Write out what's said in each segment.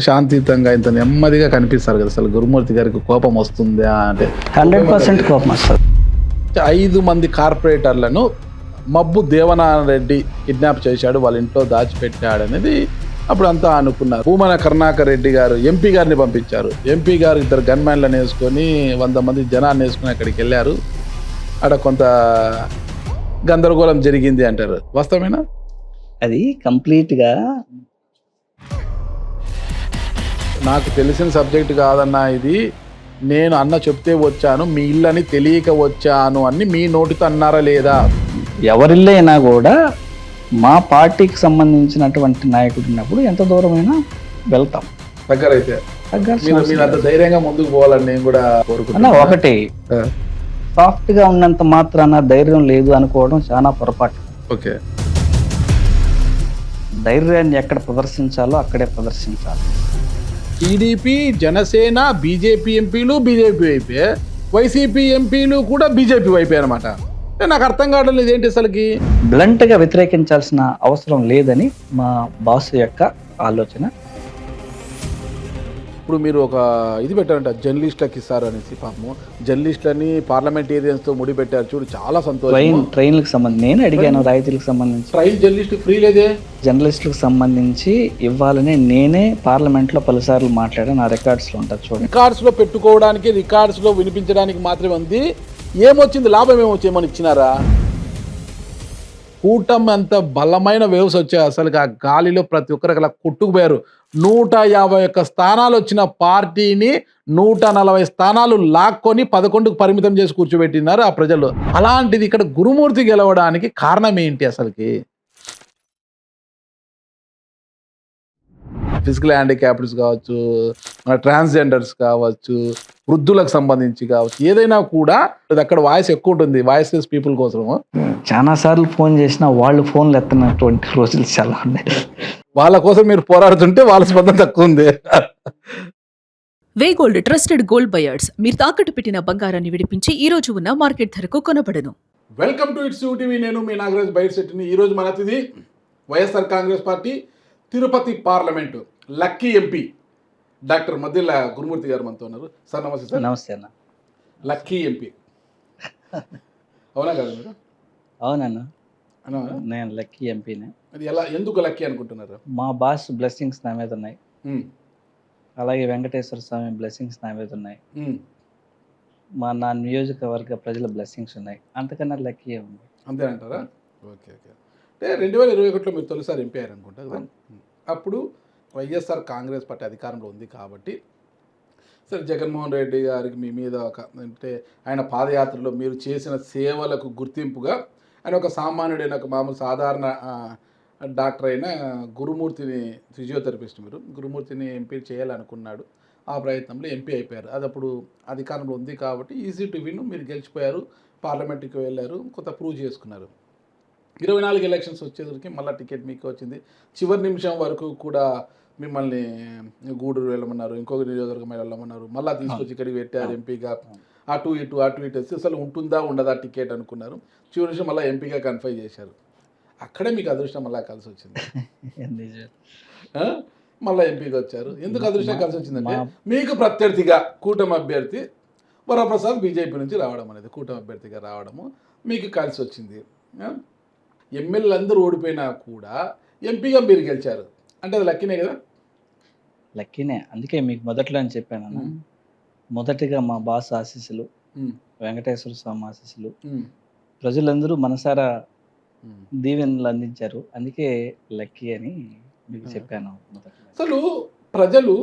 శాంతియుతంగా ఇంత నెమ్మదిగా కనిపిస్తారు కదా. అసలు గురుమూర్తి గారికి కోపం వస్తుందా అంటే 100% కోపం వస్తుంది. 5 మంది కార్పొరేటర్లను మబ్బు దేవనారాయణ రెడ్డి కిడ్నాప్ చేశాడు, వాళ్ళ ఇంట్లో దాచిపెట్టాడు అనేది అప్పుడు అంతా అనుకున్నారు. భూమన కరుణాకర్ రెడ్డి గారు ఎంపీ గారిని పంపించారు. ఎంపీ గారు 2 గన్మ్యాన్లను వేసుకొని 100 మంది జనాన్ని వేసుకొని అక్కడికి వెళ్ళారు. అక్కడ కొంత గందరగోళం జరిగింది అంటారు, వాస్తవేనా? అది కంప్లీట్గా నాకు తెలిసిన సబ్జెక్ట్ కాదన్నా ఇది, నేను అన్న చెప్తే వచ్చాను, మీ ఇల్లని తెలియక వచ్చాను అని మీ నోటితో అన్నారా లేదా? ఎవరిల్లైనా కూడా మా పార్టీకి సంబంధించినటువంటి నాయకుడు ఉన్నప్పుడు ఎంత దూరమైనా వెళ్తాం. దగ్గర అయితే తగ్గాల్సిన మీరు అంత ధైర్యంగా ముందుకు పోవాలని నేను కూడా అన్న కోరుకుంటున్నా. ఒకటి సాఫ్ట్ గా ఉన్నంత మాత్రాన ధైర్యం లేదు అనుకోవడం చాలా పొరపాటు. ఓకే, ధైర్యాన్ని ఎక్కడ ప్రదర్శించాలో అక్కడే ప్రదర్శించాలి. టీడీపీ, జనసేన, బీజేపీ ఎంపీలు బీజేపీ వైపే, వైసీపీ ఎంపీలు కూడా బీజేపీ వైపే అనమాట. నాకు అర్థం కావడం లేదు ఏంటి అసలుకి. బ్లంట్ గా వ్యతిరేకించాల్సిన అవసరం లేదని మా బాస్ యొక్క ఆలోచన. ఇప్పుడు మీరు ఒక ఇది పెట్టారంట, జర్నలిస్టులకు ఇస్తారు అనేసి. పాపము జర్నలిస్టులని పార్లమెంటేరియన్స్ ముడి పెట్టారు చూడు, చాలా సంతోషం. ట్రైన్లకు సంబంధించి నేను అడిగాను, రాయితీలకు సంబంధించి. ట్రైన్ జర్నలిస్ట్ ఫ్రీ లేదే. జర్నలిస్టులకు సంబంధించి ఇవ్వాలని నేనే పార్లమెంట్ లో పలుసార్లు మాట్లాడాను, నా రికార్డ్స్ లో ఉంటుంది చూడండి. రికార్డ్స్ లో పెట్టుకోవడానికి, రికార్డ్స్ లో వినిపించడానికి మాత్రమే ఉంది. ఏమొచ్చింది, లాభం ఏమొచ్చేమని ఇచ్చినారా? కూటమి అంత బలమైన వేవ్స్ వచ్చాయి అసలు. ఆ గాలిలో ప్రతి ఒక్కరికి అలా కొట్టుకుపోయారు. 151 స్థానాలు వచ్చిన పార్టీని 140 స్థానాలు లాక్కొని 11కు పరిమితం చేసి కూర్చోబెట్టినారు ఆ ప్రజలు. అలాంటిది ఇక్కడ గురుమూర్తి గెలవడానికి కారణం ఏంటి అసలుకి? ఫిజికల్ హ్యాండిక్యాప్డ్స్ కావచ్చు, ట్రాన్స్జెండర్స్ కావచ్చు, వృద్ధులకు సంబంధించి కావచ్చు, ఏదైనా కూడా అక్కడ వాయిస్ ఎక్కువ ఉంటుంది, వాయిస్లెస్ పీపుల్ కోసం. చాలా సార్లు ఫోన్ చేసినా వాళ్ళు ఫోన్లు ఎత్తనటువంటి రోజులు చాలా ఉన్నాయి. వాళ్ళ కోసం మీరు పోరాడుతుంటే వాళ్ళ స్పందన తక్కువ ఉంది. వే గోల్డ్ ట్రస్టెడ్ గోల్డ్ బయర్స్. మీరు తాకట్టు పెట్టిన బంగారాన్ని విడిపించి ఈ రోజు ఉన్న మార్కెట్ ధరకు కొనబడను. Welcome to its TV. నేను మీ నాగరాజ్ బైర్శెట్టిని. ఈరోజు మన అతిథి YSR Congress party Tirupati parliament lucky MP doctor Maddila Gurumurthy garu మనతో ఉన్నారు. సార్ నమస్తే. సార్ నమస్తే అన్న. లక్కీ ఎంపీ అవునా కదా మీరు? అవునన్నా, అవునా? నేను లక్కీ ఎంపీనే. అది ఎలా, ఎందుకు లక్కీ అనుకుంటున్నారు? మా బాస్ బ్లెస్సింగ్స్ నా మీద ఉన్నాయి, ఉమ్, అలాగే వెంకటేశ్వర స్వామి బ్లెస్సింగ్స్ నా మీద ఉన్నాయి, ఉమ్, నా నియోజకవర్గ ప్రజల బ్లెస్సింగ్స్ ఉన్నాయి. అంతకన్నా లక్కీ ఉంది. అంతేనంటారా? Okay okay. అంటే 2021లో మీరు తొలిసారి ఎంపీ అయ్యారు అనుకుంటా కదా. అప్పుడు వైఎస్ఆర్ కాంగ్రెస్ పార్టీ అధికారంలో ఉంది కాబట్టి సరే, జగన్మోహన్ రెడ్డి గారికి మీ మీద ఒక అంటే ఆయన పాదయాత్రలో మీరు చేసిన సేవలకు గుర్తింపుగా ఆయన ఒక సామాన్యుడైన, ఒక మామూలు సాధారణ డాక్టర్ అయిన గురుమూర్తిని, ఫిజియోథెరపిస్ట్, మీరు గురుమూర్తిని ఎంపీ చేయాలనుకున్నాడు. ఆ ప్రయత్నంలో ఎంపీ అయిపోయారు. అది అప్పుడు అధికారంలో ఉంది కాబట్టి ఈజీ టు విన్, మీరు గెలిచిపోయారు, పార్లమెంట్కి వెళ్ళారు, కొంత ప్రూవ్ చేసుకున్నారు. 24 ఎలక్షన్స్ వచ్చేసరికి మళ్ళీ టికెట్ మీకు వచ్చింది. చివరి నిమిషం వరకు కూడా మిమ్మల్ని గూడూరు వెళ్ళమన్నారు, ఇంకొక నియోజకవర్గం వెళ్ళమన్నారు, మళ్ళీ తీసుకొచ్చి ఇక్కడికి పెట్టారు ఎంపీగా. అటు ఇటు వేసి అసలు ఉంటుందా ఉండదా టికెట్ అనుకున్నారు. చివరి నిమిషం మళ్ళీ ఎంపీగా కన్ఫై చేశారు. అక్కడే మీకు అదృష్టం మళ్ళీ కలిసి వచ్చింది. మళ్ళీ ఎంపీగా వచ్చారు. ఎందుకు అదృష్టం కలిసి వచ్చిందంటే మీకు ప్రత్యర్థిగా కూటమి అభ్యర్థి వరప్రసాద్ బీజేపీ నుంచి రావడం అనేది, కూటమి అభ్యర్థిగా రావడము మీకు కలిసి వచ్చింది. ఎమ్మెల్యేలు అందరూ ఓడిపోయినా కూడా ఎంపీగా మీరు గెలిచారు అంటే అది లక్కీనే కదా. లక్కీనే, అందుకే మీకు మొదట్లో అని చెప్పాను. మొదటిగా మా బాస్ ఆశీస్సులు, వెంకటేశ్వర స్వామి ఆశీస్సులు, ప్రజలందరూ మనసారా దీవెనలు అందించారు. అందుకే లక్కీ అని మీకు చెప్పాను మొదట్లో. అసలు ప్రజలు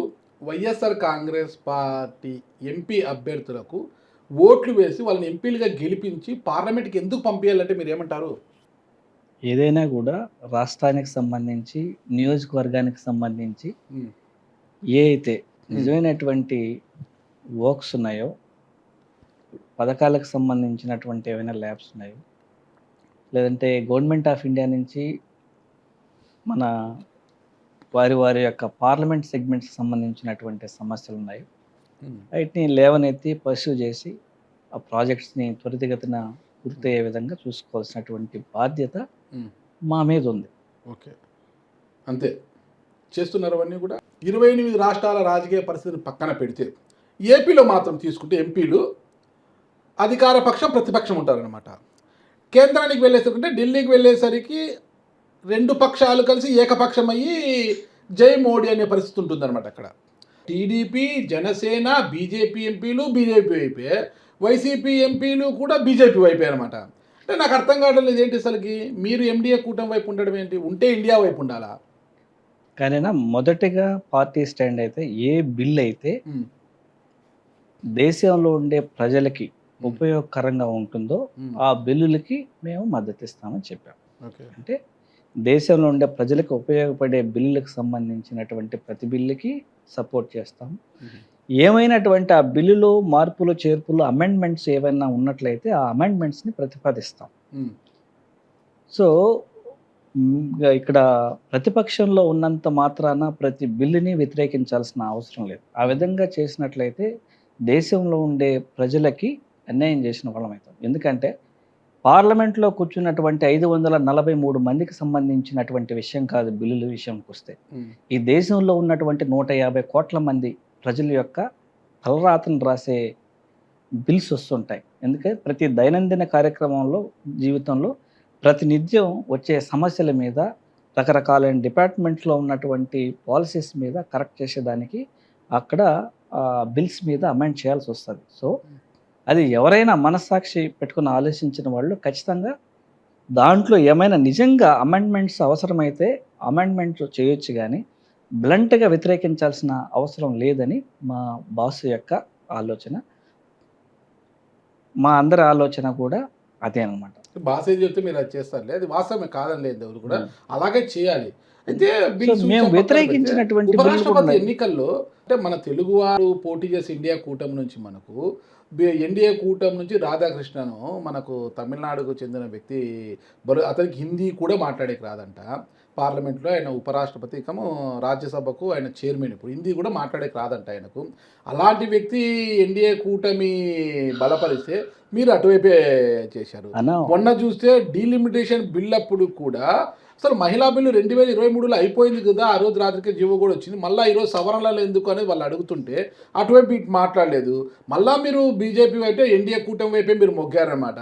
వైఎస్ఆర్ కాంగ్రెస్ పార్టీ ఎంపీ అభ్యర్థులకు ఓట్లు వేసి వాళ్ళని ఎంపీలుగా గెలిపించి పార్లమెంట్కి ఎందుకు పంపించాలంటే మీరు ఏమంటారు? ఏదైనా కూడా రాష్ట్రానికి సంబంధించి, నియోజకవర్గానికి సంబంధించి ఏ అయితే నిజమైనటువంటి వర్క్స్ ఉన్నాయో, పథకాలకు సంబంధించినటువంటి ఏమైనా ల్యాబ్స్ ఉన్నాయో, లేదంటే గవర్నమెంట్ ఆఫ్ ఇండియా నుంచి మన వారి యొక్క పార్లమెంట్ సెగ్మెంట్కి సంబంధించినటువంటి సమస్యలు ఉన్నాయి, వాటిని లేవనెత్తి పర్స్యూ చేసి ఆ ప్రాజెక్ట్స్ని త్వరితగతిన పూర్తయ్యే విధంగా చూసుకోవాల్సినటువంటి బాధ్యత మా మీద ఉంది. ఓకే, అంతే చేస్తున్నారు అవన్నీ కూడా. 28 రాష్ట్రాల రాజకీయ పరిస్థితిని పక్కన పెడితే ఏపీలో మాత్రం తీసుకుంటే ఎంపీలు అధికార పక్షం ప్రతిపక్షం ఉంటారనమాట. కేంద్రానికి వెళ్ళేసరికి ఢిల్లీకి వెళ్ళేసరికి రెండు పక్షాలు కలిసి ఏకపక్షం అయ్యి జై మోడీ అనే పరిస్థితి ఉంటుందన్నమాట. అక్కడ టీడీపీ, జనసేన, బీజేపీ ఎంపీలు బీజేపీ వైపే, వైసీపీ ఎంపీలు కూడా బీజేపీ వైపే అనమాట. అంటే నాకు అర్థం కావడం ఏంటి అసలుకి, మీరు ఎన్డీఏ కూటమి వైపు ఉండడం ఏంటి? ఉంటే ఇండియా వైపు ఉండాలా? కానీ మొదటిగా పార్టీ స్టాండ్ అయితే ఏ బిల్ అయితే దేశంలో ఉండే ప్రజలకి ఉపయోగకరంగా ఉంటుందో ఆ బిల్లులకి మేము మద్దతు ఇస్తామని చెప్పాం. అంటే దేశంలో ఉండే ప్రజలకు ఉపయోగపడే బిల్లులకు సంబంధించినటువంటి ప్రతి బిల్లుకి సపోర్ట్ చేస్తాం. ఏమైనటువంటి ఆ బిల్లులో మార్పులు చేర్పులు అమెండ్మెంట్స్ ఏమైనా ఉన్నట్లయితే ఆ అమెండ్మెంట్స్ని ప్రతిపాదిస్తాం. సో ఇక్కడ ప్రతిపక్షంలో ఉన్నంత మాత్రాన ప్రతి బిల్లుని వ్యతిరేకించాల్సిన అవసరం లేదు. ఆ విధంగా చేసినట్లయితే దేశంలో ఉండే ప్రజలకి అన్యాయం చేసిన వాళ్ళం అవుతాం. ఎందుకంటే పార్లమెంట్లో కూర్చున్నటువంటి 543 మందికి సంబంధించినటువంటి విషయం కాదు బిల్లుల విషయానికి వస్తే. ఈ దేశంలో ఉన్నటువంటి 150 కోట్ల మంది ప్రజల యొక్క తలరాతను రాసే బిల్స్ వస్తుంటాయి. ఎందుకంటే ప్రతి దైనందిన కార్యక్రమంలో జీవితంలో ప్రతినిత్యం వచ్చే సమస్యల మీద రకరకాలైన డిపార్ట్మెంట్స్లో ఉన్నటువంటి పాలసీస్ మీద కరెక్ట్ చేసేదానికి అక్కడ బిల్స్ మీద అమెండ్ చేయాల్సి వస్తుంది. సో అది ఎవరైనా మనస్సాక్షి పెట్టుకుని ఆలోచించిన వాళ్ళు ఖచ్చితంగా దాంట్లో ఏమైనా నిజంగా అమెండ్మెంట్స్ అవసరమైతే అమెండ్మెంట్ చేయొచ్చు, కానీ బ్లంట్గా వ్యతిరేకించాల్సిన అవసరం లేదని మా బాస్ యొక్క ఆలోచన, మా అందరి ఆలోచన కూడా అదే అనమాట. బాస్ ఏం చెప్తే మీరు అది చేస్తారులే, అది వాస్తవమే కాదని లేదు, ఎవరు కూడా అలాగే చేయాలి. అయితే మేము వ్యతిరేకించినటువంటి ఉపరాష్ట్రపతి ఎన్నికల్లో అంటే మన తెలుగువారు పోటీ చేసి ఇండియా కూటమి నుంచి మనకు ఎన్డీఏ కూటమి నుంచి రాధాకృష్ణను మనకు తమిళనాడుకు చెందిన వ్యక్తి, అతనికి హిందీ కూడా మాట్లాడేకి రాదంట. పార్లమెంట్లో ఆయన ఉపరాష్ట్రపతి రాజ్యసభకు ఆయన చైర్మన్, ఇప్పుడు హిందీ కూడా మాట్లాడేకి రాదంట ఆయనకు. అలాంటి వ్యక్తి ఎన్డీఏ కూటమి బలపరిస్తే మీరు అటువైపే చేశారు. మొన్న చూస్తే డీలిమిటేషన్ బిల్ అప్పుడు కూడా అసలు మహిళా బిల్లు 2023లో అయిపోయింది కదా, ఆ రోజు రాత్రికి జీవో కూడా వచ్చింది, మళ్ళీ ఈరోజు సవరణలు ఎందుకు అనేది వాళ్ళు అడుగుతుంటే అటువైపు మాట్లాడలేదు. మళ్ళీ మీరు బీజేపీ వైపే ఎన్డీఏ కూటమి వైపే మీరు మొగ్గారనమాట.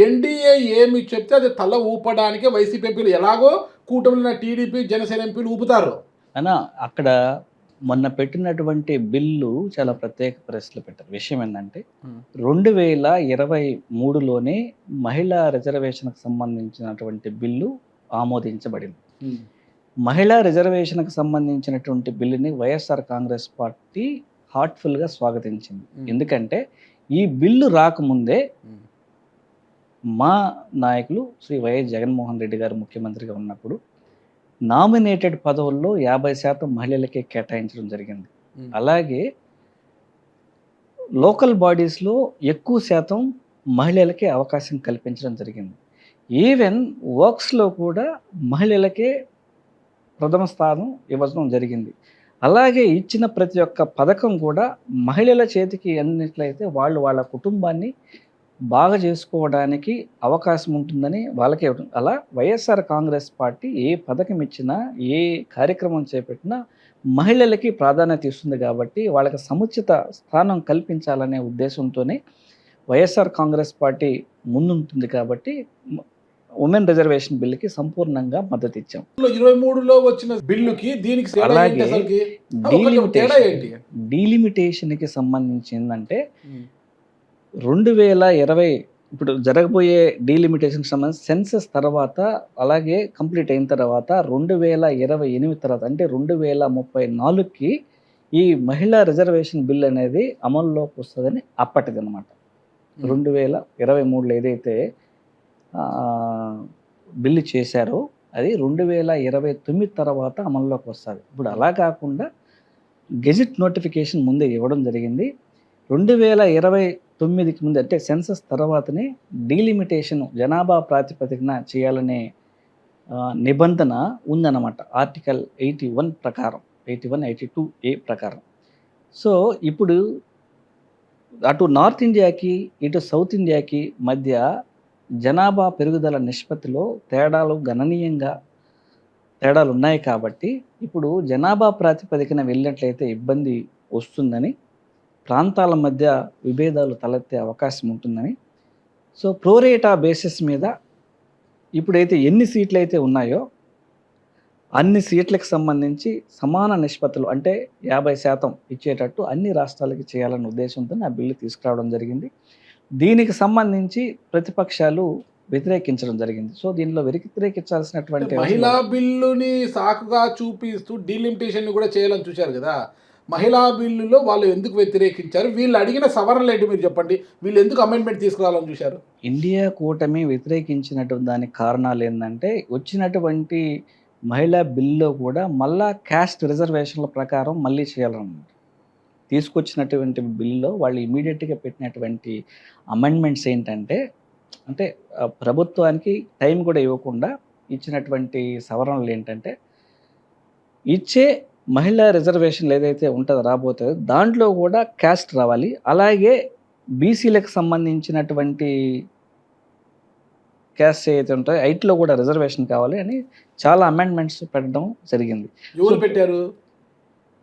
ఎన్డీఏ ఏమి చెప్తే అది తల ఊపడానికే వైసీపీ ఎంపీలు ఎలాగో కూటమిలో టీడీపీ జనసేన ఎంపీలు ఊపుతారు అన్నా. అక్కడ మొన్న పెట్టినటువంటి బిల్లు చాలా ప్రత్యేక పరిస్థితులు పెట్టారు. విషయం ఏంటంటే 2023లోనే మహిళా రిజర్వేషన్కి సంబంధించినటువంటి బిల్లు ఆమోదించబడింది. మహిళా రిజర్వేషన్కి సంబంధించినటువంటి బిల్లుని వైఎస్ఆర్ కాంగ్రెస్ పార్టీ హార్ట్ఫుల్గా స్వాగతించింది. ఎందుకంటే ఈ బిల్లు రాకముందే మా నాయకులు శ్రీ వైఎస్ జగన్మోహన్ రెడ్డి గారు ముఖ్యమంత్రిగా ఉన్నప్పుడు నామినేటెడ్ పదవుల్లో 50% మహిళలకే కేటాయించడం జరిగింది. అలాగే లోకల్ బాడీస్లో ఎక్కువ శాతం మహిళలకే అవకాశం కల్పించడం జరిగింది. ఈవెన్ వర్క్స్లో కూడా మహిళలకే ప్రథమ స్థానం ఇవ్వడం జరిగింది. అలాగే ఇచ్చిన ప్రతి ఒక్క పథకం కూడా మహిళల చేతికి అందినట్లయితే వాళ్ళు వాళ్ళ కుటుంబాన్ని బాగా చేసుకోవడానికి అవకాశం ఉంటుందని వాళ్ళకే ఉంటుంది. అలా వైఎస్ఆర్ కాంగ్రెస్ పార్టీ ఏ పథకం ఇచ్చినా ఏ కార్యక్రమం చేపట్టినా మహిళలకి ప్రాధాన్యత ఇస్తుంది. కాబట్టి వాళ్ళకి సముచిత స్థానం కల్పించాలనే ఉద్దేశంతోనే వైఎస్ఆర్ కాంగ్రెస్ పార్టీ ముందుంటుంది. కాబట్టి ఉమెన్ రిజర్వేషన్ బిల్లుకి సంపూర్ణంగా మద్దతు ఇచ్చాం. 23లో వచ్చిన బిల్లుకి దీనికి అలాగే డీలిమిటేషన్కి సంబంధించిందంటే 2020 ఇప్పుడు జరగబోయే డీలిమిటేషన్కి సంబంధించి సెన్సస్ తర్వాత అలాగే కంప్లీట్ అయిన తర్వాత 2028 తర్వాత అంటే 2034కి ఈ మహిళా రిజర్వేషన్ బిల్ అనేది అమల్లోకి వస్తుందని అప్పటిది అనమాట. 2023లో ఏదైతే బిల్లు చేశారో అది 2029 తర్వాత అమల్లోకి వస్తుంది. ఇప్పుడు అలా కాకుండా గెజిట్ నోటిఫికేషన్ ముందే ఇవ్వడం జరిగింది. 2029కి ముందు అంటే సెన్సస్ తర్వాతనే డీలిమిటేషన్ జనాభా ప్రాతిపదికన చేయాలనే నిబంధన ఉందన్నమాట. ఆర్టికల్ 81 ప్రకారం 81-82A ప్రకారం. సో ఇప్పుడు అటు నార్త్ ఇండియాకి ఇటు సౌత్ ఇండియాకి మధ్య జనాభా పెరుగుదల నిష్పత్తిలో తేడాలు గణనీయంగా తేడాలు ఉన్నాయి కాబట్టి ఇప్పుడు జనాభా ప్రాతిపదికన వెళ్ళినట్లయితే ఇబ్బంది వస్తుందని, ప్రాంతాల మధ్య విభేదాలు తలెత్తే అవకాశం ఉంటుందని, సో ప్రోరేటా బేసిస్ మీద ఇప్పుడైతే ఎన్ని సీట్లు అయితే ఉన్నాయో అన్ని సీట్లకు సంబంధించి సమాన నిష్పత్తులు అంటే 50% ఇచ్చేటట్టు అన్ని రాష్ట్రాలకి చేయాలన్న ఉద్దేశంతో ఆ బిల్లు తీసుకురావడం జరిగింది. దీనికి సంబంధించి ప్రతిపక్షాలు వ్యతిరేకించడం జరిగింది. సో దీనిలో వ్యతిరేకించాల్సినటువంటి మహిళా బిల్లుని సాకుగా చూపిస్తూ డీలిమిటేషన్ కూడా చేయాలని చూశారు కదా. మహిళా బిల్లులో వాళ్ళు ఎందుకు వ్యతిరేకించారు? వీళ్ళు అడిగిన సవరణలు ఏంటి మీరు చెప్పండి. వీళ్ళు ఎందుకు అమెండ్మెంట్ తీసుకురావాలని చూశారు? ఇండియా కూటమి వ్యతిరేకించినటువంటి దానికి కారణాలు ఏంటంటే, వచ్చినటువంటి మహిళా బిల్లులో కూడా మళ్ళా క్యాస్ట్ రిజర్వేషన్ల ప్రకారం మళ్ళీ చేయాలన్నమాట. తీసుకొచ్చినటువంటి బిల్లులో వాళ్ళు ఇమీడియట్గా పెట్టినటువంటి అమెండ్మెంట్స్ ఏంటంటే, అంటే ప్రభుత్వానికి టైం కూడా ఇవ్వకుండా ఇచ్చినటువంటి సవరణలు ఏంటంటే, ఇచ్చే మహిళా రిజర్వేషన్లు ఏదైతే ఉంటుందో రాబోతుందో దాంట్లో కూడా క్యాస్ట్ రావాలి. అలాగే బీసీలకు సంబంధించినటువంటి క్యాస్ట్ ఏదైతే ఉంటాయో ఐటీలో కూడా రిజర్వేషన్ కావాలి అని చాలా అమెండ్మెంట్స్ పెట్టడం జరిగింది. ఎవరు పెట్టారు?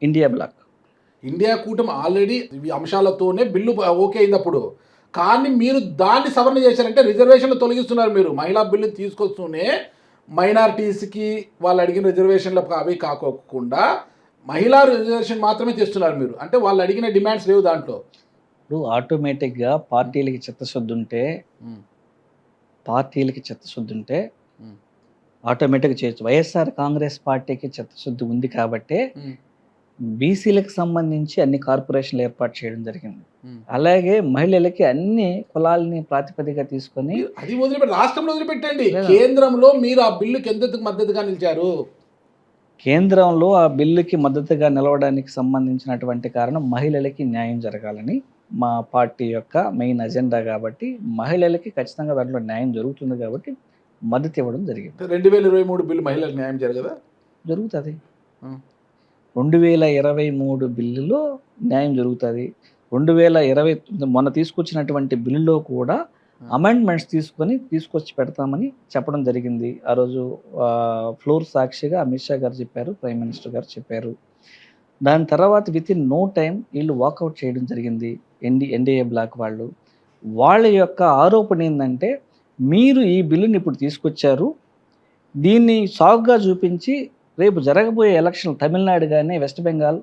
India bloc. ఇండియా కూటమి ఆల్రెడీ ఈ అంశాలతోనే బిల్లు ఓకే అయింది అప్పుడు. కానీ మీరు దాన్ని సవరణ చేశారంటే రిజర్వేషన్లు తొలగిస్తున్నారు. మీరు మహిళా బిల్లు తీసుకొస్తూనే మైనారిటీస్కి వాళ్ళు అడిగిన రిజర్వేషన్లు అవి కాకోకుండా మహిళా రిజర్వేషన్ మాత్రమే తెస్తున్నారు మీరు. అంటే వాళ్ళు అడిగిన డిమాండ్స్ లేవు దాంట్లో. ఇప్పుడు ఆటోమేటిక్గా పార్టీలకి చిత్తశుద్ధి ఉంటే ఆటోమేటిక్గా చేయొచ్చు. వైఎస్ఆర్ కాంగ్రెస్ పార్టీకి చిత్తశుద్ధి ఉంది కాబట్టి బీసీలకు సంబంధించి అన్ని కార్పొరేషన్లు ఏర్పాటు చేయడం జరిగింది. అలాగే మహిళలకి అన్ని కులాలని ప్రాతిపదికగా తీసుకొని అది వదిలిపెట్టి రాష్ట్రంలో వదిలిపెట్టండి. కేంద్రంలో మీరు ఆ బిల్లుకి ఎందుకు మద్దతుగా నిలిచారు? కేంద్రంలో ఆ బిల్లుకి మద్దతుగా నిలవడానికి సంబంధించినటువంటి కారణం మహిళలకి న్యాయం జరగాలని మా పార్టీ యొక్క మెయిన్ అజెండా కాబట్టి మహిళలకి ఖచ్చితంగా దాంట్లో న్యాయం జరుగుతుంది కాబట్టి మద్దతు ఇవ్వడం జరిగింది. 2023 బిల్లు మహిళలకు న్యాయం జరగదా? జరుగుతుంది. 2023 బిల్లులో న్యాయం జరుగుతుంది. 2020 మొన్న తీసుకొచ్చినటువంటి బిల్లులో కూడా అమెండ్మెంట్స్ తీసుకొచ్చి పెడతామని చెప్పడం జరిగింది. ఆ రోజు ఫ్లోర్ సాక్షిగా అమిత్ షా గారు చెప్పారు, ప్రైమ్ మినిస్టర్ గారు చెప్పారు. దాని తర్వాత విత్ ఇన్ నో టైం వీళ్ళు వాకౌట్ చేయడం జరిగింది. ఎన్డీఏ బ్లాక్ వాళ్ళ యొక్క ఆరోపణ ఏంటంటే, మీరు ఈ బిల్లుని ఇప్పుడు తీసుకొచ్చారు, దీన్ని సాగుగా చూపించి రేపు జరగబోయే ఎలక్షన్ తమిళనాడు కానీ వెస్ట్ బెంగాల్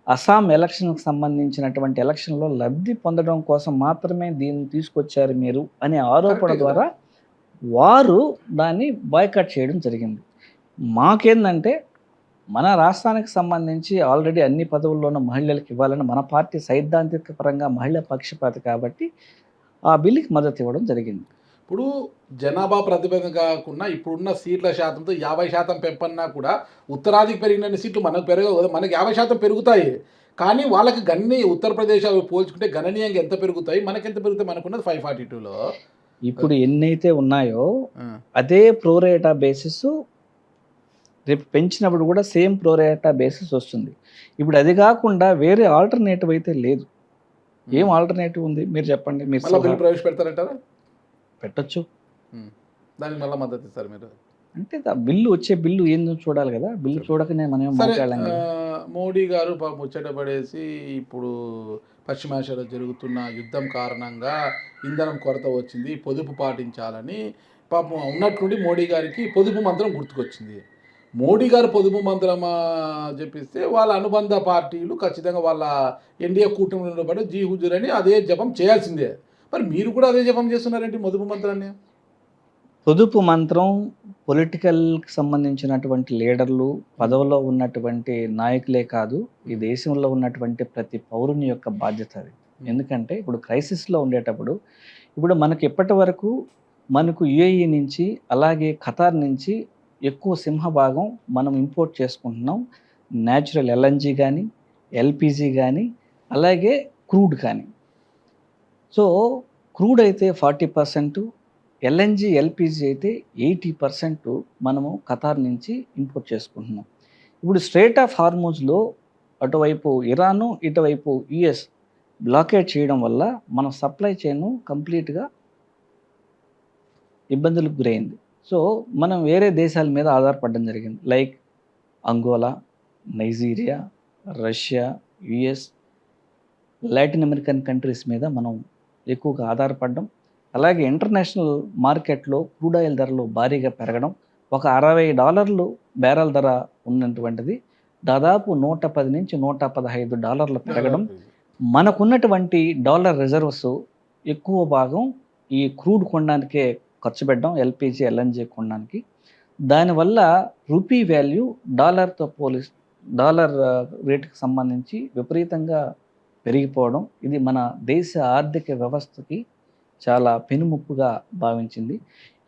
అస్సాం ఎలక్షన్కి సంబంధించినటువంటి ఎలక్షన్లో లబ్ధి పొందడం కోసం మాత్రమే దీన్ని తీసుకొచ్చారు మీరు అనే ఆరోపణ ద్వారా వారు దాన్ని బాయ్కాట్ చేయడం జరిగింది. మాకేందంటే మన రాష్ట్రానికి సంబంధించి ఆల్రెడీ అన్ని పదవుల్లోనూ మహిళలకు ఇవ్వాలని మన పార్టీ సైద్ధాంతిక పరంగా మహిళా పక్షపాతి కాబట్టి ఆ బిల్లుకి మద్దతు ఇవ్వడం జరిగింది. ఇప్పుడు జనాభా ప్రతిపాదన కాకుండా ఇప్పుడున్న సీట్ల శాతంతో 50% పెంపన్నా కూడా ఉత్తరాదికి పెరిగిన సీట్లు మనకు పెరగవు కదా. మనకి 50% పెరుగుతాయి, కానీ వాళ్ళకి ఉత్తరప్రదేశ్ అవి పోల్చుకుంటే గణనీయంగా ఎంత పెరుగుతాయి, మనకి ఎంత పెరుగుతాయి? మనకున్నది 542లో. ఇప్పుడు ఎన్నైతే ఉన్నాయో అదే ప్రోరేటా బేసిస్ రేపు పెంచినప్పుడు కూడా సేమ్ ప్రోరేటా బేసిస్ వస్తుంది. ఇప్పుడు అది కాకుండా వేరే ఆల్టర్నేటివ్ అయితే లేదు. ఏం ఆల్టర్నేటివ్ ఉంది మీరు చెప్పండి. మీరు బిల్లు ప్రవేశపెడతారంటారా? పెట్టచ్చు. దానికి మళ్ళీ మద్దతు ఇస్తారు మీరు అంటే బిల్లు వచ్చే బిల్లు ఏందో చూడాలి కదా. బిల్లు చూడకనే మనం మాట్లాడాలి. మోడీ గారు ముచ్చట పడేసి ఇప్పుడు పశ్చిమాసియాలో జరుగుతున్న యుద్ధం కారణంగా ఇంధనం కొరత వచ్చింది, పొదుపు పాటించాలని పాపం ఉన్నట్టుండి మోడీ గారికి పొదుపు మంత్రం గుర్తుకొచ్చింది. మోడీ గారు పొదుపు మంత్రం చెప్పిస్తే వాళ్ళ అనుబంధ పార్టీలు ఖచ్చితంగా వాళ్ళ ఎన్డీఏ కూటమిలో పడి జీ హుజూర్ అని అదే జపం చేయాల్సిందే. మరి మీరు కూడా అదే జపం చేస్తున్నారేంటి పొదుపు మంత్రాన్ని? పొదుపు మంత్రం పొలిటికల్కి సంబంధించినటువంటి లీడర్లు, పదవిలో ఉన్నటువంటి నాయకులే కాదు, ఈ దేశంలో ఉన్నటువంటి ప్రతి పౌరుని యొక్క బాధ్యత అది. ఎందుకంటే ఇప్పుడు క్రైసిస్లో ఉండేటప్పుడు ఇప్పుడు మనకి ఇప్పటి వరకు మనకు యుఏఈ నుంచి అలాగే ఖతార్ నుంచి ఎక్కువ సింహభాగం మనం ఇంపోర్ట్ చేసుకుంటున్నాం. న్యాచురల్ ఎల్ఎన్జీ కానీ, ఎల్పిజి కానీ, అలాగే క్రూడ్ కానీ. సో క్రూడ్ అయితే 40%, ఎల్ఎన్జీ ఎల్పిజి అయితే 80% మనము ఖతార్ నుంచి ఇంపోర్ట్ చేసుకుంటున్నాం. ఇప్పుడు స్ట్రెయిట్ ఆఫ్ హార్మూజ్లో అటువైపు ఇరాను, ఇటువైపు యుఎస్ బ్లాకేట్ చేయడం వల్ల మన సప్లై చైన్ కంప్లీట్గా ఇబ్బందులకు గురైంది. సో మనం వేరే దేశాల మీద ఆధారపడడం జరిగింది. Like Angola, Nigeria, Russia, US, Latin American countries మీద మనం ఎక్కువగా ఆధారపడడం, అలాగే ఇంటర్నేషనల్ మార్కెట్లో క్రూడ్ ఆయిల్ ధరలు భారీగా పెరగడం, ఒక $60 బ్యారెల్ ధర ఉన్నటువంటిది దాదాపు $110 నుంచి $115 పెరగడం, మనకున్నటువంటి డాలర్ రిజర్వ్స్ ఎక్కువ భాగం ఈ క్రూడ్ కొనడానికే ఖర్చు పెట్టడం, ఎల్పిజి, ఎల్ఎన్జి కొనడానికి. దానివల్ల రూపీ వాల్యూ డాలర్ రేటుకి సంబంధించి విపరీతంగా పెరిగిపోవడం, ఇది మన దేశ ఆర్థిక వ్యవస్థకి చాలా పెనుముప్పుగా భావించింది.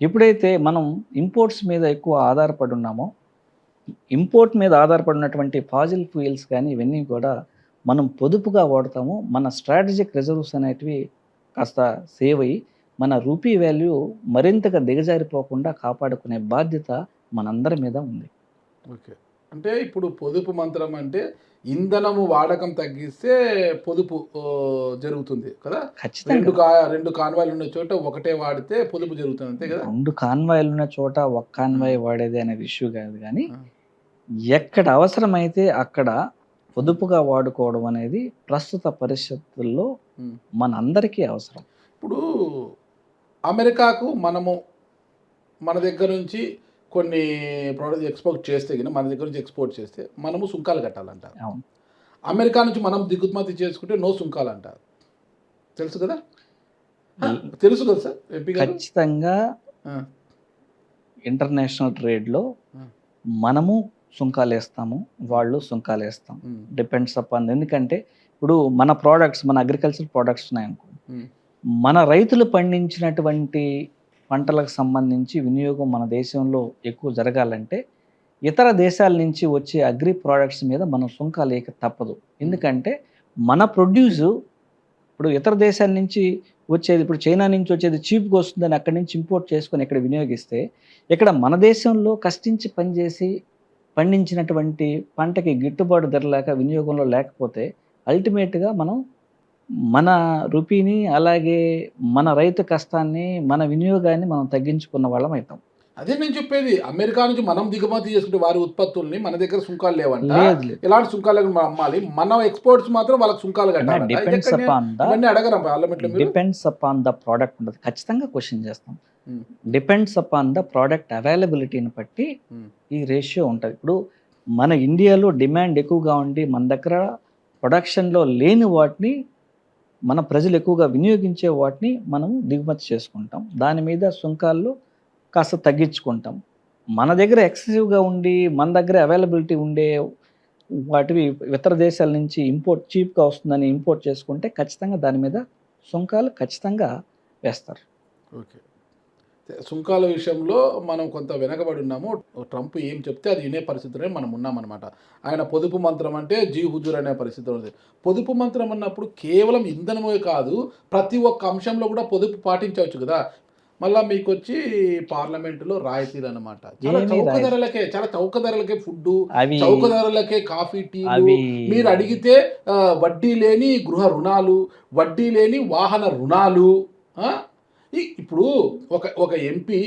ఎప్పుడైతే మనం ఇంపోర్ట్స్ మీద ఎక్కువ ఆధారపడి ఉన్నామో, ఇంపోర్ట్ మీద ఆధారపడినటువంటి ఫాజిల్ ఫ్యూయల్స్ కానీ ఇవన్నీ కూడా మనం పొదుపుగా వాడతాము. మన స్ట్రాటజిక్ రిజర్వ్స్ అనేటివి కాస్త సేవ్ అయ్యి మన రూపీ వాల్యూ మరింతగా దిగజారిపోకుండా కాపాడుకునే బాధ్యత మనందరి మీద ఉంది. ఓకే. అంటే ఇప్పుడు పొదుపు మంత్రం అంటే ఇంధనము వాడకం తగ్గిస్తే పొదుపు జరుగుతుంది కదా. ఖచ్చితంగా రెండు కాన్వాయిలు ఉన్న చోట ఒకటే వాడితే పొదుపు జరుగుతుంది, అంతే కదా. 2 కాన్వాయ్లు ఉన్న చోట ఒక కాన్వాయ్ వాడేది అనేది ఇష్యూ కాదు, కానీ ఎక్కడ అవసరమైతే అక్కడ పొదుపుగా వాడుకోవడం అనేది ప్రస్తుత పరిస్థితుల్లో మనందరికీ అవసరం. ఇప్పుడు అమెరికాకు మన దగ్గర నుంచి కొన్ని ప్రోడక్ట్ ఎక్స్పోర్ట్ చేస్తే కానీ మన దగ్గర నుంచి ఎక్స్పోర్ట్ చేస్తే మనము సుంకాలు కట్టాలంటారు. అవును. అమెరికా నుంచి మనం దిగుమతి చేసుకుంటే నో సుంకాలు అంటారు. తెలుసు కదా, తెలుసు కదా సార్ ఎంపీ గారు? ఖచ్చితంగా ఇంటర్నేషనల్ ట్రేడ్లో మనము సుంకాలు వేస్తాము, వాళ్ళు సుంకాలు వేస్తాం. డిపెండ్స్ అపాన్, ఎందుకంటే ఇప్పుడు మన ప్రోడక్ట్స్, మన అగ్రికల్చర్ ప్రోడక్ట్స్ ఉన్నాయనుకో, మన రైతులు పండించినటువంటి పంటలకు సంబంధించి వినియోగం మన దేశంలో ఎక్కువ జరగాలంటే ఇతర దేశాల నుంచి వచ్చే అగ్రి ప్రోడక్ట్స్ మీద మనం సుంకాలు వేయక తప్పదు. ఎందుకంటే మన ప్రొడ్యూసు ఇప్పుడు ఇతర దేశాల నుంచి వచ్చేది, ఇప్పుడు చైనా నుంచి వచ్చేది చీప్గా వస్తుందని అక్కడి నుంచి ఇంపోర్ట్ చేసుకొని ఇక్కడ వినియోగిస్తే, ఇక్కడ మన దేశంలో కష్టించి పనిచేసి పండించినటువంటి పంటకి గిట్టుబాటు ధర లేక వినియోగంలో లేకపోతే అల్టిమేట్గా మనం మన రూపీని, అలాగే మన రైతు కష్టాన్ని, మన వినియోగాన్ని మనం తగ్గించుకున్న వాళ్ళం అవుతాం. అదే నేను చెప్పేది, అమెరికా నుంచి మనం దిగుమతి చేసుకుంటే వారి ఉత్పత్తుల్ని మన దగ్గర సుంకాలు లేవంట. లేదు. ఎలాంటి సుంకాలు లేకుండా అమ్మాలి, మన ఎక్స్పోర్ట్స్ మాత్రం వాళ్ళకి సుంకాలు కట్టాలి. డిపెండ్స్ అపాన్ ద ప్రోడక్ట్ ఉండదు. ఖచ్చితంగా క్వశ్చన్ చేస్తాం. డిపెండ్స్ అపాన్ ద ప్రోడక్ట్ అవైలబిలిటీని బట్టి ఈ రేషియో ఉంటుంది. ఇప్పుడు మన ఇండియాలో డిమాండ్ ఎక్కువగా ఉండి మన దగ్గర ప్రొడక్షన్లో లేని వాటిని, మన ప్రజలు ఎక్కువగా వినియోగించే వాటిని మనం దిగుమతి చేసుకుంటాం. దాని మీద సుంకాల్లో కాస్త తగ్గించుకుంటాం. మన దగ్గర ఎక్సెసివ్గా ఉండి మన దగ్గర అవైలబిలిటీ ఉండే వాటివి ఇతర దేశాల నుంచి ఇంపోర్ట్ చీప్గా వస్తుందని ఇంపోర్ట్ చేసుకుంటే ఖచ్చితంగా దాని మీద సుంకాలు ఖచ్చితంగా వేస్తారు. ఓకే. సుంకాల విషయంలో మనం కొంత వెనకబడి ఉన్నాము. ట్రంప్ ఏం చెప్తే అది వినే పరిస్థితిలో మనం ఉన్నామన్నమాట. ఆయన పొదుపు మంత్రం అంటే జీ హుజూర్ అనే పరిస్థితి ఉంది. పొదుపు మంత్రం అన్నప్పుడు కేవలం ఇంధనమే కాదు, ప్రతి ఒక్క అంశంలో కూడా పొదుపు పాటించవచ్చు కదా. మళ్ళీ మీకు వచ్చి పార్లమెంటులో రాయితీలు అనమాట. చాలా చౌక ధరలకే ఫుడ్, చౌక ధరలకే కాఫీ, టీలు. మీరు అడిగితే వడ్డీ లేని గృహ రుణాలు, వడ్డీ లేని వాహన రుణాలు. ఇప్పుడు ఒక ఎంపీ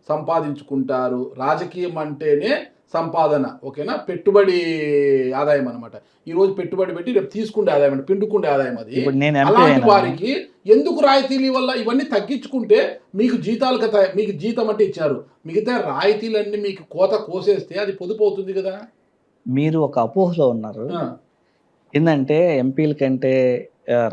సంపాదించుకుంటారు. రాజకీయం అంటేనే సంపాదన, ఓకేనా, పెట్టుబడి ఆదాయం అనమాట. ఈ రోజు పెట్టుబడి పెట్టి రేపు తీసుకుంటే ఆదాయం అంటే పిండుకుంటే ఆదాయం. అది అలాంటి వారికి ఎందుకు రాయితీల వల్ల ఇవన్నీ తగ్గించుకుంటే మీకు మీకు జీతం అంటే ఇచ్చారు, మిగతా రాయితీలన్నీ మీకు కోత కోసేస్తే అది పొదుపు అవుతుంది కదా. మీరు ఒక అపోహలో ఉన్నారు ఏంటంటే ఎంపీల కంటే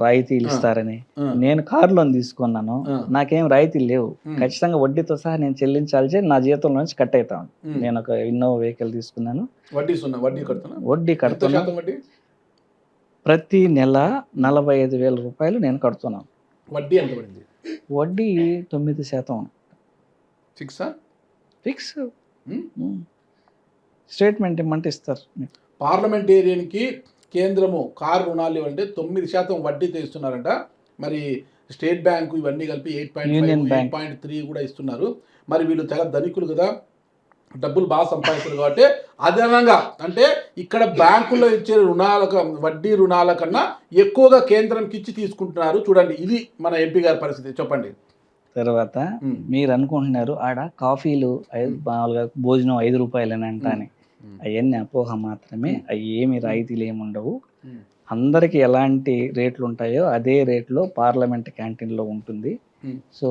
రాయితీలు ఇస్తారని. నేను కారు లోన్ తీసుకున్నాను, నాకేం రాయితీలు లేవు. ఖచ్చితంగా వడ్డీతో సహా నేను చెల్లించాల్సి నా జీతంలో నుంచి కట్ అవుతాను. నేను ఒక ఇన్నోవా వెహికల్ తీసుకున్నాను, వడ్డీ కడుతున్నాను. ప్రతి నెల 45,000 రూపాయలు నేను కడుతున్నాను. వడ్డీ ఎంత పడింది? వడ్డీ 9%. ఫిక్స్. స్టేట్మెంట్ ఇమ్మంటే ఇస్తారు. పార్లమెంటేరియన్కి కేంద్రము కారు రుణాలు ఇవ్వాలంటే 9% వడ్డీతో ఇస్తున్నారంట. మరి స్టేట్ బ్యాంకు ఇవన్నీ కలిపి 8.3 కూడా ఇస్తున్నారు. మరి వీళ్ళు చాలా ధనికులు కదా, డబ్బులు బాగా సంపాదిస్తారు కాబట్టి అదనంగా అంటే ఇక్కడ బ్యాంకుల్లో ఇచ్చే వడ్డీ రుణాల కన్నా ఎక్కువగా కేంద్రంకి ఇచ్చి తీసుకుంటున్నారు. చూడండి, ఇది మన ఎంపీ గారి పరిస్థితి. చెప్పండి. తర్వాత ఉమ్, మీరు అనుకుంటున్నారు ఆడ కాఫీలు మామూలుగా భోజనం 5 రూపాయలని అంట అని. ఉమ్, అవన్నీ అపోహ మాత్రమే. అవి ఏమి రాయితీలు ఏమి ఉండవు. ఉమ్, అందరికి ఎలాంటి రేట్లు ఉంటాయో అదే రేట్లో పార్లమెంట్ క్యాంటీన్లో ఉంటుంది. ఉమ్. సో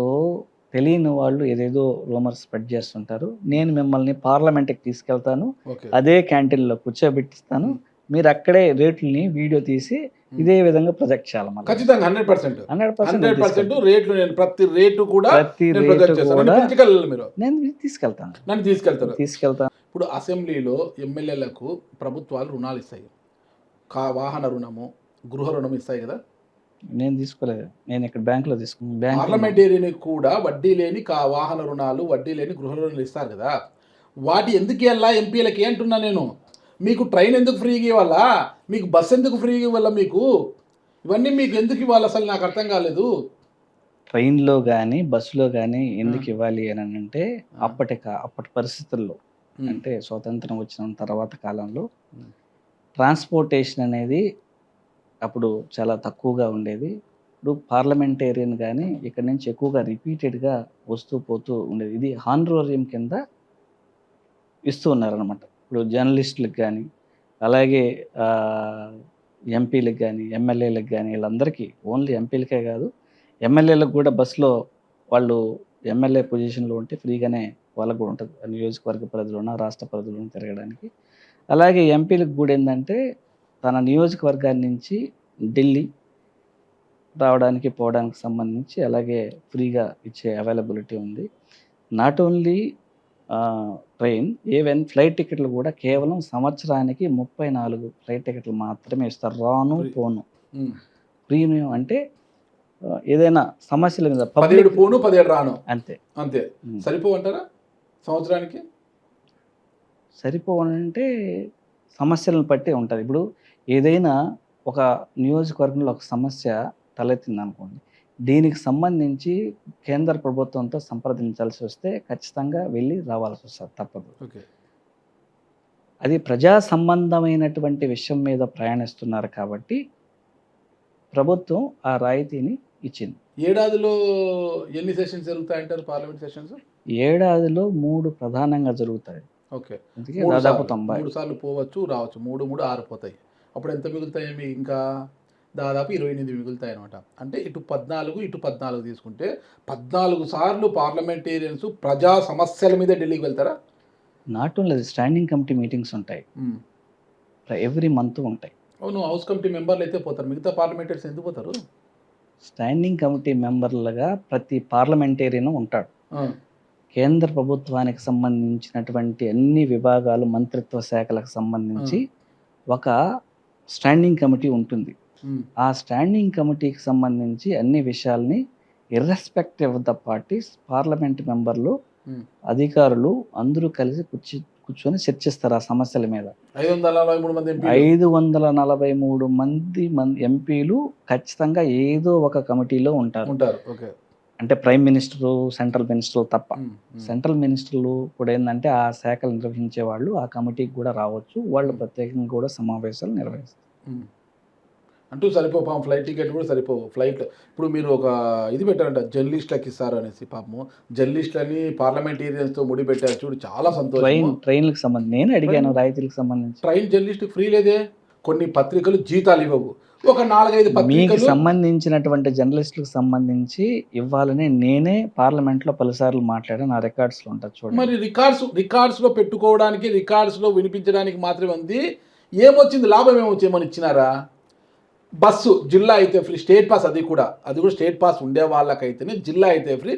తెలియని వాళ్ళు ఏదేదో రూమర్స్ స్ప్రెడ్ చేస్తుంటారు. నేను మిమ్మల్ని పార్లమెంట్కి తీసుకెళ్తాను, ఓకే. అదే క్యాంటీన్లో కూర్చోబెట్టిస్తాను. మీరు అక్కడే రేట్లని వీడియో తీసి ఇదే విధంగా ప్రొజెక్ట్ చేయాలి. మళ్ళీ ఖచ్చితంగా 100% 100% 100% రేట్లు నేను ప్రతి రేటు కూడా ప్రతి నేను రేటు ప్రొజెక్ట్ చేస్తాను. కూడా నన్ను పిలిచికెళ్ళాలి మీరు, నేను తీసుకెళ్తాను. నన్ను తీసుకెళ్తారు. తీసుకెళ్తాను. ఇప్పుడు అసెంబ్లీలో ఎమ్మెల్యేలకు ప్రభుత్వాలు రుణాలు ఇస్తాయి, వాహన రుణము, గృహ రుణం ఇస్తాయి కదా. నేను తీసుకోలేదు. నేను ఇక్కడ బ్యాంకులో తీసుకున్నాను. బ్యాంక్ పార్లమెంటేరియన్కి కూడా వడ్డీ లేని వాహన రుణాలు, వడ్డీ లేని గృహ రుణాలు ఇస్తారు కదా. వాటి ఎందుకు ఇవ్వాలా ఎంపీలకి అంటున్నా నేను. మీకు ట్రైన్ ఎందుకు ఫ్రీగా ఇవ్వాలా, మీకు బస్ ఎందుకు ఫ్రీగా ఇవ్వాలా, మీకు ఇవన్నీ మీకు ఎందుకు ఇవ్వాలి అసలు నాకు అర్థం కాలేదు. ట్రైన్లో కానీ బస్సులో కానీ ఎందుకు ఇవ్వాలి అని అంటే అప్పటి పరిస్థితుల్లో అంటే స్వాతంత్రం వచ్చిన తర్వాత కాలంలో ట్రాన్స్పోర్టేషన్ అనేది అప్పుడు చాలా తక్కువగా ఉండేది. ఇప్పుడు పార్లమెంటేరియన్ కానీ ఇక్కడ నుంచి ఎక్కువగా రిపీటెడ్గా వస్తూ పోతూ ఉండేది. ఇది హానరోరియం కింద ఇస్తూ ఉన్నారనమాట. ఇప్పుడు జర్నలిస్టులకు కానీ అలాగే ఎంపీలకు కానీ ఎమ్మెల్యేలకు కానీ వీళ్ళందరికీ, ఓన్లీ ఎంపీలకే కాదు ఎమ్మెల్యేలకు కూడా బస్సులో వాళ్ళు ఎమ్మెల్యే పొజిషన్లో ఉంటే ఫ్రీగానే వాళ్ళకు కూడా ఉంటుంది. నియోజకవర్గ పరిధిలోన రాష్ట్ర పరిధిలోన తిరగడానికి. అలాగే ఎంపీలకు కూడా ఏంటంటే తన నియోజకవర్గాన్ని నుంచి ఢిల్లీ రావడానికి పోవడానికి సంబంధించి అలాగే ఫ్రీగా ఇచ్చే అవైలబిలిటీ ఉంది. Not only train, even flight టికెట్లు కూడా కేవలం సంవత్సరానికి 34 ఫ్లైట్ టికెట్లు మాత్రమే ఇస్తారు. రాను పోను ప్రీమియం అంటే ఏదైనా సమస్యల మీద 17 పోను 17 రాను అంతే. సరిపోవంటారా సంవత్సరానికి? సరిపోవాలంటే సమస్యలను బట్టి ఉంటుంది. ఇప్పుడు ఏదైనా ఒక నియోజకవర్గంలో ఒక సమస్య తలెత్తింది అనుకోండి, దీనికి సంబంధించి కేంద్ర ప్రభుత్వంతో సంప్రదించాల్సి వస్తే ఖచ్చితంగా వెళ్ళి రావాల్సి వస్తుంది, తప్పదు. ఓకే. అది ప్రజా సంబంధమైనటువంటి విషయం మీద ప్రయాణిస్తున్నారు కాబట్టి ప్రభుత్వం ఆ రాయితీని ఇచ్చింది. ఏడాదిలో ఎన్ని సెషన్స్ జరుగుతాయంటారు పార్లమెంట్ సెషన్స్? ఏడాదిలో 3 ప్రధానంగా జరుగుతాయి. ఓకే. అందుకే దాదాపు 90. 3 సార్లు పోవచ్చు రావచ్చు, 3 3 6 పోతాయి. అప్పుడు ఎంత మిగులుతాయి మీకు? ఇంకా దాదాపు 28 మిగులుతాయి అనమాట. అంటే ఇటు 14 ఇటు 14 తీసుకుంటే 14 సార్లు పార్లమెంటేరియన్స్ ప్రజా సమస్యల మీద ఢిల్లీకి వెళ్తారా? Not only standing committee meetings ఉంటాయి, ఎవ్రీ మంత్ ఉంటాయి. అవును, హౌస్ కమిటీ మెంబర్లు అయితే పోతారు, మిగతా పార్లమెంటరీస్ ఎందుకు పోతారు? స్టాండింగ్ కమిటీ మెంబర్లుగా ప్రతి పార్లమెంటేరియన్ ఉంటాడు. కేంద్ర ప్రభుత్వానికి సంబంధించినటువంటి అన్ని విభాగాలు, మంత్రిత్వ శాఖలకు సంబంధించి ఒక స్టాండింగ్ కమిటీ ఉంటుంది. ఆ స్టాండింగ్ కమిటీకి సంబంధించి అన్ని విషయాల్ని irrespective of the parties parliament మెంబర్లు, అధికారులు అందరూ కలిసి కూర్చొని చర్చిస్తారు ఆ సమస్యల మీద. 543 మంది ఎంపీలు ఖచ్చితంగా ఏదో ఒక కమిటీలో ఉంటారు. అంటే ప్రైమ్ మినిస్టరు, సెంట్రల్ మినిస్టర్లు తప్ప. సెంట్రల్ మినిస్టర్లు కూడా ఏంటంటే ఆ శాఖలు నిర్వహించే వాళ్ళు ఆ కమిటీకి కూడా రావచ్చు, వాళ్ళు ప్రత్యేకంగా కూడా సమావేశాలు నిర్వహిస్తారు. అంటూ సరిపోవు, ఫ్లైట్ టికెట్ కూడా సరిపోవు. ఫ్లైట్ ఇప్పుడు మీరు ఒక ఇది పెట్టారంట, జర్నలిస్టులకు ఇస్తారు అనేసి. పాపము జర్నలిస్టులని పార్లమెంటేరియన్స్తో ముడి పెట్టారు చూడు, చాలా సంతోషం. ట్రైన్లకు సంబంధించి నేను అడిగాను, రాయితీలకు సంబంధించి. ట్రైన్ జర్నలిస్ట్కి ఫ్రీ లేదే, కొన్ని పత్రికలు జీతాలు ఇవ్వవు. ఒక 4-5 పత్రికలు మీకు సంబంధించినటువంటి జర్నలిస్టులకు సంబంధించి ఇవ్వాలని నేనే పార్లమెంట్లో పలుసార్లు మాట్లాడాను, నా రికార్డ్స్లో ఉంటుంది చూడండి. మరి రికార్డ్స్లో పెట్టుకోవడానికి, రికార్డ్స్లో వినిపించడానికి మాత్రమే ఉంది. ఏమొచ్చింది లాభం? ఏమొచ్చి ఏమని ఇచ్చినారా? బస్సు జిల్లా అయితే ఫ్రీ, స్టేట్ పాస్, అది కూడా స్టేట్ పాస్ ఉండే వాళ్ళకైతేనే జిల్లా అయితే ఫ్రీ.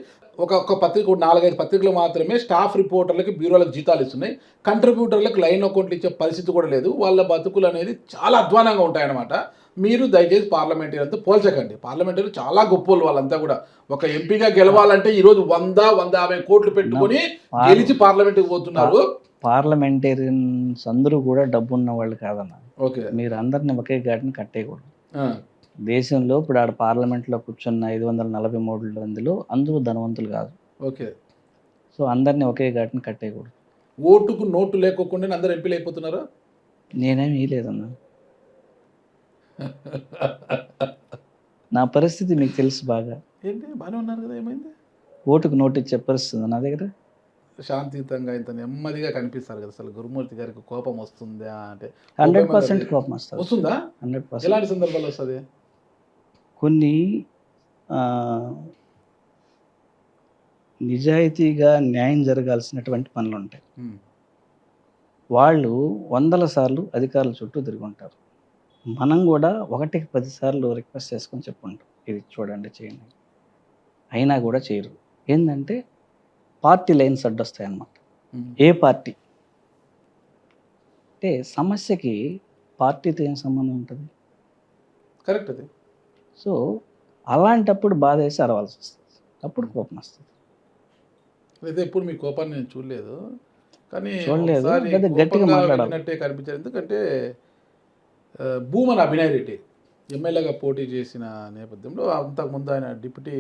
ఒక పత్రిక 4-5 పత్రికలు మాత్రమే స్టాఫ్ రిపోర్టర్లకి, బ్యూరోలకు జీతాలు ఇస్తున్నాయి. కంట్రిబ్యూటర్లకు లైన్ అకౌంట్లు ఇచ్చే పరిస్థితి కూడా లేదు. వాళ్ళ బతుకులు అనేది చాలా అధ్వానంగా ఉంటాయన్నమాట. మీరు దయచేసి పార్లమెంటరీతో పోల్చకండి. పార్లమెంటరీ చాలా గొప్ప వాళ్ళంతా కూడా. ఒక ఎంపీగా గెలవాలంటే ఈరోజు 100-150 కోట్లు పెట్టుకొని గెలిచి పార్లమెంట్కి పోతున్నారు. పార్లమెంటేరియన్స్ అందరూ కూడా డబ్బు ఉన్న వాళ్ళు కాదన్న. ఓకే, మీరు అందరిని ఒకే ఘాటిని కట్టేయకూడదు. దేశంలో ఇప్పుడు ఆడ పార్లమెంట్లో కూర్చున్న 543 మందిలో అందరూ ధనవంతులు కాదు. ఓకే. సో అందరినీ ఒకే ఘాటిని కట్టేయకూడదు. ఓటుకు నోటు లేకోకుండా అందరు ఎంపీలు అయిపోతున్నారు. నేనేమి లేదన్నా, నా పరిస్థితి మీకు తెలుసు బాగా. ఏంటి బాగానే ఉన్నారు కదా, ఏమైంది? ఓటుకు నోటు ఇచ్చే పరిస్థితి ఉంది నా దగ్గర. శాంతియుతంగా ఇంత నెమ్మదిగా కనిపిస్తారు కదా, అసలు గురుమూర్తి గారికి కోపం వస్తుందా అంటే 100% కోపం వస్తుంది. వస్తుందా? 100%. ఎలాంటి సందర్భాల్లో వస్తుంది? కొన్ని నిజాయితీగా న్యాయం జరగాల్సినటువంటి పనులుంటాయి. వాళ్ళు వందల సార్లు అధికారుల చుట్టూ తిరుగుంటారు. మనం కూడా 1కి 10 సార్లు రిక్వెస్ట్ చేసుకొని చెప్పుకుంటాం, ఇది చూడండి చేయండి, అయినా కూడా చేయరు. ఏంటంటే పార్టీ లైన్స్ అడ్డొస్తాయి అన్నమాట. ఏ పార్టీ అంటే సమస్యకి పార్టీతో ఏం సంబంధం ఉంటుంది? కరెక్ట్ అది. సో అలాంటప్పుడు బాధ వేసి అరవాల్సి వస్తుంది, అప్పుడు కోపం వస్తుంది. అయితే ఎప్పుడు మీ కోపాన్ని నేను చూడలేదు, కానీ చూడలేదు, ఒకసారి పెద్ద గట్టిగా కోపంగా మాట్లాడాలి. వెళ్ళినట్టే కనిపించారు. ఎందుకంటే భూమన అభినయ్ రెడ్డి ఎమ్మెల్యేగా పోటీ చేసిన నేపథ్యంలో అంతకుముందు ఆయన డిప్యూటీ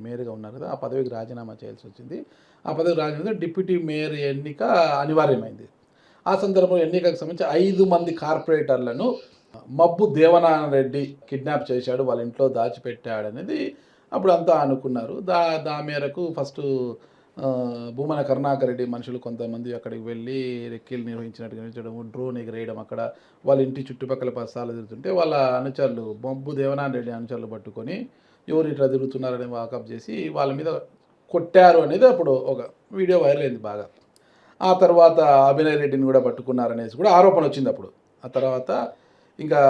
మేయర్గా ఉన్నారు కదా, ఆ పదవికి రాజీనామా చేయాల్సి వచ్చింది. ఆ పదవికి రాజీనామా డిప్యూటీ మేయర్ ఎన్నిక అనివార్యమైంది. ఆ సందర్భంలో ఎన్నికకు సంబంధించి 5 మంది కార్పొరేటర్లను మబ్బు దేవనారాయణ రెడ్డి కిడ్నాప్ చేశాడు, వాళ్ళ ఇంట్లో దాచిపెట్టాడు అనేది అప్పుడు అంతా అనుకున్నారు. దా మేరకు ఫస్ట్ భూమన కరుణాకర్ రెడ్డి మనుషులు కొంతమంది అక్కడికి వెళ్ళి రెక్కీలు నిర్వహించడం, డ్రోన్ ఎగిరేయడం, అక్కడ వాళ్ళ ఇంటి చుట్టుపక్కల పసాలు తిరుగుతుంటే వాళ్ళ అనుచరులు మబ్బు దేవనారాయణ రెడ్డి అనుచరులు పట్టుకొని ఎవరు ఇట్లా తిరుగుతున్నారని వాకప్ చేసి వాళ్ళ మీద కొట్టారు అనేది అప్పుడు ఒక వీడియో వైరల్ అయింది బాగా. ఆ తర్వాత అభినయ్ రెడ్డిని కూడా పట్టుకున్నారనేసి కూడా ఆరోపణ వచ్చింది అప్పుడు. ఆ తర్వాత ఇంకా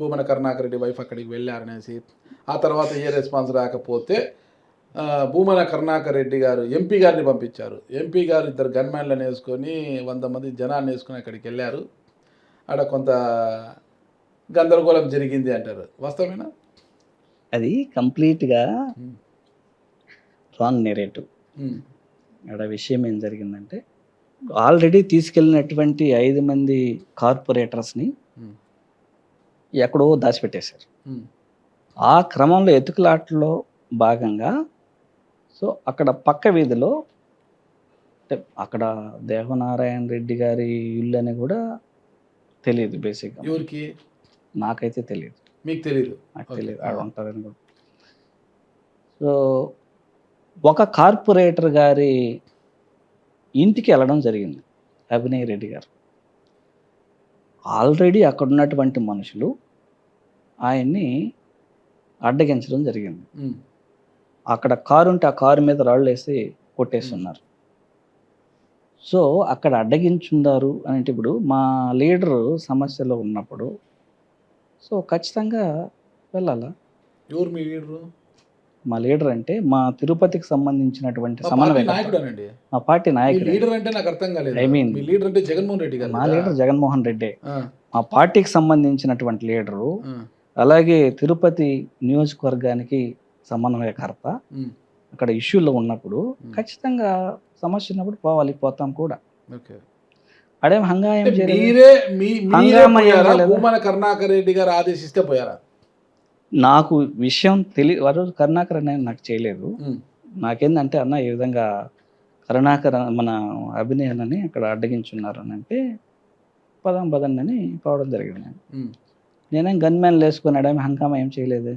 భూమన కరుణాకర్ రెడ్డి వైఫ్ అక్కడికి వెళ్ళారనేసి, ఆ తర్వాత ఏ రెస్పాన్స్ రాకపోతే భూమన కరుణాకర్ రెడ్డి గారు ఎంపీ గారిని పంపించారు. ఎంపీ గారు 2 గన్మ్యాన్లను వేసుకొని 100 మంది జనాన్ని వేసుకొని అక్కడికి వెళ్ళారు. ఆడ కొంత గందరగోళం జరిగింది అంటారు, వాస్తవమేనా? అది కంప్లీట్గా రాంగ్ నెరేటివ్. ఆడ విషయం ఏం జరిగిందంటే, ఆల్రెడీ తీసుకెళ్ళినటువంటి 5 మంది కార్పొరేటర్స్ని ఎక్కడో దాచిపెట్టేశారు. ఆ క్రమంలో ఎతుకులాటలో భాగంగా సో అక్కడ పక్క వీధిలో, అంటే అక్కడ దేవనారాయణ రెడ్డి గారి ఇల్లు అని కూడా తెలియదు బేసిక్గా. ఎవరికి? నాకైతే తెలియదు. మీకు తెలియదు? నాకు తెలియదు ఆడ ఉంటారని కూడా. సో ఒక కార్పొరేటర్ గారి ఇంటికి వెళ్ళడం జరిగింది అభినయ్ రెడ్డి గారు. ఆల్రెడీ అక్కడ ఉన్నటువంటి మనుషులు ఆయన్ని అడ్డగించడం జరిగింది. అక్కడ కారు ఉంటే ఆ కారు మీద రాళ్ళు వేసి కొట్టేస్తున్నారు. సో అక్కడ అడ్డగించున్నారు అంటే ఇప్పుడు మా లీడరు సమస్యలో ఉన్నప్పుడు సో ఖచ్చితంగా వెళ్ళాలా. ఎవరు మీ లీడరు? మా లీడర్ అంటే మా తిరుపతికి సంబంధించినటువంటి సమన్వయకర్త, మా పార్టీ నాయకుడు. లీడర్ అంటే నాకు అర్థం కాలేదు. ఐ మీన్ మీ లీడర్ అంటే జగన్మోహన్ రెడ్డి గారు. మా లీడర్ జగన్మోహన్ రెడ్డి, మా పార్టీకి సంబంధించినటువంటి లీడరు, అలాగే తిరుపతి నియోజకవర్గానికి సమన్వయకర్త. అక్కడ ఇష్యూలో ఉన్నప్పుడు ఖచ్చితంగా సమస్య ఉన్నప్పుడు పోతాం కూడా. అడేం హంగామా భూమన కరుణాకర్ రెడ్డి గారు ఆదేశిస్తే పోయారా? నాకు విషయం తెలియదు. ఆ రోజు కరుణాకర్ అన్న నాకు చేయలేదు. నాకేందంటే అన్న ఈ విధంగా కరుణాకర్ మన అభినయనని అక్కడ అడ్డగించున్నారు అని అంటే పదండి అని పోవడం జరిగింది. నేనేం గన్మ్యాన్లు వేసుకొని అడేం హంగామా ఏం చేయలేదు.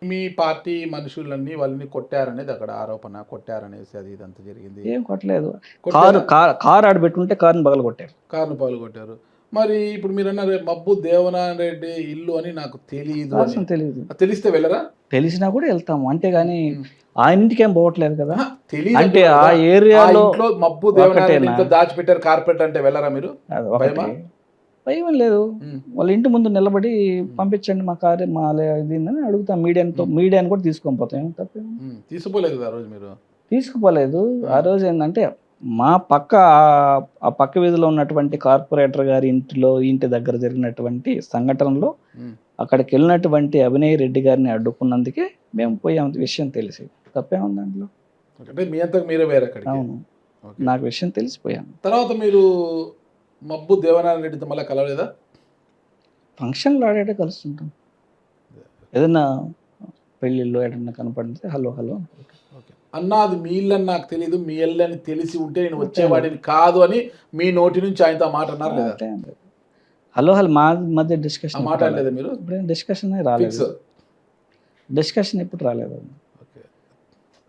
మీ పార్టీ మనుషులన్నీ వాళ్ళని కొట్టారనేది అక్కడ ఆరోపణ, కొట్టారనేసి అది ఇదంతా జరిగింది. ఏం కొట్టలేదు. కారు ఆడబెట్టుంటే కారుని పగలు కొట్టారు. కారుని పగలు కొట్టారు. మరి ఇప్పుడు మీరు అన్నారు మబ్బు దేవనారాయణ రెడ్డి ఇల్లు అని నాకు తెలియదు. తెలిస్తే వెళ్ళరా? తెలిసినా కూడా వెళ్తాము, అంతేగాని ఆ ఇంటికి ఏం పోవట్లేదు కదా. అంటే ఆ ఏరియాలో మబ్బు దేవనారాయణ దాచిపెట్టారు కార్పొరేటర్ అంటే వెళ్ళరా మీరు? భయం లేదు. వాళ్ళ ఇంటి ముందు నిలబడి పంపించండి మా కారు మా ఇది అని అడుగుతాం. మీడియాని కూడా తీసుకొని పోతాం. తప్ప తీసుకుపోలేదు ఆ రోజు మీరు? తీసుకుపోలేదు. ఆ రోజు ఏంటంటే మా ఆ పక్క వీధిలో ఉన్నటువంటి కార్పొరేటర్ గారి ఇంటి దగ్గర జరిగినటువంటి సంఘటనలో అక్కడికి వెళ్ళినటువంటి అభినయ్ రెడ్డి గారిని అడ్డుకున్నందుకే మేము పోయాం. విషయం తెలిసి తప్పేముంది దాంట్లో? అంటే మీ అంతకు మీరే వేరే అక్కడికి? అవును, నాకు విషయం తెలిసిపోయాను. తర్వాత మీరు మబ్బు దేవనారాయణ రెడ్డితో మళ్ళీ కలవలేదా? ఫంక్షన్లో ఆడే కలుస్తుంటాం. ఏదైనా పెళ్ళిళ్ళు ఏదైనా కనపడితే హలో అన్నది మీ ఇల్లని నాకు తెలియదు, మీ ఇల్లని తెలిసి ఉంటే నేను వచ్చేవాడిని కాదు అని మీ నోటి నుంచి ఆయనతో మాట అన్నారు లేదా? హలో మా మధ్య డిస్కషన్ మాట్లాడలేదు మీరు? డిస్కషన్ రాలేదు. డిస్కషన్ ఎప్పుడు రాలేదు.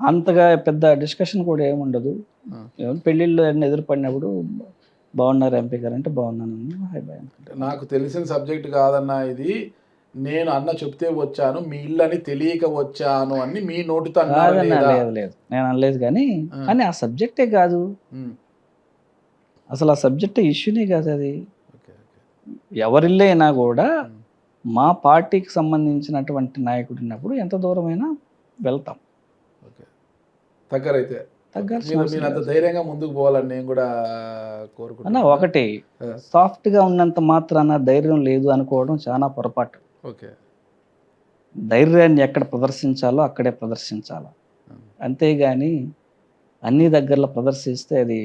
అంతగా పెద్ద డిస్కషన్ కూడా ఏముండదు. ఆ. పెళ్ళిళ్ళు అన్నీ ఎదురుపడినప్పుడు బాగున్నారు ఎంపీ గారు అంటే బాగున్నాను హాయ్ బాయ్. అంటే నాకు తెలిసిన సబ్జెక్ట్ కాదన్నా ఇది, నేను అన్న చెప్తే వచ్చాను, మీ ఇల్లు అని తెలియక వచ్చాను అని మీ నోటితో అన్నారా కాదన్నా లేదా? లేదు లేదు నేను అనలేదు కానీ ఆ. కానీ ఆ సబ్జెక్టే కాదు, ఉమ్, అసలు ఆ సబ్జెక్టే ఇష్యూనే కాదు అది. Okay okay. ఎవరిల్లు అయినా కూడా ఉమ్, మా పార్టీకి సంబంధించినటువంటి నాయకుడు ఉన్నప్పుడు ఎంత దూరమైనా వెళ్తాం. ఓకే. తగ్గరైతే తగ్గాల్సిన మీరు అవసరం మీరు అంత లేదు. ధైర్యంగా ముందుకు పోవాలని నేను కూడా అన్న కోరుకుంటున్నాను. ఒకటి ఆ, సాఫ్ట్గా ఉన్నంత మాత్రాన ధైర్యం లేదు అనుకోవడం చాలా పొరపాటు. ఓకే. ధైర్యాన్ని ఎక్కడ ప్రదర్శించాలో అక్కడే ప్రదర్శించాలి, ఉమ్, అంతేగాని అన్ని దగ్గరలో ప్రదర్శిస్తే అది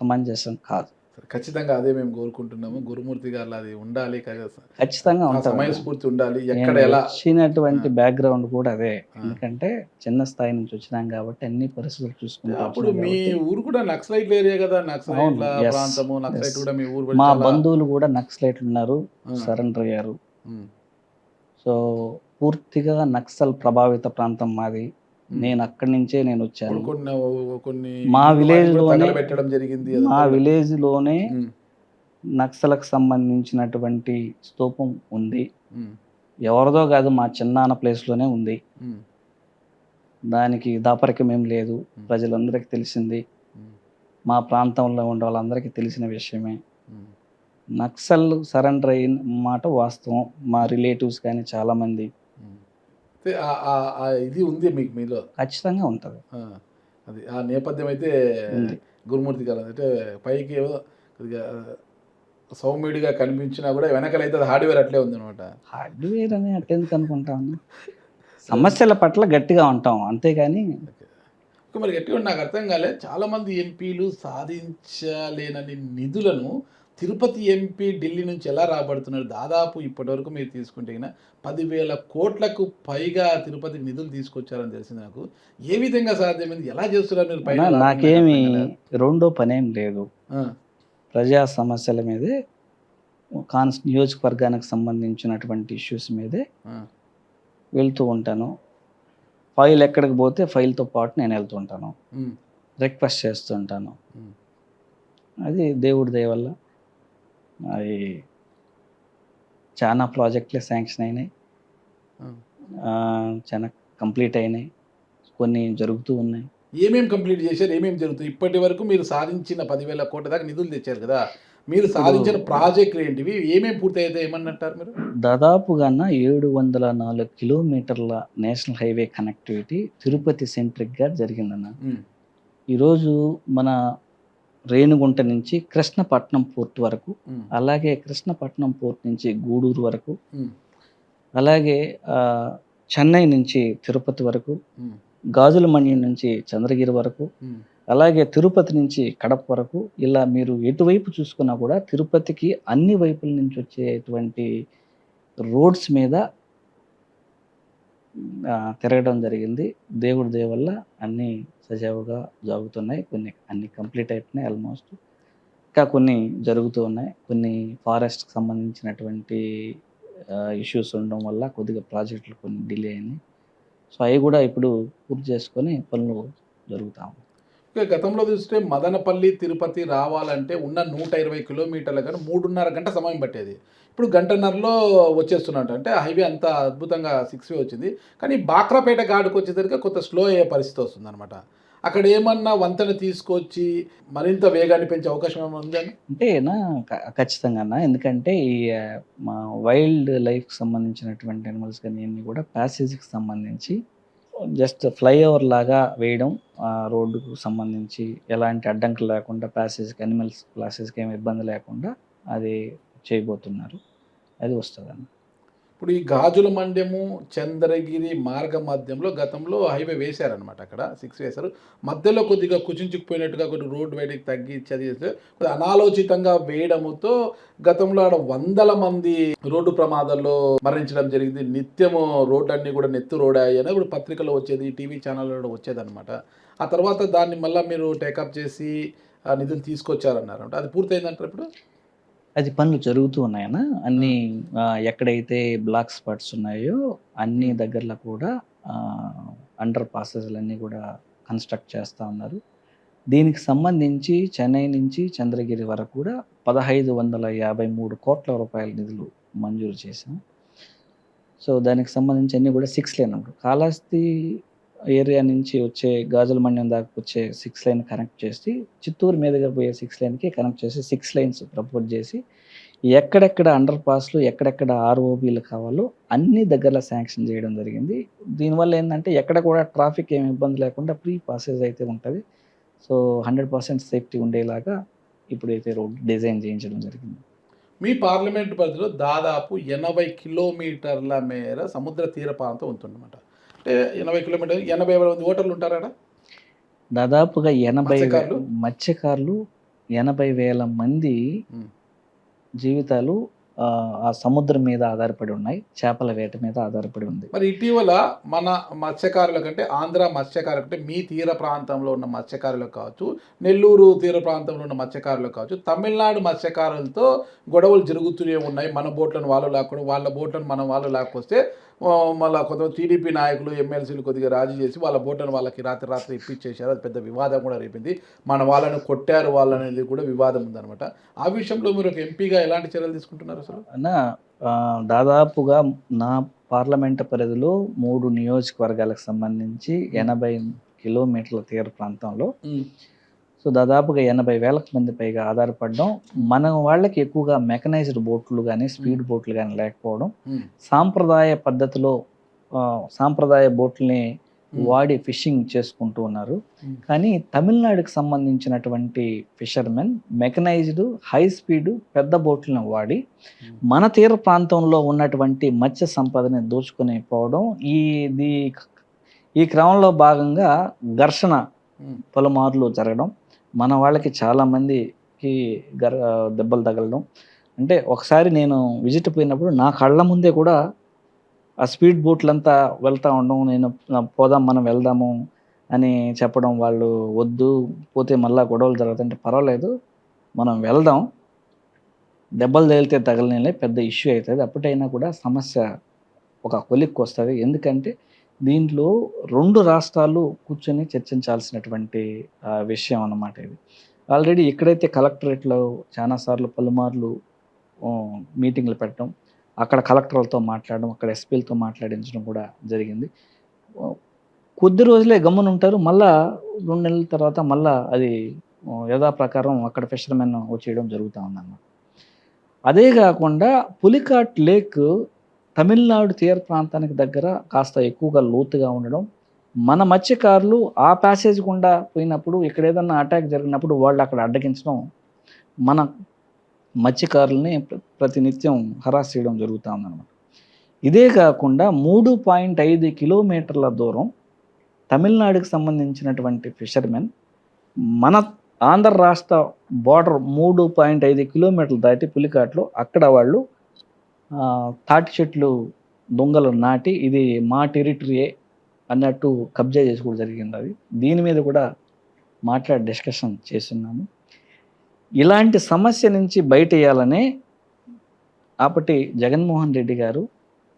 సమంజసం కాదు. సరే, ఖచ్చితంగా అదే మేము కోరుకుంటున్నాము. గురుమూర్తి గారు అది ఉండాలి, ఖచ్చితంగా ఆ ఉంటుంది. సమయస్ఫూర్తి ఉండాలి. నేను ఎక్కడ ఎలా వచ్చినటువంటి బ్యాక్గ్రౌండ్ కూడా అదే, ఆ. ఎందుకంటే చిన్న స్థాయి నుంచి వచ్చినాం కాబట్టి అన్ని పరిస్థితులు చూసుకుంటూ అప్పుడు వచ్చినాం మీ కాబట్టి. ఊరు కూడా నక్సలైట్ ఏరియా కదా, నక్సలైట్ల అవును, yes, ప్రాంతము, నక్సలైట్ yes. కూడా మీ ఊరు కూడా మా చాలా బంధువులు కూడా నక్సలైట్లు ఉన్నారు, ఆ. సరెండర్ అయ్యారు. ఉమ్, సో పూర్తిగా నక్సల్ ప్రభావిత ప్రాంతం మాది. ఉమ్. నేను అక్కడి నుంచే నేను వచ్చాను. ఇప్పుడు కొన్ని మా ఇల్లు village వాటిని కూడా లోనే- తగలబెట్టడం జరిగింది. మా అదంతా కూడా. విలేజ్లోనే ఉమ్, నక్సలకు సంబంధించినటువంటి స్తూపం ఉంది. ఉమ్, ఎవరిదో కాదు, మా చిన్నాన్న ప్లేస్లోనే ఉంది. ఉమ్, దానికి దాపరికం ఏం లేదు, ప్రజలందరికీ తెలిసింది, ఉమ్, మా ప్రాంతంలో ఉండే వాళ్ళందరికీ తెలిసిన విషయమే. ఉమ్. నక్సల్ సరెండర్ అయిన మాట వాస్తవం. మా రిలేటివ్స్ కానీ చాలామంది. ఉమ్. అయితే ఆ ఇది ఉంది మీకు మీలో. ఖచ్చితంగా ఉంటుంది. ఆ, అది ఆ నేపథ్యం అయితే ఉంది. గురుమూర్తి గారు అంటే పైకి ఏవో కొద్దిగా సౌమ్యుడిగా కనిపించినా కూడా వెనకలైతే అది హార్డ్వేర్ అట్లే ఉందన్నమాట. హార్డ్వేర్ అని అట్టెందుకు అనుకుంటాను, సమస్యల పట్ల గట్టిగా ఉంటాం అంతేగాని. ఓకే, మరి గట్టిగా నాకు అర్థం కాలేదు. చాలామంది ఎంపీలు సాధించలేనని నిధులను తిరుపతి ఎంపీ ఢిల్లీ నుంచి ఎలా రాబడుతున్నారు? దాదాపు ఇప్పటివరకు మీరు తీసుకుంటే 10,000 కోట్లకు పైగా తిరుపతి నిధులు తీసుకొచ్చారని తెలిసింది నాకు. ఏ విధంగా సాధ్యమైంది? ఎలా చేస్తున్నారు మీరు? పైన అన్నా, లాభం నాకేమి నాకు అర్థం కాలేదు. రెండో పనేం లేదు. ఆ, ప్రజా సమస్యల మీదే, నియోజకవర్గానికి సంబంధించినటువంటి ఇష్యూస్ మీదే ఆ, వెళ్తూ ఉంటాను. ఫైల్ ఎక్కడికి పోతే ఫైల్తో పాటు నేను వెళ్తూ ఉంటాను, ఉమ్, రిక్వెస్ట్ చేస్తుంటాను. ఉమ్, అది దేవుడి దయ వల్ల అది చాలా ప్రాజెక్టులే శాంక్షన్ అయినాయి, ఆ. చాలా కంప్లీట్ అయినాయి, కొన్ని జరుగుతూ ఉన్నాయి. ఏమేమి కంప్లీట్ చేశారు? ఏమేమి జరుగుతుంది? ఇప్పటి వరకు మీరు సాధించిన 10,000 కోట్ల దాకా నిధులు తెచ్చారు కదా, మీరు సాధించిన ప్రాజెక్టులు ఏంటివి? ఏమేమి పూర్తి అయితే ఏమన్నంటారు మీరు? దాదాపుగా 704 కిలోమీటర్ల నేషనల్ హైవే కనెక్టివిటీ తిరుపతి సెంట్రిక్గా జరిగిందన్న. ఉమ్, ఈరోజు మన రేణిగుంట నుంచి కృష్ణపట్నం పోర్ట్ వరకు, ఉమ్, అలాగే కృష్ణపట్నం పోర్ట్ నుంచి గూడూరు వరకు, ఉమ్, అలాగే చెన్నై నుంచి తిరుపతి వరకు, ఉమ్, గాజుల మన్యం నుంచి చంద్రగిరి వరకు, ఉమ్, అలాగే తిరుపతి నుంచి కడప వరకు, ఇలా మీరు ఎటువైపు చూసుకున్నా కూడా తిరుపతికి అన్ని వైపుల నుంచి వచ్చేటువంటి రోడ్స్ మీద తిరగడం జరిగింది. దేవుడి దయ వల్ల అన్నీ సజావుగా జరుగుతున్నాయి. అన్ని కంప్లీట్ అయిపోయినాయి ఆల్మోస్ట్. ఇంకా కొన్ని జరుగుతూ ఉన్నాయి. కొన్ని ఫారెస్ట్కి సంబంధించినటువంటి ఇష్యూస్ ఉండడం వల్ల కొద్దిగా ప్రాజెక్టులు కొన్ని డిలే అయినాయి. సో అవి కూడా ఇప్పుడు పూర్తి చేసుకొని పనులు జరుగుతాము. ఓకే, గతంలో చూస్తే మదనపల్లి తిరుపతి రావాలంటే ఉన్న 120 కిలోమీటర్లు కానీ 3.5 గంట సమయం పట్టేది. ఇప్పుడు గంటన్నరలో వచ్చేస్తున్నట్టు. అంటే హైవే అంత అద్భుతంగా 6 వే వచ్చింది. కానీ బాక్రాపేట ఘాటుకు వచ్చేసరికి కొంత స్లో అయ్యే పరిస్థితి వస్తుందన్నమాట. అక్కడ ఏమన్నా వంతెన తీసుకొచ్చి మరింత వేగాన్ని పెంచే అవకాశం ఏమైనా ఉందని? అంటే ఖచ్చితంగా అన్న, ఎందుకంటే ఈ మా వైల్డ్ లైఫ్కి సంబంధించినటువంటి అనిమల్స్ కానీ అన్నీ కూడా ప్యాసేజ్కి సంబంధించి జస్ట్ ఫ్లైఓవర్ లాగా వేయడం, రోడ్డుకు సంబంధించి ఎలాంటి అడ్డంకులు లేకుండా ప్యాసేజ్కి, అనిమల్స్ ప్యాసేజ్కి ఏమి ఇబ్బంది లేకుండా అది చేయబోతున్నారు. అది వస్తుందన్న. ఇప్పుడు ఈ గాజుల మండ్యము చంద్రగిరి మార్గ మధ్యంలో గతంలో హైవే వేశారనమాట. అక్కడ 6 వేశారు. మధ్యలో కొద్దిగా కుచించుకుపోయినట్టుగా కొన్ని రోడ్డు బయటకి తగ్గించి అది చేస్తే కొద్దిగా అనాలోచితంగా వేయడముతో గతంలో ఆడ 100 మంది రోడ్డు ప్రమాదాల్లో మరణించడం జరిగింది. నిత్యము రోడ్లన్నీ కూడా నెత్తు రోడాయి అని ఇప్పుడు పత్రికలో వచ్చేది, టీవీ ఛానల్లో కూడా వచ్చేదన్నమాట. ఆ తర్వాత దాన్ని మళ్ళీ మీరు టేకప్ చేసి ఆ నిధులు తీసుకొచ్చారన్నారు. అది పూర్తయిందంటారు ఇప్పుడు? అది పనులు జరుగుతూ ఉన్నాయన్న. అన్నీ ఎక్కడైతే బ్లాక్ స్పాట్స్ ఉన్నాయో అన్ని దగ్గరలో కూడా అండర్ పాసెస్లన్నీ కూడా కన్స్ట్రక్ట్ చేస్తూ ఉన్నారు. దీనికి సంబంధించి చెన్నై నుంచి చంద్రగిరి వరకు కూడా 1553 కోట్ల రూపాయల నిధులు మంజూరు చేశాం. సో దానికి సంబంధించి అన్నీ కూడా 6 లేన్ అన్నమాట. కాళహస్తి ఏరియా నుంచి వచ్చే గాజుల మండ్యం దాకా వచ్చే 6 లైన్ కనెక్ట్ చేసి, చిత్తూరు మీదుగా పోయే 6 లైన్కి కనెక్ట్ చేసి 6 లైన్స్ ప్రపోజ్ చేసి, ఎక్కడెక్కడ అండర్ పాస్లు, ఎక్కడెక్కడ ఆర్ఓబీలు కావాలో అన్ని దగ్గరలో శాంక్షన్ చేయడం జరిగింది. దీనివల్ల ఏంటంటే ఎక్కడ కూడా ట్రాఫిక్ ఏమి ఇబ్బంది లేకుండా ఫ్రీ పాసేజ్ అయితే ఉంటుంది. సో 100% సేఫ్టీ ఉండేలాగా ఇప్పుడైతే రోడ్ డిజైన్ చేయించడం జరిగింది. మీ పార్లమెంట్ పరిధిలో దాదాపు 80 కిలోమీటర్ల మేర సముద్ర తీర ప్రాంతం ఉంటుందన్నమాట. అంటే 80 కిలోమీటర్లు 80,000 మంది ఓటర్లు ఉంటారా? దాదాపుగా 80,000 మత్స్యకారులు? మత్స్యకారులు 80,000 మంది జీవితాలు ఆ సముద్రం మీద ఆధారపడి ఉన్నాయి. చేపల వేట మీద ఆధారపడి ఉంది. మరి ఇటీవల మన మత్స్యకారుల కంటే ఆంధ్ర మత్స్యకారుల కంటే మీ తీర ప్రాంతంలో ఉన్న మత్స్యకారులకు కావచ్చు, నెల్లూరు తీర ప్రాంతంలో ఉన్న మత్స్యకారులకు కావచ్చు, తమిళనాడు మత్స్యకారులతో గొడవలు జరుగుతూనే ఉన్నాయి. మన బోట్లను వాళ్ళు లాక్కోవడం, వాళ్ళ బోట్లను మనం వాళ్ళు లాక్కొస్తే మళ్ళీ కొంతమంది టీడీపీ నాయకులు ఎమ్మెల్సీలు కొద్దిగా రాజీ చేసి వాళ్ళ బోట్లను వాళ్ళకి రాత్రి ఇప్పించేశారు. అది పెద్ద వివాదం కూడా రేపింది. మన వాళ్ళని కొట్టారు వాళ్ళనేది కూడా వివాదం ఉందన్నమాట. ఆ విషయంలో మీరు ఒక ఎంపీగా ఎలాంటి చర్యలు తీసుకుంటున్నారు అసలు? దాదాపుగా నా పార్లమెంట్ పరిధిలో 3 నియోజకవర్గాలకు సంబంధించి 80 కిలోమీటర్ల తీర ప్రాంతంలో సో దాదాపుగా 80,000 మంది పైగా ఆధారపడడం, మన వాళ్ళకి ఎక్కువగా మెకనైజ్డ్ బోట్లు కానీ స్పీడ్ బోట్లు కానీ లేకపోవడం, సాంప్రదాయ పద్ధతిలో సాంప్రదాయ బోట్లని వాడి ఫిషింగ్ చేసుకుంటూ ఉన్నారు. కానీ తమిళనాడుకి సంబంధించినటువంటి ఫిషర్మెన్ మెకనైజ్డ్ హై స్పీడ్ పెద్ద బోట్లను వాడి మన తీర ప్రాంతంలో ఉన్నటువంటి మత్స్య సంపదని దోచుకొని పోవడం, ఈ క్రమంలో భాగంగా ఘర్షణ పలుమార్లు జరగడం, మన వాళ్ళకి చాలామందికి దెబ్బలు తగలడం. అంటే ఒకసారి నేను విజిట్ పోయినప్పుడు నా కళ్ళ ముందే కూడా ఆ స్పీడ్ బోట్లంతా వెళ్తూ ఉండడం, నేను పోదాం మనం వెళ్దాము అని చెప్పడం, వాళ్ళు వద్దు పోతే మళ్ళీ గొడవలు జరుగుతుంటే పర్వాలేదు మనం వెళ్దాం, దెబ్బలు తగిలితే తగలనే పెద్ద ఇష్యూ అవుతుంది, అప్పటైనా కూడా సమస్య ఒక కొలిక్కి వస్తుంది. ఎందుకంటే దీంట్లో 2 రాష్ట్రాలు కూర్చొని చర్చించాల్సినటువంటి విషయం అన్నమాట ఇది. ఆల్రెడీ ఎక్కడైతే కలెక్టరేట్లో చాలాసార్లు పలుమార్లు మీటింగ్లు పెట్టడం, అక్కడ కలెక్టర్లతో మాట్లాడడం, అక్కడ ఎస్పీలతో మాట్లాడించడం కూడా జరిగింది. కొద్ది రోజులే గమ్మున ఉంటారు, మళ్ళా 2 నెలల తర్వాత మళ్ళా అది యథాప్రకారం అక్కడ ఫిషర్మెన్ వచ్చేయడం జరుగుతూ ఉందన్నమాట. అదే కాకుండా పులికాట్ లేక్ తమిళనాడు తీర ప్రాంతానికి దగ్గర కాస్త ఎక్కువగా లోతుగా ఉండడం, మన మత్స్యకారులు ఆ ప్యాసేజ్ గుండా పోయినప్పుడు ఇక్కడ ఏదన్నా అటాక్ జరిగినప్పుడు వాళ్ళు అక్కడ అడ్డగించడం, మన మత్స్యకారుల్ని ప్రతినిత్యం హరాస్ చేయడం జరుగుతూ ఉందన్నమాట. ఇదే కాకుండా 3.5 కిలోమీటర్ల దూరం తమిళనాడుకి సంబంధించినటువంటి ఫిషర్మెన్ మన ఆంధ్ర రాష్ట్ర బార్డర్ 3.5 కిలోమీటర్లు దాటి పులికాట్లో అక్కడ వాళ్ళు తాటి చెట్లు దొంగలు నాటి ఇది మా టెరిటరీయే అన్నట్టు కబ్జా చేసి కూడా జరిగింది. అది దీని మీద కూడా మాట్లాడి డిస్కషన్ చేస్తున్నాము. ఇలాంటి సమస్య నుంచి బయటేయాలనే అప్పటి జగన్మోహన్ రెడ్డి గారు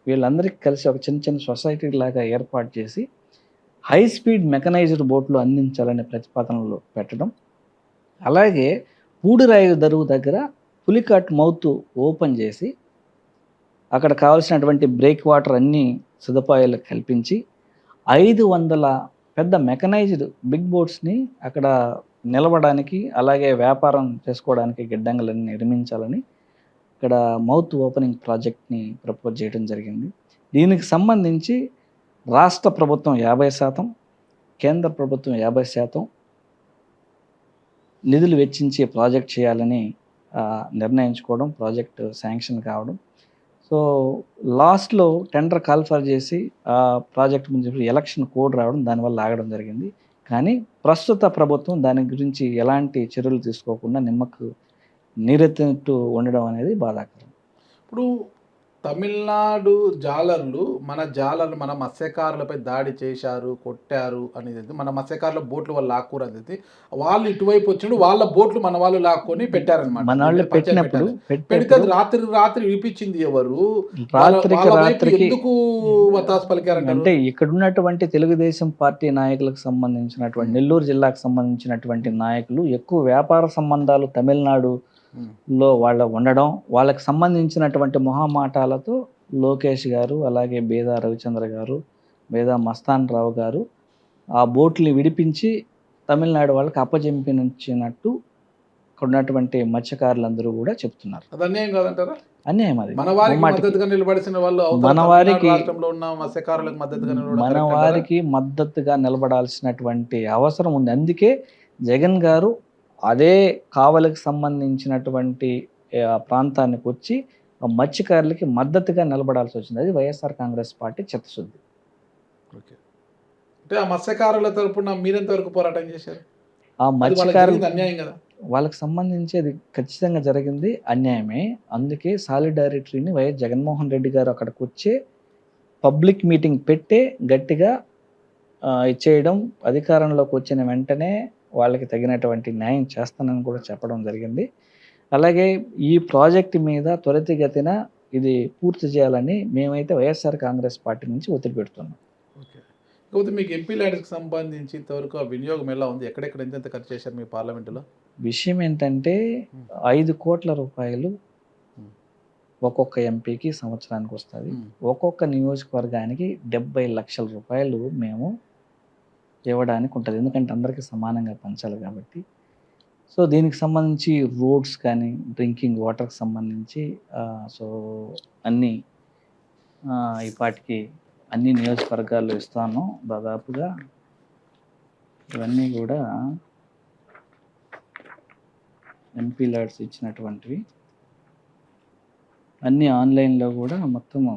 వీళ్ళందరికీ కలిసి ఒక చిన్న సొసైటీ లాగా ఏర్పాటు చేసి హై స్పీడ్ మెకనైజ్డ్ బోట్లు అందించాలనే ప్రతిపాదనలు పెట్టడం, అలాగే పూడిరాయి దరువు దగ్గర పులికాట్ మౌత్ ఓపెన్ చేసి అక్కడ కావాల్సినటువంటి బ్రేక్ వాటర్ అన్ని సదుపాయాలు కల్పించి 500 పెద్ద మెకనైజ్డ్ బిగ్ బోట్స్ని అక్కడ నిలవడానికి, అలాగే వ్యాపారం చేసుకోవడానికి గిడ్డంగులన్నీ నిర్మించాలని ఇక్కడ మౌత్ ఓపెనింగ్ ప్రాజెక్ట్ని ప్రపోజ్ చేయడం జరిగింది. దీనికి సంబంధించి రాష్ట్ర ప్రభుత్వం 50%, కేంద్ర ప్రభుత్వం 50% నిధులు వెచ్చించి ప్రాజెక్ట్ చేయాలని నిర్ణయించుకోవడం, ప్రాజెక్ట్ శాంక్షన్ కావడం. సో లాస్ట్లో టెండర్ కాల్ఫర్ చేసి ఆ ప్రాజెక్ట్ ముందు ఎలక్షన్ కోడ్ రావడం, దానివల్ల ఆగడం జరిగింది. కానీ ప్రస్తుత ప్రభుత్వం దాని గురించి ఎలాంటి చర్యలు తీసుకోకుండా నిమ్మకు నీరెత్తినట్టు ఉండడం అనేది బాధాకరం. ఇప్పుడు తమిళనాడు జాలర్లు మన మత్స్యకారులపై దాడి చేశారు, కొట్టారు అనేది మన మత్స్యకారుల బోట్లు వాళ్ళు లాక్కురు అనేది వాళ్ళు ఇటువైపు వచ్చినప్పుడు వాళ్ళ బోట్లు మన వాళ్ళు లాక్కొని పెట్టారనమాట. మన వాళ్ళు పెట్టినప్పుడు పెడితే అది రాత్రి వినిపించింది ఎవరు? రాత్రికి వాళ్ళ వైపు రాత్రికి ఎందుకు వతాసు పలికారంటారు? అంటే ఇక్కడ ఉన్నటువంటి తెలుగుదేశం పార్టీ నాయకులకు సంబంధించినటువంటి నెల్లూరు జిల్లాకు సంబంధించినటువంటి నాయకులు ఎక్కువ వ్యాపార సంబంధాలు తమిళనాడులో వాళ్ళ ఉండడం, వాళ్ళకి సంబంధించినటువంటి మొహమాటాలతో లోకేష్ గారు, అలాగే బేదా రవిచంద్ర గారు, బేదా మస్తాన్ రావు గారు ఆ బోట్ని విడిపించి తమిళనాడు వాళ్ళకి అప్పజెంపించినట్టు ఇక్కడ ఉన్నటువంటి మత్స్యకారులందరూ కూడా చెప్తున్నారు. అది అన్యాయం కాదంటారా? అన్యాయం అది. మన వారికి ముమ్మాటికి. మద్దతుగా నిలబడిన వాళ్ళు అవతల మన తమిళనాడు వారికి- రాష్ట్రంలో ఉన్న మత్స్యకారులకు మద్దతుగా నిలబడడం మన కరెక్ట్ అంటారా? వారికి మద్దతుగా నిలబడాల్సినటువంటి అవసరం ఉంది. అందుకే జగన్ గారు అదే కావలికి సంబంధించినటువంటి ప్రాంతానికి వచ్చి ఆ మత్స్యకారులకి మద్దతుగా నిలబడాల్సి వచ్చింది. అది వైఎస్ఆర్ కాంగ్రెస్ పార్టీ చిత్తశుద్ధి. ఓకే. అంటే ఆ మత్స్యకారుల తరపున మీరెంత వరకు పోరాటం చేశారు? ఆ అది వాళ్ళకి మత్స్యకారులు జరిగింది అన్యాయం కదా? వాళ్ళకి సంబంధించి అది ఖచ్చితంగా జరిగింది అన్యాయమే. అందుకే సాలిడారిటీని వైఎస్ జగన్మోహన్ రెడ్డి గారు అక్కడికి వచ్చే పబ్లిక్ మీటింగ్ పెట్టే గట్టిగా ఇచ్చేయడం, అధికారంలోకి వచ్చిన వెంటనే వాళ్ళకి తగినటువంటి న్యాయం చేస్తానని కూడా చెప్పడం జరిగింది. అలాగే ఈ ప్రాజెక్టు మీద త్వరితగతిన ఇది పూర్తి చేయాలని మేమైతే వైఎస్ఆర్ కాంగ్రెస్ పార్టీ నుంచి ఒత్తిడి పెడుతున్నాం. ఓకే. కాకపోతే మీకు ఎంపీ ల్యాడ్స్కి సంబంధించి ఇంతవరకు ఆ వినియోగం ఎలా ఉంది? ఎక్కడెక్కడ ఎంతెంత ఖర్చు చేశారు మీ పార్లమెంటులో? విషయం ఏంటంటే 5 కోట్ల రూపాయలు ఒక్కొక్క ఎంపీకి సంవత్సరానికి వస్తుంది. ఒక్కొక్క నియోజకవర్గానికి 70 లక్షల రూపాయలు మేము ఇవ్వడానికి ఉంటుంది. ఎందుకంటే అందరికీ సమానంగా పంచాలి కాబట్టి. సో దీనికి సంబంధించి రోడ్స్ కానీ, డ్రింకింగ్ వాటర్కి సంబంధించి సో అన్నీ ఇప్పటికి అన్ని నియోజకవర్గాల్లో ఇస్తాను. దాదాపుగా ఇవన్నీ కూడా ఎంపీ ల్యాడ్స్ ఇచ్చినటువంటివి. అన్నీ ఆన్లైన్లో కూడా మొత్తము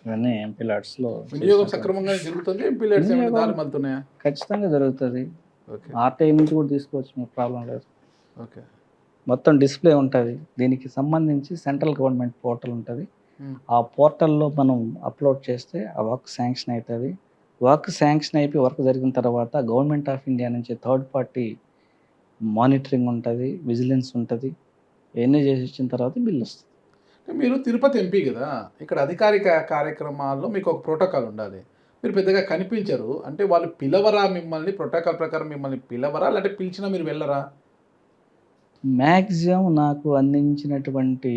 ఇవన్నీ ఎంపీ ల్యాడ్స్లో వినియోగం సక్రమంగా జరుగుతుంది? ఎంపీ ల్యాడ్స్ ఏమైనా దారి మలుతున్నాయా? ఖచ్చితంగా జరుగుతుంది. ఓకే. ఆర్టీఐ నుంచి కూడా తీసుకోవచ్చు, మీకు ప్రాబ్లం లేదు. ఓకే. మొత్తం డిస్ప్లే ఉంటుంది. దీనికి సంబంధించి సెంట్రల్ గవర్నమెంట్ పోర్టల్ ఉంటుంది. ఆ పోర్టల్లో మనం అప్లోడ్ చేస్తే ఆ వర్క్ శాంక్షన్ అవుతుంది. వర్క్ శాంక్షన్ అయిపోయి వర్క్ జరిగిన తర్వాత గవర్నమెంట్ ఆఫ్ ఇండియా నుంచి థర్డ్ పార్టీ మానిటరింగ్ ఉంటుంది, విజిలెన్స్ ఉంటుంది. ఇవన్నీ చేసి ఇచ్చిన తర్వాత బిల్ వస్తుంది. మీరు తిరుపతి ఎంపీ కదా, ఇక్కడ అధికారిక కార్యక్రమాల్లో మీకు ఒక ప్రోటోకాల్ ఉండాలి. మీరు పెద్దగా కనిపించరు. అంటే వాళ్ళు పిలవరా మిమ్మల్ని? ప్రోటోకాల్ ప్రకారం మిమ్మల్ని పిలవరా, లేదంటే పిలిచినా మీరు వెళ్ళరా? మ్యాక్సిమం నాకు అందించినటువంటి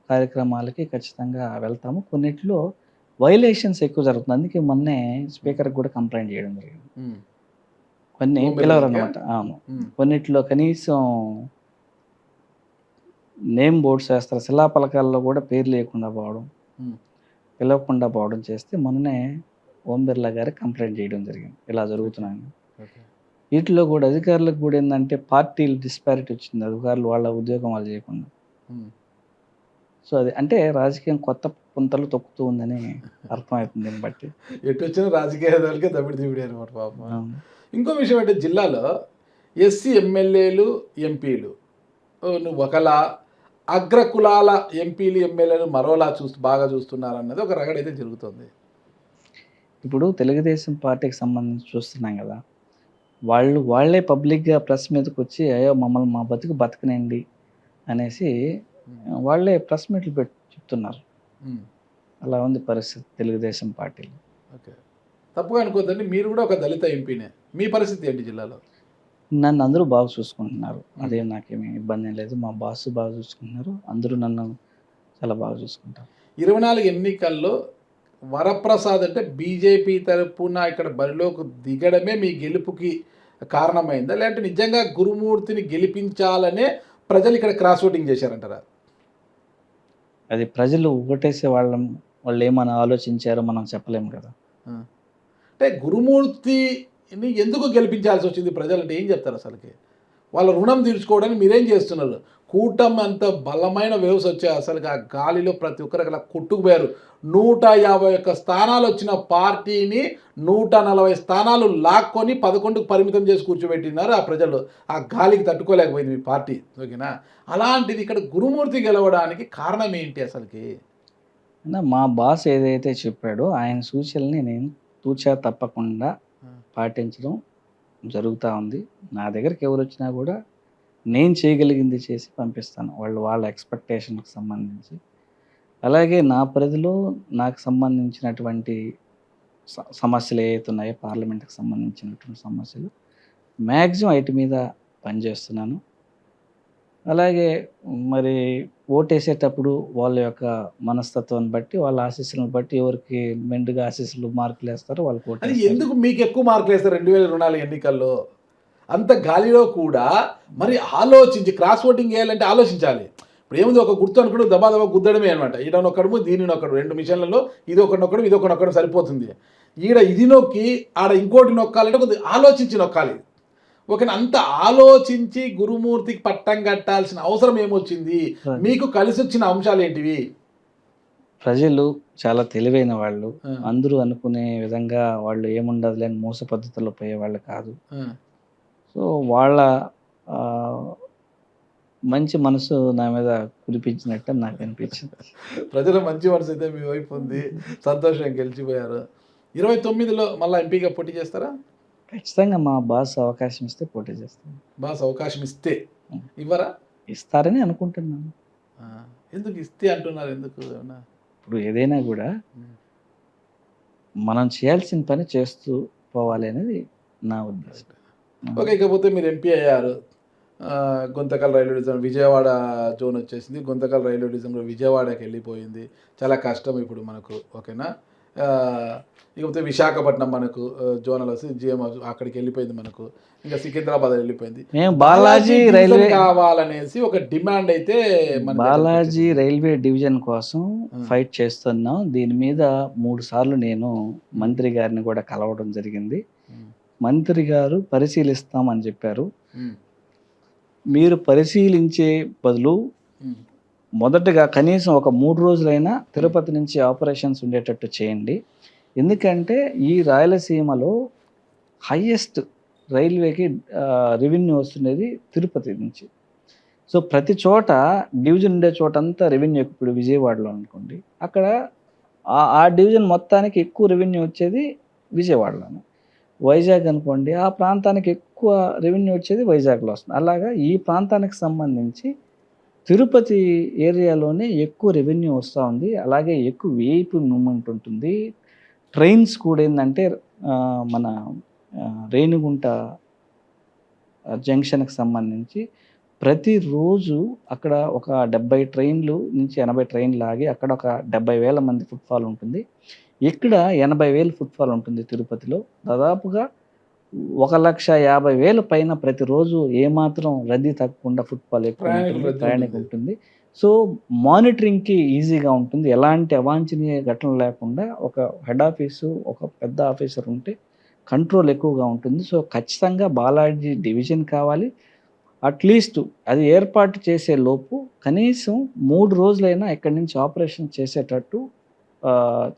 కార్యక్రమాలకి ఖచ్చితంగా వెళ్తాము. కొన్నిట్లో వైలేషన్స్ ఎక్కువ జరుగుతుంది. అందుకే మొన్నే స్పీకర్కి కూడా కంప్లైంట్ చేయడం జరిగింది. కొన్ని పిలవరు అనమాట. అవును. కొన్నిట్లో కనీసం నేమ్ బోర్డ్స్ వేస్తారు, శిలాపలకాల్లో కూడా పేరు లేకుండా పోవడం, పిలవకుండా పోవడం చేస్తే మొన్ననే ఓం బిర్లా గారికి కంప్లైంట్ చేయడం జరిగింది. ఇలా జరుగుతున్నాయని. వీటిలో కూడా అధికారులకు కూడా ఏంటంటే పార్టీలు డిస్పారిటీ వచ్చింది. అధికారులు వాళ్ళ ఉద్యోగం వాళ్ళు చేయకుండా. సో అది అంటే రాజకీయం కొత్త పుంతలు తొక్కుతూ ఉందని అర్థమవుతుంది. దీన్ని బట్టి ఎటు వచ్చిన రాజకీయాలకే దమ్మిడి దివిడి అనమాట పాపం. ఇంకో విషయం అంటే జిల్లాలో ఎస్సీ ఎమ్మెల్యేలు, ఎంపీలు నువ్వు ఒకలా, అగ్రకులాల ఎంపీలు, ఎమ్మెల్యేలు మరోలా బాగా చూస్తున్నారు అన్నది ఒక రగడైతే జరుగుతుంది. ఇప్పుడు తెలుగుదేశం పార్టీకి సంబంధించి చూస్తున్నాం కదా, వాళ్ళే పబ్లిక్గా ప్రెస్ మీదకి వచ్చి అయ్యో మమ్మల్ని మా బతుకునేయండి అనేసి వాళ్ళే ప్రెస్ మీట్లు పెట్టి చెప్తున్నారు. అలా ఉంది పరిస్థితి తెలుగుదేశం పార్టీలో. ఓకే. తప్పుగా అనుకోద్దండి, మీరు కూడా ఒక దళిత ఎంపీనే. మీ పరిస్థితి ఏంటి జిల్లాలో? నన్ను అందరూ బాగా చూసుకుంటున్నారు. అదే నాకేమీ ఇబ్బంది ఏం లేదు. మా బాస్ బాగా చూసుకుంటున్నారు. అందరూ నన్ను చాలా బాగా చూసుకుంటారు. 24 ఎన్నికల్లో వరప్రసాద్ అంటే బీజేపీ తరపున ఇక్కడ బరిలోకి దిగడమే మీ గెలుపుకి కారణమైందా, లేదంటే నిజంగా గురుమూర్తిని గెలిపించాలనే ప్రజలు ఇక్కడ క్రాస్ ఓటింగ్ చేశారంటారా? అది ప్రజలు ఓటేసే వాళ్ళు ఏమని ఆలోచించారో మనం చెప్పలేము కదా. అంటే గురుమూర్తిని ఎందుకు గెలిపించాల్సి వచ్చింది ప్రజలు అంటే ఏం చెప్తారు అసలుకి? వాళ్ళ రుణం తీర్చుకోవడానికి మీరేం చేస్తున్నారు? కూటమి అంత బలమైన వేవ్స్ వచ్చాయి. అసలు ఆ గాలిలో ప్రతి ఒక్కరు అలా కొట్టుకుపోయారు. 151 స్థానాలు వచ్చిన పార్టీని 140 స్థానాలు లాక్కొని 11కు పరిమితం చేసి కూర్చోబెట్టినారు ఆ ప్రజలు. ఆ గాలికి తట్టుకోలేకపోయింది మీ పార్టీ. ఓకేనా? అలాంటిది ఇక్కడ గురుమూర్తి గెలవడానికి కారణం ఏంటి అసలుకి? మా బాస్ ఏదైతే చెప్పాడో ఆయన సూచనల్ని నేను తూచా తప్పకుండా పాటించడం జరుగుతూ ఉంది. నా దగ్గరికి ఎవరు వచ్చినా కూడా నేను చేయగలిగింది చేసి పంపిస్తాను వాళ్ళ ఎక్స్పెక్టేషన్కి సంబంధించి. అలాగే నా పరిధిలో నాకు సంబంధించినటువంటి సమస్యలు ఏవైతే ఉన్నాయో పార్లమెంట్కి సంబంధించినటువంటి సమస్యలు మ్యాక్సిమం వాటి మీద పనిచేస్తున్నాను. అలాగే మరి ఓటేసేటప్పుడు వాళ్ళ యొక్క మనస్తత్వాన్ని బట్టి వాళ్ళ ఆశీస్సులను బట్టి ఎవరికి మెండుగా ఆశీస్సులు మార్కులు వేస్తారో వాళ్ళకి అది ఓటేస్తారు. ఎందుకు మీకు ఎక్కువ మార్కులు వేస్తారు 2024 ఎన్నికల్లో? అంత గాలిలో కూడా మరి ఆలోచించి క్రాస్ ఓటింగ్ వేయాలంటే ఆలోచించాలి. ఇప్పుడు ఏముంది, ఒక గుర్తు అనుకుంటే దబా గుద్దడమే అనమాట. ఈడ నొక్కడము దీని నొక్కడు 2 మిషన్లలో ఇది ఒకటి నొక్కడం ఇది ఒకటి నొక్కడం సరిపోతుంది. ఈడ ఇది నొక్కి ఆడ ఇంకోటి నొక్కాలంటే కొద్దిగా ఆలోచించి నొక్కాలి. ఓకేనా? అంత ఆలోచించి గురుమూర్తికి పట్టం కట్టాల్సిన అవసరం ఏమొచ్చింది? మీకు కలిసి వచ్చిన అంశాలు ఏంటివి? ప్రజలు చాలా తెలివైన వాళ్ళు. ఆ. అందరూ అనుకునే విధంగా వాళ్ళు ఏముండదులే అని మోస పద్ధతుల్లో పోయేవాళ్ళు కాదు. ఆ. సో వాళ్ళ ఆ, మంచి మనసు నా మీద కురిపించినట్టు నాకు అనిపించింది. ప్రజల మంచి మనసు అయితే మీ వైపు ఉంది. సంతోషం, గెలిచిపోయారు. 29లో మళ్ళీ ఎంపీగా పోటీ చేస్తారా? ఖచ్చితంగా మా బాస్ అవకాశం ఇస్తే పోటీ చేస్తాను. బాస్ అవకాశం ఇస్తే ఇవ్వరా? ఇస్తారని అనుకుంటున్నాను. ఆ. ఎందుకు ఇస్తే అంటున్నారు? ఎందుకు? ఏమన్నా? ఇప్పుడు ఏదైనా కూడా మనం చేయాల్సిన పని చేస్తూ పోవాలి అనేది నా ఉద్దేశం. ఓకే, ఇకపోతే మీరు ఎంపీ అయ్యారు. Guntakal railway division Vijayawada zone వచ్చేసింది. గుంతకల్ రైల్వే డివిజన్ కూడా విజయవాడకి వెళ్ళిపోయింది. చాలా కష్టం ఇప్పుడు మనకు. ఓకేనా? ఇకపోతే విశాఖపట్నం మనకు జోనల్ వస్తే జిఎం అక్కడికి వెళ్ళిపోయింది మనకు. ఇంకా సికింద్రాబాద్ వెళ్ళిపోయింది. మేము బాలాజీ రైల్వే కావాలనేసి ఒక డిమాండ్ అయితే మన దగ్గరకు బాలాజీ వచ్చింది. రైల్వే డివిజన్ కోసం ఫైట్ చేస్తున్నాం. దీని మీద 3 సార్లు నేను మంత్రి గారిని కూడా కలవడం జరిగింది. మంత్రి గారు పరిశీలిస్తామని చెప్పారు. ఉమ్. మీరు పరిశీలించే బదులు ఉమ్. మొదటగా కనీసం ఒక 3 రోజులైనా తిరుపతి నుంచి ఆపరేషన్స్ ఉండేటట్టు చేయండి. ఎందుకంటే ఈ రాయలసీమలో హైయెస్ట్ రైల్వేకి రెవెన్యూ వస్తున్నది తిరుపతి నుంచి. సో ప్రతి చోట డివిజన్ ఉండే చోట అంతా రెవెన్యూ. ఇప్పుడు విజయవాడలో అనుకోండి, అక్కడ ఆ డివిజన్ మొత్తానికి ఎక్కువ రెవెన్యూ వచ్చేది విజయవాడలోనే. వైజాగ్ అనుకోండి, ఆ ప్రాంతానికి ఎక్కువ రెవెన్యూ వచ్చేది వైజాగ్లో వస్తుంది. అలాగా ఈ ప్రాంతానికి సంబంధించి తిరుపతి ఏరియాలోనే ఎక్కువ రెవెన్యూ వస్తూ ఉంది. అలాగే ఎక్కువ వేపు మూమెంట్ ఉంటుంది. ట్రైన్స్ కూడా ఏంటంటే మన రేణిగుంట జంక్షన్కి సంబంధించి ప్రతిరోజు అక్కడ ఒక 70 ట్రైన్లు నుంచి 80 ట్రైన్లు ఆగి అక్కడ ఒక 70,000 మంది ఫుట్ఫాల్ ఉంటుంది. ఇక్కడ 80,000 ఫుట్ఫాల్ ఉంటుంది తిరుపతిలో. దాదాపుగా 1,50,000 పైన ప్రతిరోజు ఏమాత్రం రద్దీ తగ్గకుండా ఫుట్ఫాల్ ఎక్కువ ఉంటుంది, ప్రయాణికులు ఉంటుంది. సో మానిటరింగ్కి ఈజీగా ఉంటుంది. ఎలాంటి అవాంఛనీయ ఘటనలు లేకుండా ఒక హెడ్ ఆఫీసు, ఒక పెద్ద ఆఫీసర్ ఉంటే కంట్రోల్ ఎక్కువగా ఉంటుంది. సో ఖచ్చితంగా బాలాజీ డివిజన్ కావాలి. అట్లీస్ట్ అది ఏర్పాటు చేసే లోపు కనీసం 3 రోజులైనా ఇక్కడి నుంచి ఆపరేషన్ చేసేటట్టు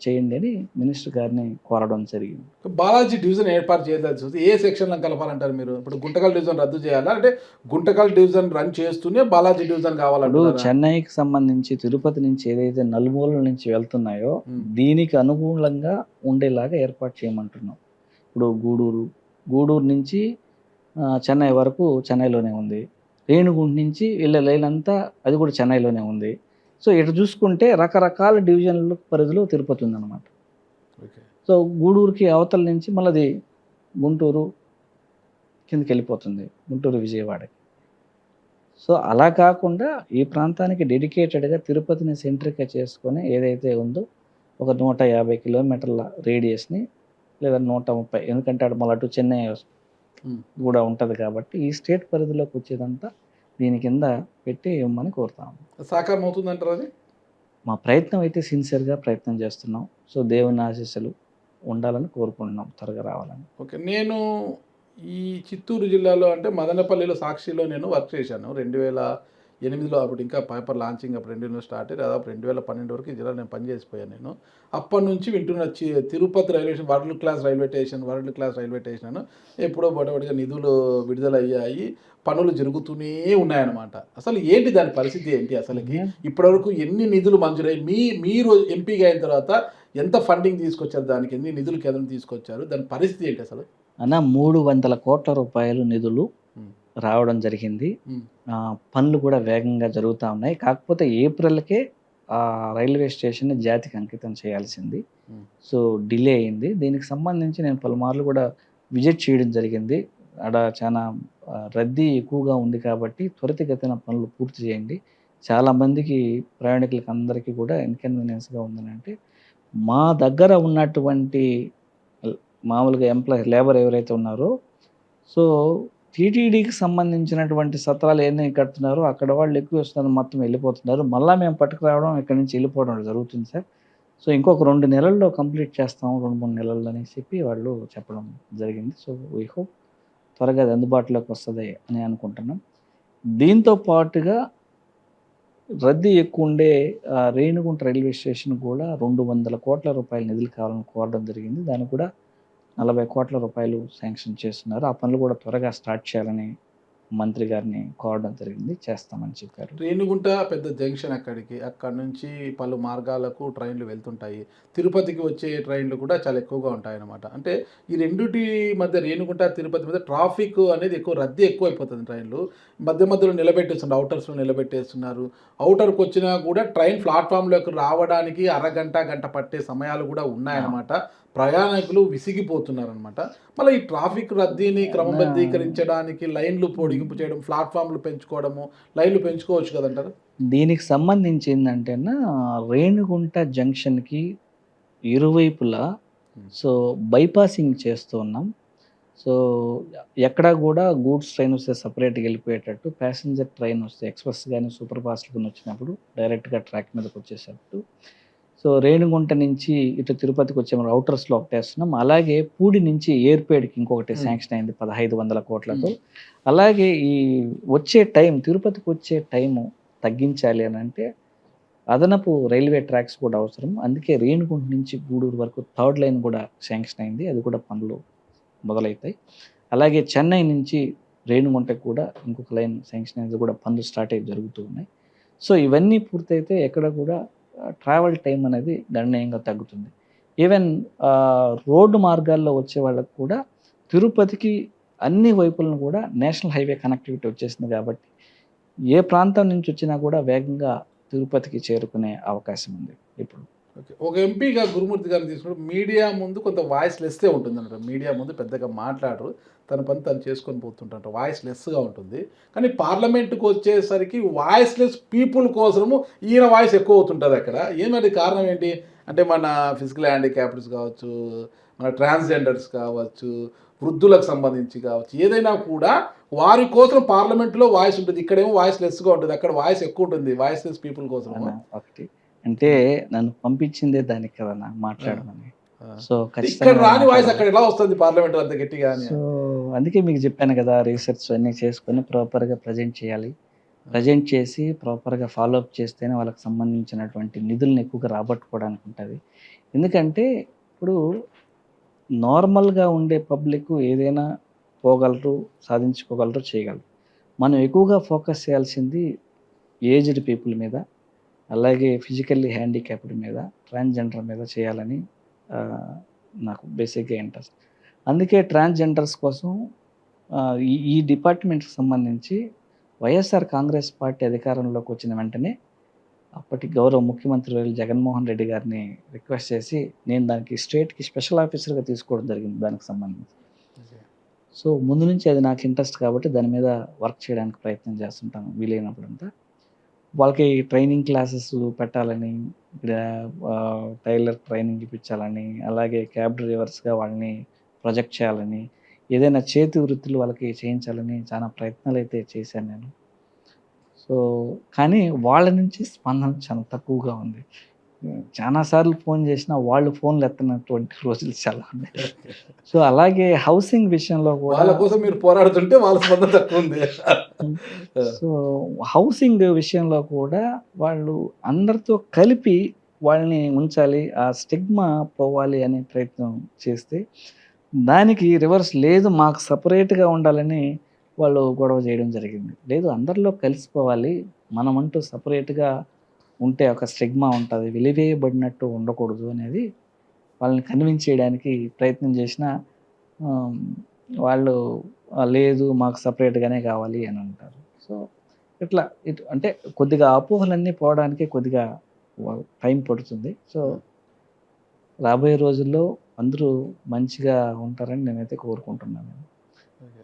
చేయండి అని మినిస్టర్ గారిని కోరడం జరిగింది. బాలాజీ డివిజన్ ఏర్పాటు చేయాల్సి వస్తే ఏ సెక్షన్లో కలపాలంటారు మీరు? ఇప్పుడు గుంటకల్ డివిజన్ రద్దు చేయాలా, అంటే గుంటకల్ డివిజన్ రన్ చేస్తూనే బాలాజీ డివిజన్ ఇప్పుడు కావాలంటారు? చెన్నైకి సంబంధించి తిరుపతి నుంచి ఏదైతే నలుమూలల నుంచి వెళ్తున్నాయో దీనికి అనుకూలంగా ఉండేలాగా ఏర్పాటు చేయమంటున్నాం. ఇప్పుడు గూడూరు నుంచి చెన్నై వరకు చెన్నైలోనే ఉంది. రేణిగుంట నుంచి వెళ్ళే లైన్ అంతా అది కూడా చెన్నైలోనే ఉంది. సో ఇటు చూసుకుంటే రకరకాల డివిజన్ల పరిధిలో తిరుపతి ఉందన్నమాట. ఓకే. సో గూడూరుకి అవతల నుంచి మళ్ళీ గుంటూరు కిందకి వెళ్ళిపోతుంది, గుంటూరు విజయవాడకి. సో అలా కాకుండా ఈ ప్రాంతానికి డెడికేటెడ్గా తిరుపతిని సెంట్రిక్గా చేసుకొని ఏదైతే ఉందో ఒక 150 కిలోమీటర్ల రేడియస్ని లేదా 130, ఎందుకంటే అటు మళ్ళీ అటు చెన్నై కూడా ఉంటుంది కాబట్టి ఈ స్టేట్ పరిధిలోకి వచ్చేదంతా దీని కింద పెట్టి ఇవ్వమని కోరుతాము. సాకారం అవుతుందంటారు అది? మా ప్రయత్నం అయితే సిన్సియర్గా ప్రయత్నం చేస్తున్నాం. సో దేవుని ఆశీస్సులు ఉండాలని కోరుకుంటున్నాం, త్వరగా రావాలని. ఓకే. నేను ఈ చిత్తూరు జిల్లాలో అంటే మదనపల్లిలో సాక్షిలో నేను వర్క్ చేశాను 2008లో. అప్పుడు ఇంకా పేపర్ లాంచింగ్ అప్పుడు 2000 స్టార్ట్ అయ్యి దాదాపు 2012 వరకు ఈ జిల్లాలో నేను పనిచేసిపోయాను నేను. అప్పటి నుంచి వింటున్న Tirupati railway station world class railway station ఎప్పుడో బొటబొటిగా నిధులు విడుదలయ్యాయి, పనులు జరుగుతూనే ఉన్నాయన్నమాట. అసలు ఏంటి దాని పరిస్థితి ఏంటి అసలుకి? ఇప్పటివరకు ఎన్ని నిధులు మంజూరయ్యి మీరు ఎంపీగా అయిన తర్వాత ఎంత ఫండింగ్ తీసుకొచ్చారు, దానికి ఎన్ని నిధులు కేంద్రం తీసుకొచ్చారు, దాని పరిస్థితి ఏంటి అసలు? అన్న 300 కోట్ల రూపాయలు నిధులు ఉమ్, రావడం జరిగింది. ఉమ్, పనులు కూడా వేగంగా జరుగుతూ ఉన్నాయి. కాకపోతే ఏప్రిల్‌కే రైల్వే స్టేషన్‌ని జాతికి అంకితం చేయాల్సింది. ఉమ్, సో, డిలే అయింది. దీనికి సంబంధించి నేను పలుమార్లు కూడా విజిట్ చేయడం జరిగింది. ఆడ చానా రద్దీ ఎక్కువగా ఉంది కాబట్టి త్వరితగతిన పనులు పూర్తి చేయండి. చాలామందికి ప్రయాణికులకి అందరికీ కూడా ఇన్‌కన్వీనియన్స్‌గా ఉందనంటే, మా దగ్గర ఉన్నటువంటి ల్ మామూలుగా లేబర్ ఎవరైతే ఉన్నారో, సో, టీటీడీకి సంబంధించినటువంటి సత్రాలు ఎన్ని కడుతున్నారో అక్కడ వాళ్ళు ఎక్కువ వస్తున్నారు, మొత్తం వెళ్ళిపోతున్నారు. మళ్ళా మేము పట్టుకురావడం, ఇక్కడి నుంచి వెళ్ళిపోవడం జరుగుతుంది సార్. సో, ఇంకొక 2 నెలల్లో కంప్లీట్ చేస్తాం. 2, 3 నెలల్లో అనేసి చెప్పి వాళ్ళు చెప్పడం జరిగింది. సో, వి హోప్ త్వరగా అది అందుబాటులోకి వస్తది అని అనుకుంటున్నాం. దీంతో పాటుగా రద్దీ ఎక్కువుండే రేణిగుంట రైల్వే స్టేషన్ కూడా 200 కోట్ల రూపాయల నిధులు కావాలని కోరడం జరిగింది. దానికి కూడా 40 కోట్ల రూపాయలు శాంక్షన్ చేస్తున్నారు. ఆ పనులు కూడా త్వరగా స్టార్ట్ చేయాలని మంత్రి గారిని కోరడం జరిగింది. చేస్తామని చెప్పారు. రేణిగుంట పెద్ద జంక్షన్ అక్కడికి. అక్కడి నుంచి పలు మార్గాలకు ట్రైన్లు వెళ్తుంటాయి. తిరుపతికి వచ్చే ట్రైన్లు కూడా చాలా ఎక్కువగా ఉంటాయన్నమాట. అంటే ఈ రెండిటి మధ్య రేణిగుంట, తిరుపతి మధ్య ట్రాఫిక్ అనేది రద్దీ ఎక్కువైపోతుంది ట్రైన్లు. మధ్యలో నిలబెట్టేస్తున్నారు. ఔటర్స్‌లో నిలబెట్టేస్తున్నారు. ఔటర్‌కి వచ్చినా కూడా ట్రైన్ ప్లాట్‌ఫామ్‌లోకి రావడానికి అరగంట, గంట పట్టే సమయాలు కూడా ఉన్నాయన్నమాట. ప్రయాణికులు విసిగిపోతున్నారనమాట. మళ్ళీ ఈ ట్రాఫిక్ రద్దీని క్రమబద్ధీకరించడానికి లైన్లు పొడిగింపు చేయడం, ప్లాట్‌ఫామ్‌లు పెంచుకోవడము, లైన్లు పెంచుకోవచ్చు కదంటారా? దీనికి సంబంధించి ఏందంటేనా రేణిగుంట జంక్షన్‌కి ఇరువైపులా సో, బైపాసింగ్ చేస్తూ ఉన్నాం. సో, ఎక్కడా గూడా గూడ్స్ ట్రైన్ వస్తే సెపరేట్‌గా వెళ్ళిపోయేటట్టు, ప్యాసింజర్ ట్రైన్ వస్తే ఎక్స్‌ప్రెస్ గాని, సూపర్ ఫాస్ట్ గాని వచ్చినప్పుడు డైరెక్ట్‌గా ట్రాక్ మీదకొచ్చేసేటట్టు. సో, రేణిగుంట నుంచి ఇటు తిరుపతికొచ్చే ఔటర్స్‌లో ఒకటేస్తున్నాం. అలాగే పూడి నుంచి ఏర్పేడ్‌కి ఇంకొకటి శాంక్షన్ అయింది 1500 కోట్లతో. అలాగే ఈ వచ్చే టైం తిరుపతికొచ్చే టైము తగ్గించాలి అనంటే అదనపు రైల్వే ట్రాక్స్ కూడా అవసరం. అందుకే రేణిగుంట నుంచి గూడూరు వరకు థర్డ్ లైన్ కూడా శాంక్షన్ అయింది. అది కూడా పనులు మొదలైతాయి. అలాగే చెన్నై నుంచి రేణిగుంటకి కూడా ఇంకొక లైన్ శాంక్షన్ అయింది. కూడా పనులు స్టార్ట్ అయ్యి జరుగుతూ ఉన్నాయి. సో, ఇవన్నీ పూర్తయితే ఎక్కడ కూడా ట్రావెల్ టైం అనేది గణనీయంగా తగ్గుతుంది. ఈవెన్ రోడ్డు మార్గాల్లో వచ్చే వాళ్ళకి కూడా తిరుపతికి అన్ని వైపులను కూడా నేషనల్ హైవే కనెక్టివిటీ వచ్చేసింది కాబట్టి, ఏ ప్రాంతం నుంచి వచ్చినా కూడా వేగంగా తిరుపతికి చేరుకునే అవకాశం ఉంది ఇప్పుడు. ఓకే. ఒక ఎంపీగా గురుమూర్తి గారిని తీసుకున్నప్పుడు మీడియా ముందు కొంత వాయిస్ లెస్సే ఉంటుందన్నమాట. మీడియా ముందు పెద్దగా మాట్లాడరు. తన పని తను చేసుకొని పోతుంటారు. వాయిస్ లెస్‌గా ఉంటుంది. కానీ పార్లమెంట్‌కి వచ్చేసరికి వాయిస్ లెస్ పీపుల్ కోసము ఈయన వాయిస్ ఎక్కువ అవుతుంటది అక్కడ. ఏమది కారణం ఏంటి? అంటే మన ఫిజికల్ హ్యాండిక్యాప్డ్స్ కావచ్చు, మన ట్రాన్స్‌జెండర్స్ కావచ్చు, వృద్ధులకు సంబంధించి కావచ్చు, ఏదైనా కూడా వారి కోసం పార్లమెంట్‌లో వాయిస్ ఉంటుంది. ఇక్కడేమో వాయిస్ లెస్‌గా ఉంటుంది. అక్కడ వాయిస్ ఎక్కువ ఉంటుంది. వాయిస్ లెస్ పీపుల్ కోసము. అవునా? ఒకటి. అంటే నన్ను పంపించిందే దానికి కదన్నా మాట్లాడమని. ఆ! సో, ఇక్కడ ఖచ్చితంగా రాని వాయిస్ మాట్లాడాలి. అక్కడ ఎలా వస్తుంది పార్లమెంట్‌లో అంత గట్టిగా అని? సో, అందుకే మీకు చెప్పాను కదా! రీసెర్చ్ అన్నీ చేసుకొని ప్రాపర్‌గా ప్రజెంట్ చేయాలి. ప్రజెంట్ చేసి ప్రాపర్‌గా ఫాలో అప్ చేస్తేనే వాళ్ళకి సంబంధించినటువంటి నిధులను ఎక్కువగా రాబట్టుకోవడానికి ఉంటది. ఎందుకంటే ఇప్పుడు నార్మల్‌గా ఉండే పబ్లిక్ ఏదైనా పోగలరు, సాధించుకోగలరు, చేయగలరు. మనం ఎక్కువగా ఫోకస్ చేయాల్సింది ఏజ్డ్ పీపుల్ మీద, అలాగే ఫిజికల్లీ హ్యాండిక్యాప్డ్ మీద, ట్రాన్స్‌జెండర్ మీద చేయాలని నాకు బేసిక్‌గా ఇంట్రెస్ట్. అందుకే ట్రాన్స్‌జెండర్స్ కోసం ఈ డిపార్ట్‌మెంట్‌కి సంబంధించి వైఎస్ఆర్ కాంగ్రెస్ పార్టీ అధికారంలోకి వచ్చిన వెంటనే అప్పటి గౌరవ ముఖ్యమంత్రి వర్యులు జగన్మోహన్ రెడ్డి గారిని రిక్వెస్ట్ చేసి నేను దానికి స్టేట్‌కి స్పెషల్ ఆఫీసర్‌గా తీసుకోవడం జరిగింది దానికి సంబంధించి. ఓకే. సో, ముందు నుంచి అది నాకు ఇంట్రెస్ట్ కాబట్టి దాని మీద వర్క్ చేయడానికి ప్రయత్నం చేస్తుంటాను వీలైనప్పుడంతా. వాళ్ళకి ట్రైనింగ్ క్లాసెస్ పెట్టాలని, ఇక్కడ టైలర్ ట్రైనింగ్ ఇప్పించాలని, అలాగే క్యాబ్ డ్రైవర్స్‌గా వాళ్ళని ప్రొజెక్ట్ చేయాలని, ఏదైనా చేతి వృత్తులు వాళ్ళకి చేయించాలని చాలా ప్రయత్నాలైతే చేశాను నేను. సో, కానీ వాళ్ళ నుంచి స్పందన చాలా తక్కువగా ఉంది. చాలా సార్లు ఫోన్ చేసినా వాళ్ళు ఫోన్లు ఎత్తనటువంటి రోజులు చాలా ఉన్నాయి. సో, అలాగే హౌసింగ్ విషయంలో కూడా వాళ్ళ కోసం మీరు పోరాడుతుంటే వాళ్ళ స్పందన తక్కువ ఉంది. హ్మ్. సో, హౌసింగ్ విషయంలో కూడా వాళ్ళు అందరితో కలిపి వాళ్ళని ఉంచాలి. ఆ స్టిగ్మా పోవాలి అనే ప్రయత్నం చేస్తే, దానికి రివర్స్ లేదు మాకు సెపరేట్‌గా ఉండాలని వాళ్ళు గొడవ చేయడం జరిగింది. లేదు అందరిలో కలిసిపోవాలి. మనమంటూ సెపరేట్‌గా ఉంటే ఒక స్టిగ్మా ఉంటది. వెలివేయబడినట్టు ఉండకూడదు అనేది వాళ్ళని కన్విన్స్ చేయడానికి ప్రయత్నం చేసినా ఆహ్, వాళ్ళు లేదు మాకు సెపరేట్‌గానే కావాలి అని అంటారు. సో, ఇట్లా అంటే కొద్దిగా అపోహలన్నీ పోవడానికి కొద్దిగా టైం పడుతుంది. సో, రాబోయే రోజుల్లో అందరూ మంచిగా ఉంటారని నేనైతే కోరుకుంటున్నాను. ఓకే.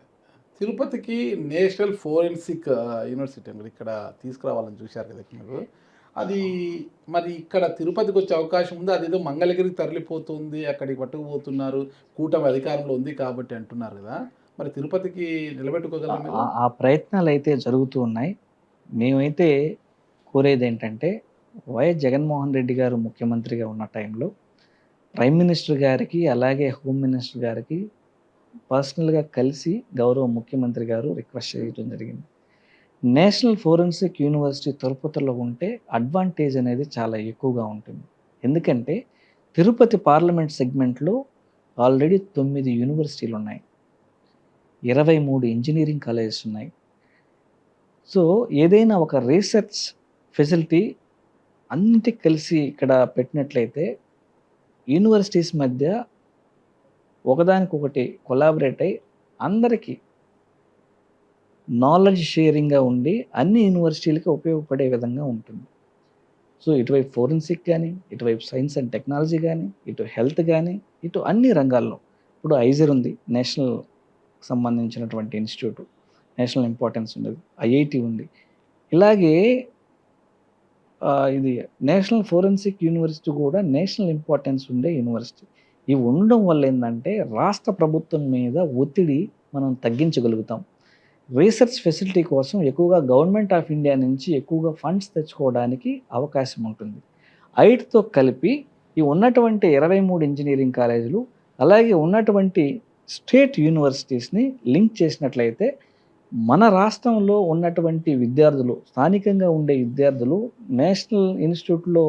తిరుపతికి నేషనల్ ఫోరెన్సిక్ యూనివర్సిటీ అండి ఇక్కడ తీసుకురావాలని చూశారు కదా మీరు. అది మరి ఇక్కడ తిరుపతికొచ్చే అవకాశం ఉందా? అదేదో మంగళగిరికి తరలిపోతుంది, అక్కడికి పట్టుకుపోతున్నారు, కూటమి అధికారంలో ఉంది కాబట్టి అంటున్నారు గదా! మరి తిరుపతికి నిలబెట్టుకోగలరా మీరు? ఆ ప్రయత్నాలైతే జరుగుతూ ఉన్నాయి. మేమైతే కోరేదేంటంటే, వైఎస్ జగన్మోహన్ రెడ్డి గారు ముఖ్యమంత్రిగా ఉన్న టైంలో ప్రైమ్ మినిస్టర్ గారికి, అలాగే హోమ్ మినిస్టర్ గారికి పర్సనల్‌గా కలిసి గౌరవ ముఖ్యమంత్రి గారు రిక్వెస్ట్ చేయడం జరిగింది. నేషనల్ ఫోరెన్సిక్ యూనివర్సిటీ తిరుపతిలో ఉంటే అడ్వాంటేజ్ అనేది చాలా ఎక్కువగా ఉంటుంది. ఎందుకంటే తిరుపతి పార్లమెంట్ సెగ్మెంట్‌లో ఆల్రెడీ 9 యూనివర్సిటీలున్నాయి. 23 ఇంజినీరింగ్ కాలేజెస్ ఉన్నాయి. సో, ఏదైనా ఒక రీసెర్చ్ ఫెసిలిటీ అన్నిటికి కలిసి ఇక్కడ పెట్టినట్లయితే యూనివర్సిటీస్ మధ్య ఒకదానికొకటి కొలాబరేట్ అయ్యి అందరికీ నాలెడ్జ్ షేరింగ్‌గా ఉండి అన్ని యూనివర్సిటీలకి ఉపయోగపడే విధంగా ఉంటుంది. సో, ఇటువైపు ఫోరెన్సిక్ గాని, ఇటువైపు సైన్స్ అండ్ టెక్నాలజీ గాని, ఇటు హెల్త్ గాని, ఇటు అన్ని రంగాల్లో. ఇప్పుడు ఐజర్ ఉంది. నేషనల్ సంబంధించినటువంటి ఇన్‌స్టిట్యూట్. నేషనల్ ఇంపార్టెన్స్ ఉన్నది. ఐఐటీ ఉంది. ఇలాగే ఇది నేషనల్ ఫోరెన్సిక్ యూనివర్సిటీ కూడా నేషనల్ ఇంపార్టెన్స్ ఉండే యూనివర్సిటీ. ఇవి ఉండడం వల్ల ఏందంటే రాష్ట్ర ప్రభుత్వం మీద ఒత్తిడి మనం తగ్గించగలుగుతాం. రీసెర్చ్ ఫెసిలిటీ కోసం ఎక్కువగా గవర్నమెంట్ ఆఫ్ ఇండియా నుంచి ఎక్కువగా ఫండ్స్ తెచ్చుకోవడానికి అవకాశం ఉంటుంది. ఐట్‌తో కలిపి ఈ ఉన్నటువంటి 23 ఇంజినీరింగ్ కాలేజీలు, అలాగే ఉన్నటువంటి స్టేట్ యూనివర్సిటీస్‌ని లింక్ చేసినట్లయితే మన రాష్ట్రంలో ఉన్నటువంటి విద్యార్థులు, స్థానికంగా ఉండే విద్యార్థులు నేషనల్ ఇన్‌స్టిట్యూట్‌లో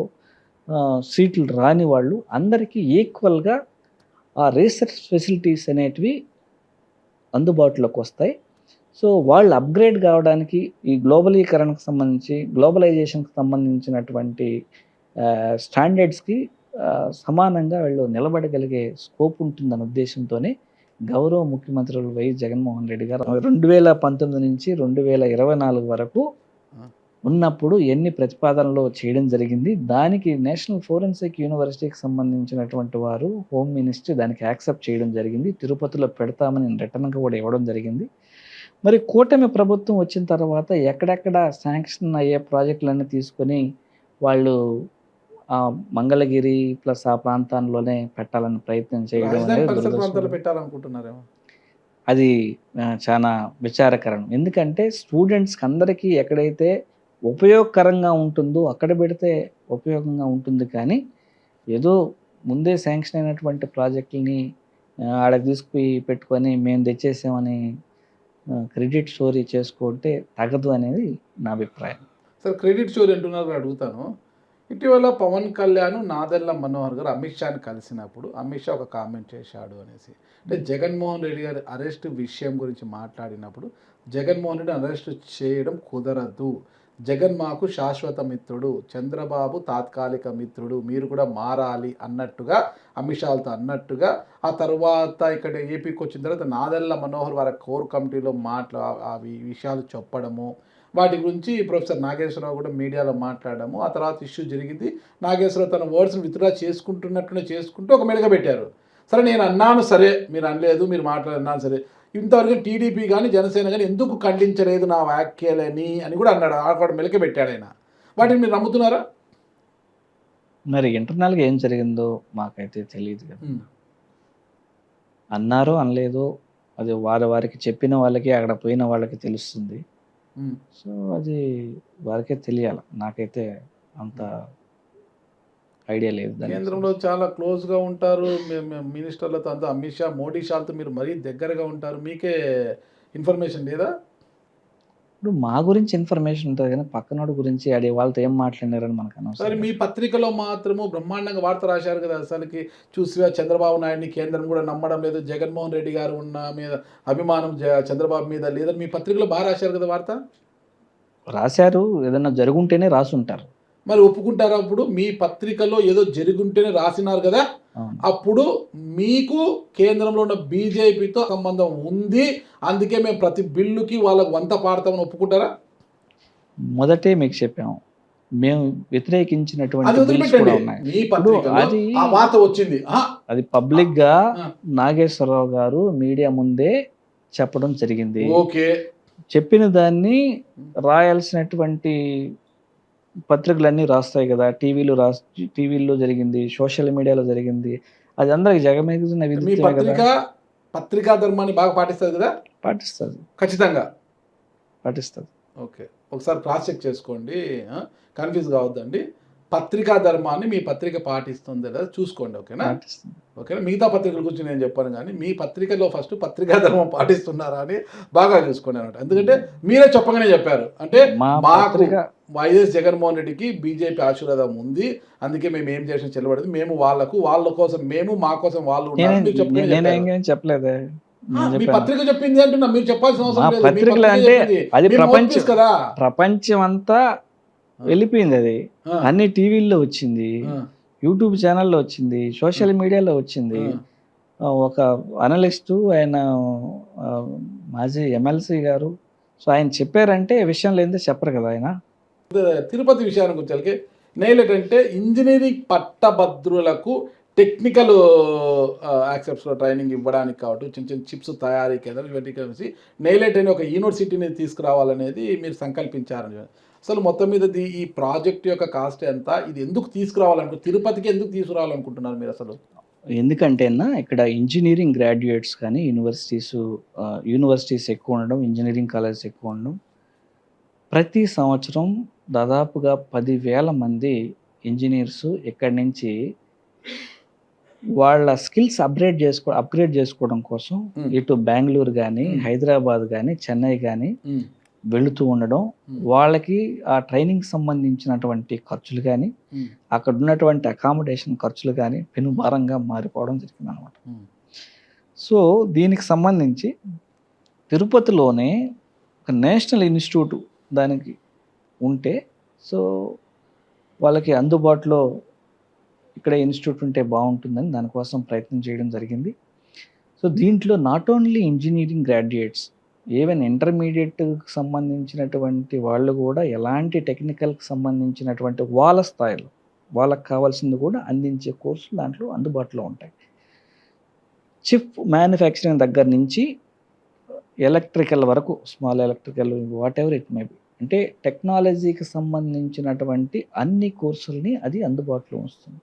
సీట్లు రాని వాళ్ళు అందరికీ ఈక్వల్‌గా ఆ రీసెర్చ్ ఫెసిలిటీస్ అనేటివి అందుబాటులోకొస్తాయి. సో, వాళ్ళు అప్‌గ్రేడ్ కావడానికి ఈ గ్లోబలీకరణకు సంబంధించి, గ్లోబలైజేషన్‌కి సంబంధించినటువంటి స్టాండర్డ్స్‌కి సమానంగా వీళ్ళు నిలబడగలిగే స్కోప్ ఉంటుందన్న ఉద్దేశంతోనే గౌరవ ముఖ్యమంత్రులు వైఎస్ జగన్మోహన్ రెడ్డి గారు 2019 నుంచి 2024 వరకు ఆ! ఉన్నప్పుడు ఎన్ని ప్రతిపాదనలు చేయడం జరిగింది. దానికి నేషనల్ ఫోరెన్సిక్ యూనివర్సిటీకి సంబంధించినటువంటి వారు హోమ్ మినిస్ట్రీ దానికి యాక్సెప్ట్ చేయడం జరిగింది. తిరుపతిలో పెడతామని రిటర్న్‌గా కూడా ఇవ్వడం జరిగింది. మరి కూటమి ప్రభుత్వం వచ్చిన తర్వాత ఎక్కడెక్కడ శాంక్షన్ అయ్యే ప్రాజెక్టులన్నీ తీసుకొని వాళ్ళు మంగళగిరి ప్లస్ ఆ ప్రాంతాల్లోనే పెట్టాలని ప్రయత్నం చేయడం రాజధాని అనేది పరిసర ప్రాంతాల్లో దురదృష్టకరం. పెట్టాలనుకుంటున్నారేమో. అది చానా విచారకరం. ఎందుకంటే స్టూడెంట్స్‌కి అందరికీ ఎక్కడైతే ఉపయోగకరంగా ఉంటుందో అక్కడ పెడితే ఉపయోగంగా ఉంటుంది కానీ, ఏదో ముందే శాంక్షన్ అయినటువంటి ప్రాజెక్టులని ఆడకి తీసుకుపోయి పెట్టుకొని మేము తెచ్చేసామని క్రెడిట్ స్టోరీ చేసుకుంటే తగదు అనేది నా అభిప్రాయం. సరే క్రెడిట్ స్టోరీ అంటున్నారు అడుగుతాను. ఇటీవల పవన్ కళ్యాణ్, నాదెళ్ల మనోహర్ గారు అమిత్ షాని కలిసినప్పుడు అమిత్ షా ఒక కామెంట్ చేశాడు అనేసి. అంటే జగన్మోహన్ రెడ్డి గారి అరెస్ట్ విషయం గురించి మాట్లాడినప్పుడు జగన్మోహన్ రెడ్డి అరెస్ట్ చేయడం కుదరదు. జగన్ మాకు శాశ్వత మిత్రుడు, చంద్రబాబు తాత్కాలిక మిత్రుడు, మీరు కూడా మారాలి అన్నట్టుగా అమిత్ షాతో అన్నట్టుగా ఆ తర్వాత ఇక్కడ ఏపీకి వచ్చిన తర్వాత నాదెళ్ల మనోహర్ వారి కోర్ కమిటీలో అవి విషయాలు చెప్పడము, వాటి గురించి ప్రొఫెసర్ నాగేశ్వరరావు కూడా మీడియాలో మాట్లాడడము, ఆ తర్వాత ఇష్యూ జరిగింది. నాగేశ్వరరావు తన వర్డ్స్‌ని విత్‌డ్రా చేసుకుంటున్నట్లునే చేసుకుంటూ ఒక మెలిక పెట్టారు. సరే నేను అన్నాను సరే, మీరు అనలేదు, మీరు అన్నాను సరే. ఇంతవరకు టీడీపీ గాని, జనసేన గాని ఎందుకు ఖండించలేదు నా వ్యాఖ్యలని అని కూడా అన్నాడు. అక్కడ మెలిక పెట్టాడాయన. వాటిని మీరు నమ్ముతున్నారా? మరి ఇంటర్నల్‌గా ఏం జరిగిందో మాకైతే తెలీదు కదా! హ్మ్. అన్నారో అనలేదో అది వారికి చెప్పిన వాళ్ళకి, అక్కడ పోయిన వాళ్ళకి తెలుస్తుంది. హ్మ్. సో, అది వారికే తెలియాల. నాకైతే అంత ఐడియా లేదు దాని కేంద్రంలో చాలా క్లోజ్గా ఉంటారు, మినిస్టర్లతో అంతా, అమిత్ షా, మోడీ షాలతో మీరు మరీ దగ్గరగా ఉంటారు, మీకే ఇన్ఫర్మేషన్ లేదా? ఇప్పుడు మా గురించి ఇన్ఫర్మేషన్ ఉంటుంది కానీ పక్కనోడి గురించి వాళ్ళతో ఏం మాట్లాడినారని మనకు సరే, అనవసరం. మీ పత్రికలో మాత్రము బ్రహ్మాండంగా వార్త రాశారు కదా, అసలుకి చూసివా చంద్రబాబు నాయుడిని కేంద్రం కూడా నమ్మడం లేదు, జగన్మోహన్ రెడ్డి గారు ఉన్న మీద అభిమానం చంద్రబాబు మీద లేదని మీ పత్రికలో బాగా రాశారు కదా వార్త. రాశారు, ఏదన్నా జరుగుంటేనే రాసుంటారు. మరి ఒప్పుకుంటారా? అప్పుడు మీ పత్రికలో ఏదో జరుగుంటేనే రాసినారు కదా, అవును. అప్పుడు మీకు కేంద్రంలో ఉన్న బీజేపీతో సంబంధం ఉంది, అందుకే మేము ప్రతి బిల్లుకి వాళ్ళకు వంత పాడతామని ఒప్పుకుంటారా? మొదటే మీకు చెప్పాము, మేము వ్యతిరేకించినటువంటి అది బిల్స్ కూడా వదిలిపెట్టండి, ఉన్నాయి. మీ పత్రికలో అది ఆ వార్త వచ్చింది. అది పబ్లిక్ గా ఆ. నాగేశ్వరరావు గారు మీడియా ముందే చెప్పడం జరిగింది. ఓకే, చెప్పిన దాన్ని రాయాల్సినటువంటి పత్రికలన్నీ రాస్తాయి కదా, టీవీలో జరిగింది, సోషల్ మీడియాలో జరిగింది, అది అందరికి జగమెగిన మీ విదితమే పత్రిక కదా. పత్రికా ధర్మాన్ని బాగా పాటిస్తుంది కదా, పాటిస్తుంది. ఖచ్చితంగా. ఓకే, ఒకసారి క్రాస్ చెక్ చేసుకోండి, కన్ఫ్యూజ్ కావద్దండి. పత్రికా ధర్మాన్ని మీ పత్రిక పాటిస్తుంది లేదా చూసుకోండి, ఓకేనా? పాటిస్తుంది. ఓకేనా? మిగతా పత్రికల గురించి నేను చెప్పాను, కానీ మీ పత్రికలో ఫస్ట్ పత్రికా ధర్మం పాటిస్తున్నారా అని బాగా చూసుకోండి అన్నమాట. ఎందుకంటే మీరే చెప్పగానే చెప్పారు, అంటే మా మాకు పత్రిక వైఎస్ జగన్మోహన్ రెడ్డికి బీజేపీ ఆశీర్వాదం ఉంది, అందుకే మేము ఏం చేసిన చెల్లబడింది, మేము వాళ్ళ కోసం మేము, మా కోసం వాళ్ళు ఉన్నారు, మీరు చెప్పగానే చెప్పారు. నేనేం చెప్పలేదే. మీ పత్రిక చెప్పింది అంటున్నా, మీరు చెప్పాల్సిన అవసరం మా లేదు. మీ పత్రికలు పత్రిక అంటే చెప్పింది. అది మీ mouthpiece కదా. ప్రపంచం అంతా వెళ్ళిపోయింది. అది ఆ, అన్ని టీవీల్లో వచ్చింది, ఆ, యూట్యూబ్ ఛానల్లో వచ్చింది, సోషల్ మీడియాలో వచ్చింది. ఒక అనలిస్టు ఆయన, మాజీ ఎమ్మెల్సీ గారు, సో ఆయన చెప్పారంటే విషయం లేదే చెప్పరు కదా ఆయన. తిరుపతి విషయానికి వచ్చేసరికి నైలెట్ అంటే ఇంజనీరింగ్ పట్టభద్రులకు టెక్నికల్ యాక్సెప్ట్స్లో ట్రైనింగ్ ఇవ్వడానికి కాబట్టి చిన్న చిన్న చిప్స్ తయారీ కేంద్రం ఇవన్నీ కలిసి నైలెట్ అనే ఒక యూనివర్సిటీని తీసుకురావాలనేది మీరు సంకల్పించారని. అసలు మొత్తం మీద ఈ ప్రాజెక్ట్ యొక్క కాస్ట్ ఎంత, ఇది ఎందుకు తీసుకురావాలనుకుంటున్నారు, తిరుపతికి ఎందుకు తీసుకురావాలనుకుంటున్నారు మీరు అసలు? ఎందుకంటే ఇక్కడ ఇంజనీరింగ్ గ్రాడ్యుయేట్స్ కానీ యూనివర్సిటీస్ ఎక్కువ ఉండడం, ఇంజనీరింగ్ కాలేజెస్ ఎక్కువ ఉండడం, ప్రతి సంవత్సరం దాదాపుగా 10,000 మంది ఇంజనీర్స్ ఇక్కడి నుంచి వాళ్ళ స్కిల్స్ అప్గ్రేడ్ చేసుకోవడం కోసం ఇటు బెంగళూరు కానీ, హైదరాబాద్ కానీ, చెన్నై కానీ వెళుతూ ఉండడం, వాళ్ళకి ఆ ట్రైనింగ్ సంబంధించినటువంటి ఖర్చులు కానీ, అక్కడ ఉన్నటువంటి అకామిడేషన్ ఖర్చులు కానీ పెనుభారంగా మారిపోవడం జరిగింది అనమాట. సో దీనికి సంబంధించి తిరుపతిలోనే ఒక నేషనల్ ఇన్స్టిట్యూట్ దానికి ఉంటే, సో వాళ్ళకి అందుబాటులో ఇక్కడ ఇన్స్టిట్యూట్ ఉంటే బాగుంటుందని దానికోసం ప్రయత్నం చేయడం జరిగింది. సో దీంట్లో not only engineering graduates, even ఇంటర్మీడియట్కి సంబంధించినటువంటి వాళ్ళు కూడా ఎలాంటి టెక్నికల్కి సంబంధించినటువంటి వాళ్ళ స్థాయిలో వాళ్ళకి కావాల్సింది కూడా అందించే కోర్సులు దాంట్లో అందుబాటులో ఉంటాయి. చిప్ మ్యానుఫ్యాక్చరింగ్ దగ్గర నుంచి ఎలక్ట్రికల్ వరకు, small electrical, what ever it may be, అంటే టెక్నాలజీకి సంబంధించినటువంటి అన్ని కోర్సుల్ని అది అందుబాటులో వస్తుంది.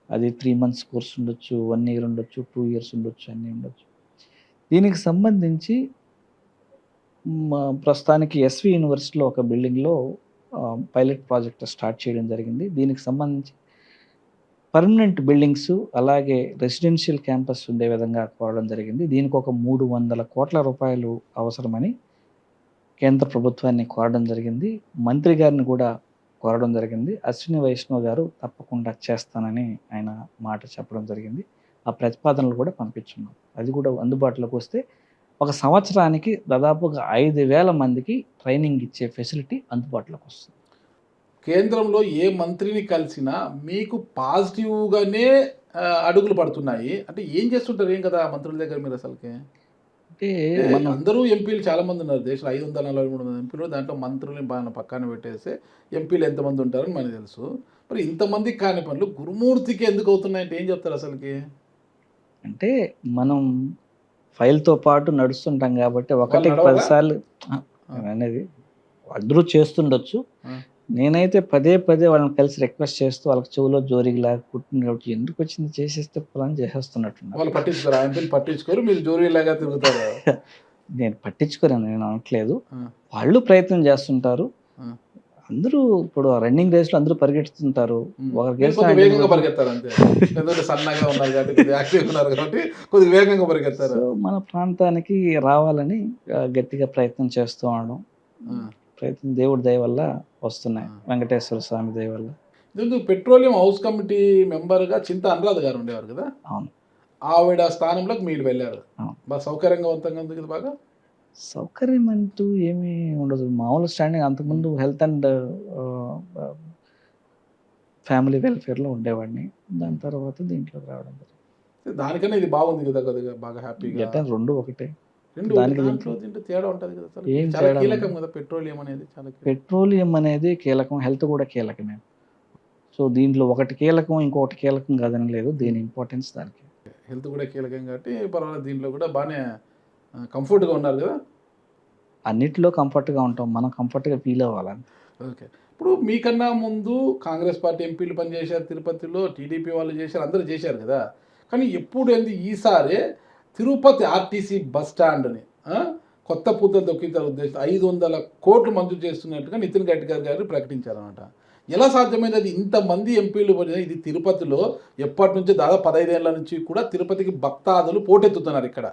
అది 3 months కోర్స్ ఉండొచ్చు, 1 year ఉండొచ్చు, 2 years ఉండొచ్చు, అన్నీ ఉండొచ్చు. దీనికి సంబంధించి ప్రస్తుతానికి ఎస్వి యూనివర్సిటీలో ఒక బిల్డింగ్లో పైలట్ ప్రాజెక్ట్ స్టార్ట్ చేయడం జరిగింది. దీనికి సంబంధించి పర్మనెంట్ బిల్డింగ్స్ అలాగే రెసిడెన్షియల్ క్యాంపస్ ఉండే విధంగా కోరడం జరిగింది. దీనికి ఒక 300 కోట్ల రూపాయలు అవసరమని కేంద్ర ప్రభుత్వాన్ని కోరడం జరిగింది. మంత్రి గారిని కూడా కోరడం జరిగింది. అశ్విని వైష్ణవ్ గారు తప్పకుండా చేస్తానని ఆయన మాట చెప్పడం జరిగింది. ఆ ప్రతిపాదనలు కూడా పంపించున్నాం. అది కూడా అందుబాటులోకి వస్తే ఒక సంవత్సరానికి దాదాపుగా 5,000 మందికి ట్రైనింగ్ ఇచ్చే ఫెసిలిటీ అందుబాటులోకి వస్తుంది. కేంద్రంలో ఏ మంత్రిని కలిసినా మీకు పాజిటివ్గానే అడుగులు పడుతున్నాయి. అంటే ఏం చేస్తుంటారు, ఏం కదా మంత్రుల దగ్గర మీరు అసలుకి? అంటే అందరూ ఎంపీలు చాలా మంది ఉన్నారు దేశంలో, 543 ఎంపీలు, దాంట్లో మంత్రుల్ని బాగా పక్కన పెట్టేస్తే ఎంపీలు ఎంతమంది ఉంటారని మనకు తెలుసు. మరి ఇంతమంది కాని పనులు గురుమూర్తికి ఎందుకు అవుతున్నాయంటే ఏం చెప్తారు అసలుకి? అంటే మనం ఫైల్తో పాటు నడుస్తుంటాం కాబట్టి ఒకటి 10 సార్లు అనేది అందరూ చేస్తుండొచ్చు. నేనైతే పదే వాళ్ళని కలిసి రిక్వెస్ట్ చేస్తూ వాళ్ళకి చెవులో జోరీలాగా కుట్టిన కాబట్టి ఎందుకు వచ్చింది చేసేస్తే పొలం చేసేస్తున్నట్టున్నారు. వాళ్ళు పట్టించుకోరు, ఎంపీలు పట్టించుకోరు, మీరు జోరీలాగా తిరుగుతారు. నేను పట్టించుకోరని నేను అనట్లేదు, వాళ్ళు ప్రయత్నం చేస్తుంటారు. అందరూ ఇప్పుడు రన్నింగ్ రేస్లో అందరూ పరిగెడుతుంటారు. ఒకరు మీరు గెలిచిన కొద్దిగా వెంటనే వేగంగా పరిగెత్తారు అంతే. ఎందుకంటే సన్నగా ఉన్నారు కాబట్టి, కొద్దిగా యాక్టివ్‌గా ఉన్నారు కాబట్టి కొద్దిగా వేగంగా పరిగెత్తారు. సో, మన ప్రాంతానికి రావాలని గట్టిగా ప్రయత్నం చేస్తూ ఉండడం. ఆ! ప్రయత్నం దేవుడి దయ వల్ల వస్తున్నాయి. ఆ! వెంకటేశ్వర స్వామి దయ వల్ల. ముందు పెట్రోలియం హౌస్ కమిటీ మెంబర్‌గా చింత అనురాధ గారు ఉండేవారు కదా! అవును. ఆవిడ స్థానంలోకి మీరు వెళ్లారు. అవును. బాగా సౌకర్యవంతంగా ఉంది కదా బాగా? సౌకర్యం అంటూ ఏమీ ఉండదు. మామూలు స్టాండింగ్ అంతకుముందు హెల్త్ అండ్ ఆహ్, ఫ్యామిలీ వెల్‌ఫేర్‌లో ఉండేవాడిని. దాని తర్వాత దీంట్లోకి రావడం జరిగింది. దానికన్నా ఇది బాగుంది కదా! కొద్దిగా బాగా హ్యాపీగా. ఎట్టా 2 ఒకటే. 2 దానికి దాంట్లో దీంట్లో దీంట్లో తేడా ఉంటది కదా! అసలు. ఏం చాలా తేడా కీలకం ఉండదు. కదా! పెట్రోలియం అనేది చాలా కీలకం. పెట్రోలియం అనేది కీలకం. హెల్త్ కూడా కీలకమే. సో, దీంట్లో ఒకటి కీలకం, ఇంకొకటి కీలకం కాదని లేదు. దీని ఇంపార్టెన్స్ దానికి. హెల్త్ కూడా కీలకం కాబట్టి పర్వాలేదు దీంట్లో కూడా బానే కంఫర్ట్‌గా ఉన్నారు కదా! అన్నిట్లో కంఫర్ట్‌గా ఉంటాం. మనం కంఫర్ట్‌గా ఫీల్ అవ్వాలంతే. ఓకే. ఇప్పుడు మీకన్నా ముందు కాంగ్రెస్ పార్టీ ఎంపీలు పనిచేశారు తిరుపతిలో, టీడీపీ వాళ్ళు చేశారు, అందరూ చేశారు కదా! కానీ ఎప్పుడు ఏంది ఈసారే తిరుపతి ఆర్టీసీ బస్ స్టాండ్‌ని ఆ! కొత్త పుంతలు తొక్కించాలనే ఉద్దేశంతో 500 కోట్లు మంజూరు చేస్తున్నట్టుగా నితిన్ గడ్కరీ గారు ప్రకటించారన్నమాట. ఎలా సాధ్యమైంది అది? ఇంతమంది ఎంపీలు ఇది తిరుపతిలో ఎప్పటినుంచో దాదాపు 15 ఏళ్ల నుంచి కూడా తిరుపతికి భక్తాదులు పోటెత్తుతున్నారు ఇక్కడ.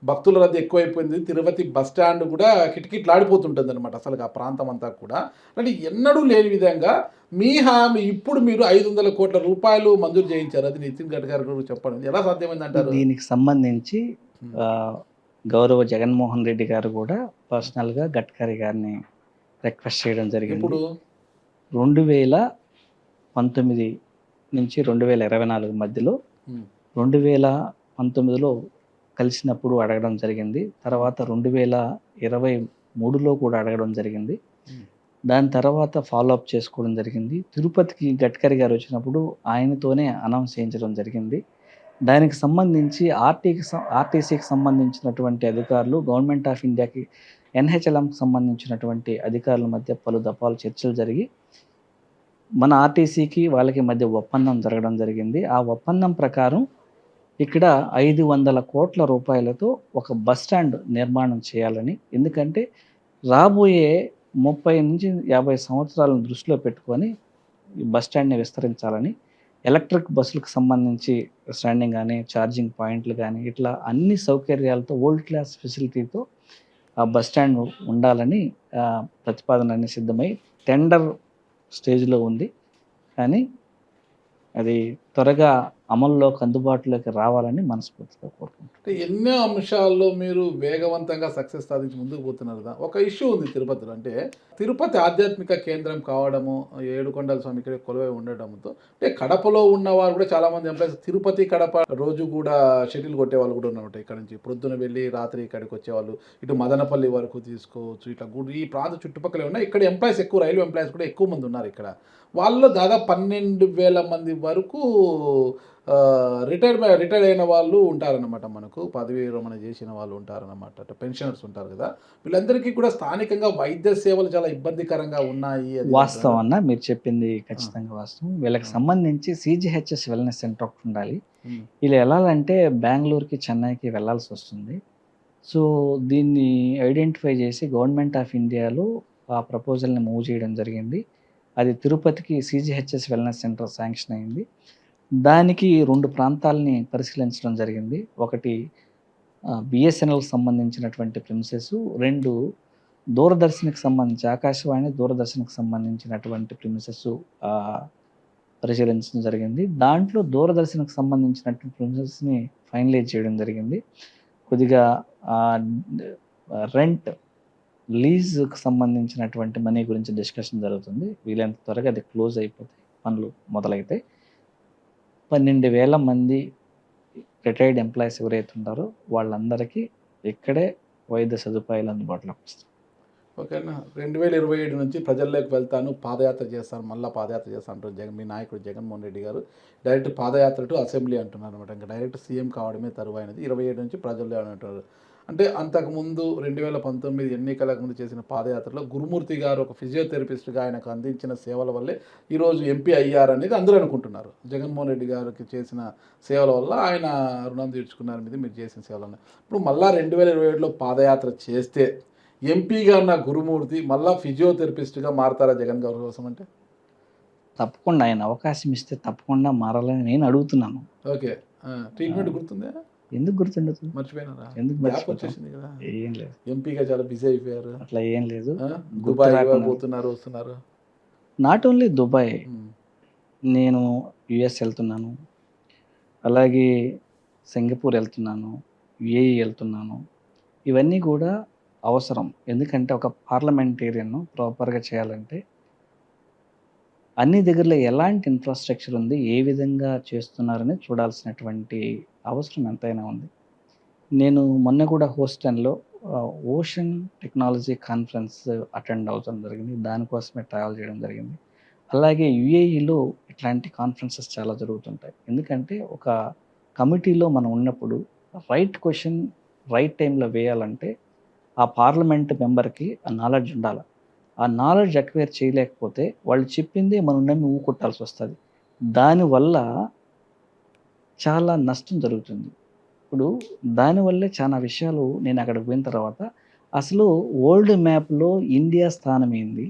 భక్తుల రద్దీ ఎక్కువైపోయింది. తిరుపతి బస్ స్టాండ్ కూడా కిటకిటలాడిపోతుంటుందన్నమాట అసలుగా ఆ ప్రాంతం అంతా కూడా. అంటే ఎన్నడూ లేని విధంగా మీ హామీ ఇప్పుడు మీరు 500 కోట్ల రూపాయలు మంజూరు చేయించారు. అది నితిన్ గడ్కరీ గారు చెప్పడం. ఎలా సాధ్యమైందంటారు? దీనికి సంబంధించి హ్మ్. ఆహ్, గౌరవ జగన్మోహన్ రెడ్డి గారు కూడా పర్సనల్‌గా గడ్కరీ గారిని రిక్వెస్ట్ చేయడం జరిగింది. ఎప్పుడు? 2019 నుంచి 2024 మధ్యలో హ్మ్. 2019లో కలిసినప్పుడు అడగడం జరిగింది. తర్వాత 2023లో కూడా అడగడం జరిగింది. హ్మ్. దాని తర్వాత ఫాలో అప్ చేసుకోవడం జరిగింది. తిరుపతికి గడ్కరీ గారు వచ్చినప్పుడు ఆయనతోనే అనౌన్స్ చేయించడం జరిగింది. దానికి సంబంధించి ఆర్టీసీకి సంబంధించినటువంటి అధికారులు, గవర్నమెంట్ ఆఫ్ ఇండియాకి ఎన్‌హెచ్‌ఎల్‌ఎంకి సంబంధించినటువంటి అధికారుల మధ్య పలు దఫాలు చర్చలు జరిగి, మన ఆర్టీసీకి వాళ్ళకి మధ్య ఒప్పందం జరగడం జరిగింది. ఆ ఒప్పందం ప్రకారం ఇక్కడ 500 కోట్ల రూపాయలతో ఒక బస్ స్టాండ్ నిర్మాణం చేయాలని. ఎందుకంటే రాబోయే 30-50 సంవత్సరాలను దృష్టిలో పెట్టుకొని ఈ బస్ స్టాండ్‌ని విస్తరించాలని, ఎలక్ట్రిక్ బస్సులకు సంబంధించి స్టాండింగ్ గాని, ఛార్జింగ్ పాయింట్లు గాని, ఇట్లా అన్ని సౌకర్యాలతో వరల్డ్ క్లాస్ ఫెసిలిటీతో ఆ బస్ స్టాండ్ ఉండాలని ప్రతిపాదనలన్నీ సిద్ధమై టెండర్ స్టేజ్‌లో ఉంది. కానీ అది త్వరగా అమల్లోకి, అందుబాటులోకి రావాలని మనస్ఫూర్తిగా కోరుకుంటున్నాను. అంటే ఎన్నో అంశాల్లో మీరు వేగవంతంగా సక్సెస్ సాధించి ముందుకు పోతున్నారు కదా! ఒక ఇష్యూ ఉంది తిరుపతిలో. అంటే తిరుపతి ఆధ్యాత్మిక కేంద్రం కావడము, ఏడుకొండల స్వామి ఇక్కడ కొలువై ఉండడంతో అంటే కడపలో ఉన్నవారు కూడా చాలామంది ఎంప్లాయీస్ తిరుపతి, కడప రోజు కూడా షటిల్ కొట్టేవాళ్ళు కూడా ఉన్నారన్నమాట. ఇక్కడ నుంచి ప్రొద్దున వెళ్ళి రాత్రి ఇక్కడికి వచ్చేవాళ్ళు. ఇటు మదనపల్లి వరకు తీసుకోవచ్చు. ఇట్లా ఈ ప్రాంత చుట్టుపక్కలే ఉన్నాయి. ఇక్కడ ఎంప్లాయీస్ ఎక్కువ రైల్వే ఎంప్లాయీస్ కూడా ఎక్కువ మంది ఉన్నారు ఇక్కడ. వాళ్ళలో దాదాపు 12,000 మంది వరకు రిటైర్ అయిన వాళ్ళు ఉంటారనమాట మనకు. పదవీ విరమణ చేసిన వాళ్ళు ఉంటారనమాట. అంటే పెన్షనర్స్ ఉంటారు కదా! వీళ్ళందరికీ కూడా స్థానికంగా వైద్య సేవలు చాలా ఇబ్బందికరంగా ఉన్నాయి. అది వాస్తవం అన్న మీరు చెప్పింది ఆ! ఖచ్చితంగా వాస్తవం. వీళ్ళకి ఆ! సంబంధించి సీజీహెచ్ఎస్ వెల్‌నెస్ సెంటర్ ఒకటుండాలి. హ్మ్. వీళ్ళు ఎళ్ళాలంటే బెంగుళూరుకి, చెన్నైకి వెళ్ళాల్సొస్తుంది. సో, దీన్ని ఐడెంటిఫై చేసి గవర్నమెంట్ ఆఫ్ ఇండియాలో ఆ ప్రపోజల్‌ని మూవ్ చేయడం జరిగింది. అది తిరుపతికి సీజీహెచ్ఎస్ వెల్‌నెస్ సెంటర్ శాంక్షన్ అయింది. దానికి 2 ప్రాంతాలని పరిశీలించడం జరిగింది. ఒకటి బీఎస్ఎన్ఎల్‌కి సంబంధించినటువంటి ప్రిమిసెస్, 2 దూరదర్శన్‌కి సంబంధించి ఆకాశవాణి, దూరదర్శన్‌కి సంబంధించినటువంటి ప్రిమిసెస్ పరిశీలించడం జరిగింది. దాంట్లో దూరదర్శన్‌కి సంబంధించినటువంటి ప్రిమిసెస్‌ని ఫైనలైజ్ చేయడం జరిగింది. కొద్దిగా ఆహ్, రెంట్ లీజ్‌కి సంబంధించినటువంటి మనీ గురించి డిస్కషన్ జరుగుతుంది. వీలైనంత త్వరగా అది క్లోజ్ అయిపోతాయి. పనులు మొదలైతాయి. 12,000 మంది రిటైర్డ్ ఎంప్లాయీస్ ఎవరైతే ఉంటారో వాళ్ళందరికీ ఇక్కడే వైద్య సదుపాయాలు అందుబాటులోకి వస్తాయి. ఓకేనా. 2027 నుంచి ప్రజల్లోకి వెళ్తాను, పాదయాత్ర చేస్తాను, మళ్ళా పాదయాత్ర చేస్తాను అంటారు మీ నాయకుడు Jaganmohan Reddy garu. Direct padayatra to assembly అంటున్నారనమాట. ఇంక డైరెక్ట్ సీఎం కావడమే తరువైనది. 27 నుంచి ప్రజల్లో అని అంటారు. అంటే అంతకుముందు 2019 ఎన్నికలకు ముందు చేసిన పాదయాత్రలో గురుమూర్తి గారు ఒక ఫిజియోథెరపిస్ట్‌గా ఆయనకు అందించిన సేవల వల్లే ఈరోజు ఎంపీ అయ్యారనేది అందరూ అనుకుంటున్నారు. జగన్మోహన్ రెడ్డి గారికి చేసిన సేవల వల్ల ఆయన రుణం తీర్చుకున్నారు మీద మీరు చేసిన సేవల వల్ల. ఇప్పుడు మళ్ళా 2027లో పాదయాత్ర చేస్తే ఎంపీగా ఉన్న గురుమూర్తి మళ్ళా ఫిజియోథెరపిస్ట్గా మారతారా జగన్ గారి కోసం అంటే? తప్పకుండా ఆయన అవకాశం ఇస్తే తప్పకుండా మారాలని నేను అడుగుతున్నాను. ఓకే. ట్రీట్మెంట్ గుర్తుందా? ఎందుకు గుర్తుండదు? మర్చిపోయినారా? ఎందుకు గ్యాప్ మర్చిపోతాం? వచ్చేసింది కదా. ఏం లేదు, ఎంపీగా చాలా బిజీ అయిపోయారు. అట్లా ఏం లేదు. దుబాయ్ రాకుండా. పోతున్నారు, వస్తున్నారు. నాట్ ఓన్లీ దుబాయ్, ఉమ్, నేను యుఎస్ వెళ్తున్నాను, అలాగే సింగపూర్ వెళ్తున్నాను, యుఏఈ వెళ్తున్నాను. ఇవన్నీ కూడా అవసరం. ఎందుకంటే ఒక పార్లమెంటేరియన్ ప్రాపర్గా చేయాలంటే అన్ని దగ్గరలో ఎలాంటి ఇన్ఫ్రాస్ట్రక్చర్ ఉంది, ఏ విధంగా చేస్తున్నారని చూడాల్సినటువంటి అవసరం ఎంతైనా ఉంది. నేను మొన్న కూడా హోస్టన్లో ఓషన్ టెక్నాలజీ కాన్ఫరెన్స్ అటెండ్ అవడం జరిగింది. దానికోసమే ట్రావెల్ చేయడం జరిగింది. అలాగే యుఏఈలో ఇట్లాంటి కాన్ఫరెన్సెస్ చాలా జరుగుతుంటాయి. ఎందుకంటే ఒక కమిటీలో మనం ఉన్నప్పుడు రైట్ క్వశ్చన్ రైట్ టైంలో వేయాలంటే ఆ పార్లమెంట్ మెంబర్కి ఆ నాలెడ్జ్ ఉండాలి. ఆ నాలెడ్జ్ అక్వైర్ చేయలేకపోతే వాళ్ళు చెప్పిందే మనం నమ్మి ఊకొట్టాల్సి వస్తుంది. దానివల్ల చాలా నష్టం జరుగుతుంది. ఇప్పుడు దానివల్లే చాలా విషయాలు నేను అక్కడికి పోయిన తర్వాత అసలు వరల్డ్ మ్యాప్లో ఇండియా స్థానం ఏంది,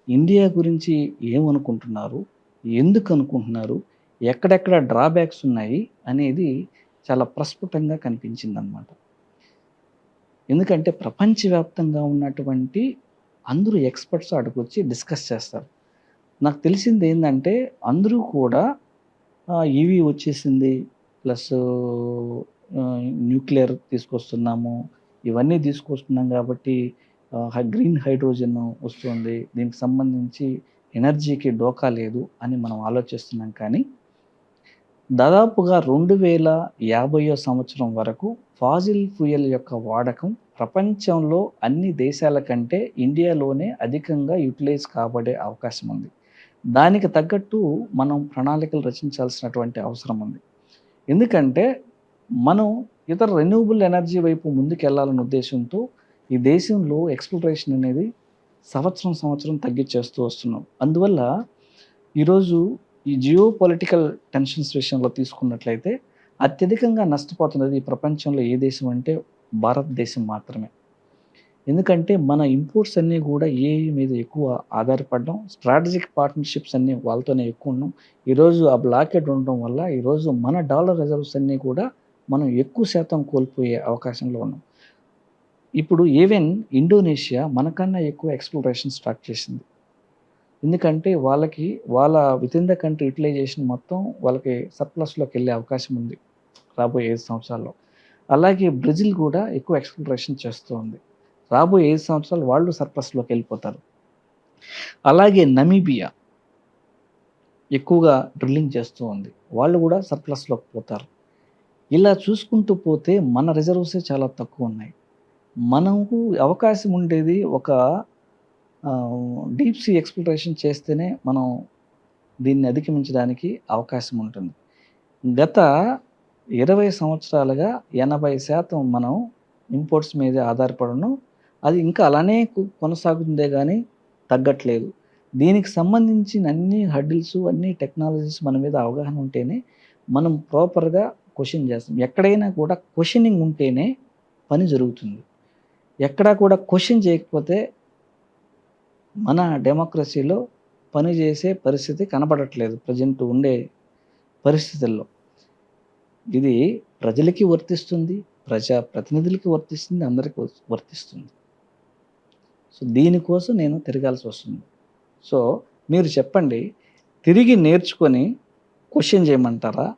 ఇండియా గురించి ఏమనుకుంటున్నారు, ఎందుకు అనుకుంటున్నారు, ఎక్కడెక్కడ డ్రాబ్యాక్స్ ఉన్నాయి అనేది చాలా ప్రస్ఫుటంగా కనిపించిందనమాట. ఎందుకంటే ప్రపంచవ్యాప్తంగా ఉన్నటువంటి అందరూ ఎక్స్పర్ట్స్ అక్కడికి వచ్చి డిస్కస్ చేస్తారు. నాకు తెలిసింది ఏంటంటే అందరూ కూడా ఈవీ వచ్చేసింది, ప్లస్ న్యూక్లియర్ తీసుకొస్తున్నాము, ఇవన్నీ తీసుకొస్తున్నాం కాబట్టి గ్రీన్ హైడ్రోజన్ వస్తుంది, దీనికి సంబంధించి ఎనర్జీకి డోకా లేదు అని మనం ఆలోచిస్తున్నాం. కానీ దాదాపుగా 2050 సంవత్సరం వరకు ఫాజిల్ ఫ్యూయల్ యొక్క వాడకం ప్రపంచంలో అన్ని దేశాల కంటే ఇండియాలోనే అధికంగా యూటిలైజ్ కాబడే అవకాశం ఉంది. దానికి తగ్గట్టు మనం ప్రణాళికలు రచించాల్సినటువంటి అవసరం ఉంది. ఎందుకంటే మనం ఇతర రెన్యూవబుల్ ఎనర్జీ వైపు ముందుకు వెళ్ళాలనే ఉద్దేశంతో ఈ దేశంలో ఎక్స్‌ప్లోరేషన్ అనేది సంవత్సరం తగ్గించేస్తూ వస్తున్నాం. అందువల్ల ఈరోజు ఈ జియో పొలిటికల్ టెన్షన్స్ విషయంలో తీసుకున్నట్లయితే అత్యధికంగా నష్టపోతున్నది ఈ ప్రపంచంలో ఏ దేశం అంటే భారతదేశం మాత్రమే. ఎందుకంటే మన ఇంపోర్ట్స్ అన్నీ కూడా ఏఐ మీద ఎక్కువ ఆధారపడడం, స్ట్రాటజిక్ పార్ట్నర్షిప్స్ అన్నీ వాళ్ళతోనే ఎక్కువ ఉన్నాం. ఈరోజు ఆ బ్లాకెట్ ఉండడం వల్ల ఈరోజు మన డాలర్ రిజర్వ్స్ అన్నీ కూడా మనం ఎక్కువ శాతం కోల్పోయే అవకాశంలో ఉన్నాం. ఇప్పుడు ఈవెన్ ఇండోనేషియా మనకన్నా ఎక్కువ ఎక్స్‌ప్లోరేషన్ స్టార్ట్ చేసింది. ఎందుకంటే వాళ్ళకి వాళ్ళ వితిన్ ద కంట్రీ యుటిలైజేషన్ మొత్తం వాళ్ళకి సర్ప్లస్‌లోకి వెళ్ళే అవకాశం ఉంది రాబోయే 5 సంవత్సరాల్లో. అలాగే బ్రెజిల్ కూడా ఎక్కువ ఎక్స్‌ప్లోరేషన్ చేస్తూ ఉంది. రాబోయే 5 సంవత్సరాలు వాళ్ళు సర్ప్లస్‌లోకి వెళ్ళిపోతారు. అలాగే నమీబియా ఎక్కువగా డ్రిల్లింగ్ చేస్తూ ఉంది. వాళ్ళు కూడా సర్ప్లస్‌లోకి పోతారు. ఇలా చూసుకుంటూ పోతే మన రిజర్వ్సే చాలా తక్కువ ఉన్నాయి. మనకు అవకాశం ఉండేది ఒక డీప్ సీ ఎక్స్‌ప్లోరేషన్ చేస్తేనే మనం దీన్ని అధిగమించడానికి అవకాశం ఉంటుంది. గత 20 సంవత్సరాలుగా 80% మనం ఇంపోర్ట్స్ మీదే ఆధారపడడం. అది ఇంకా అలానే కొనసాగుతుందే కానీ తగ్గట్లేదు. దీనికి సంబంధించిన అన్ని హర్డిల్స్, అన్ని టెక్నాలజీస్ మన మీద అవగాహన ఉంటేనే మనం ప్రాపర్‌గా క్వెషన్ చేస్తాం. ఎక్కడైనా కూడా క్వెషనింగ్ ఉంటేనే పని జరుగుతుంది. ఎక్కడా కూడా క్వెషన్ చేయకపోతే మన డెమోక్రసీలో పనిచేసే పరిస్థితి కనబడట్లేదు ప్రెజెంట్ ఉండే పరిస్థితుల్లో. ఇది ప్రజలకి వర్తిస్తుంది, ప్రజా ప్రతినిధులకి వర్తిస్తుంది, అందరికీ వర్తిస్తుంది. సో దీనికోసం నేను తిరగాల్సి వస్తుంది. సో మీరు చెప్పండి, తిరిగి నేర్చుకొని క్వెషన్ చేయమంటారా,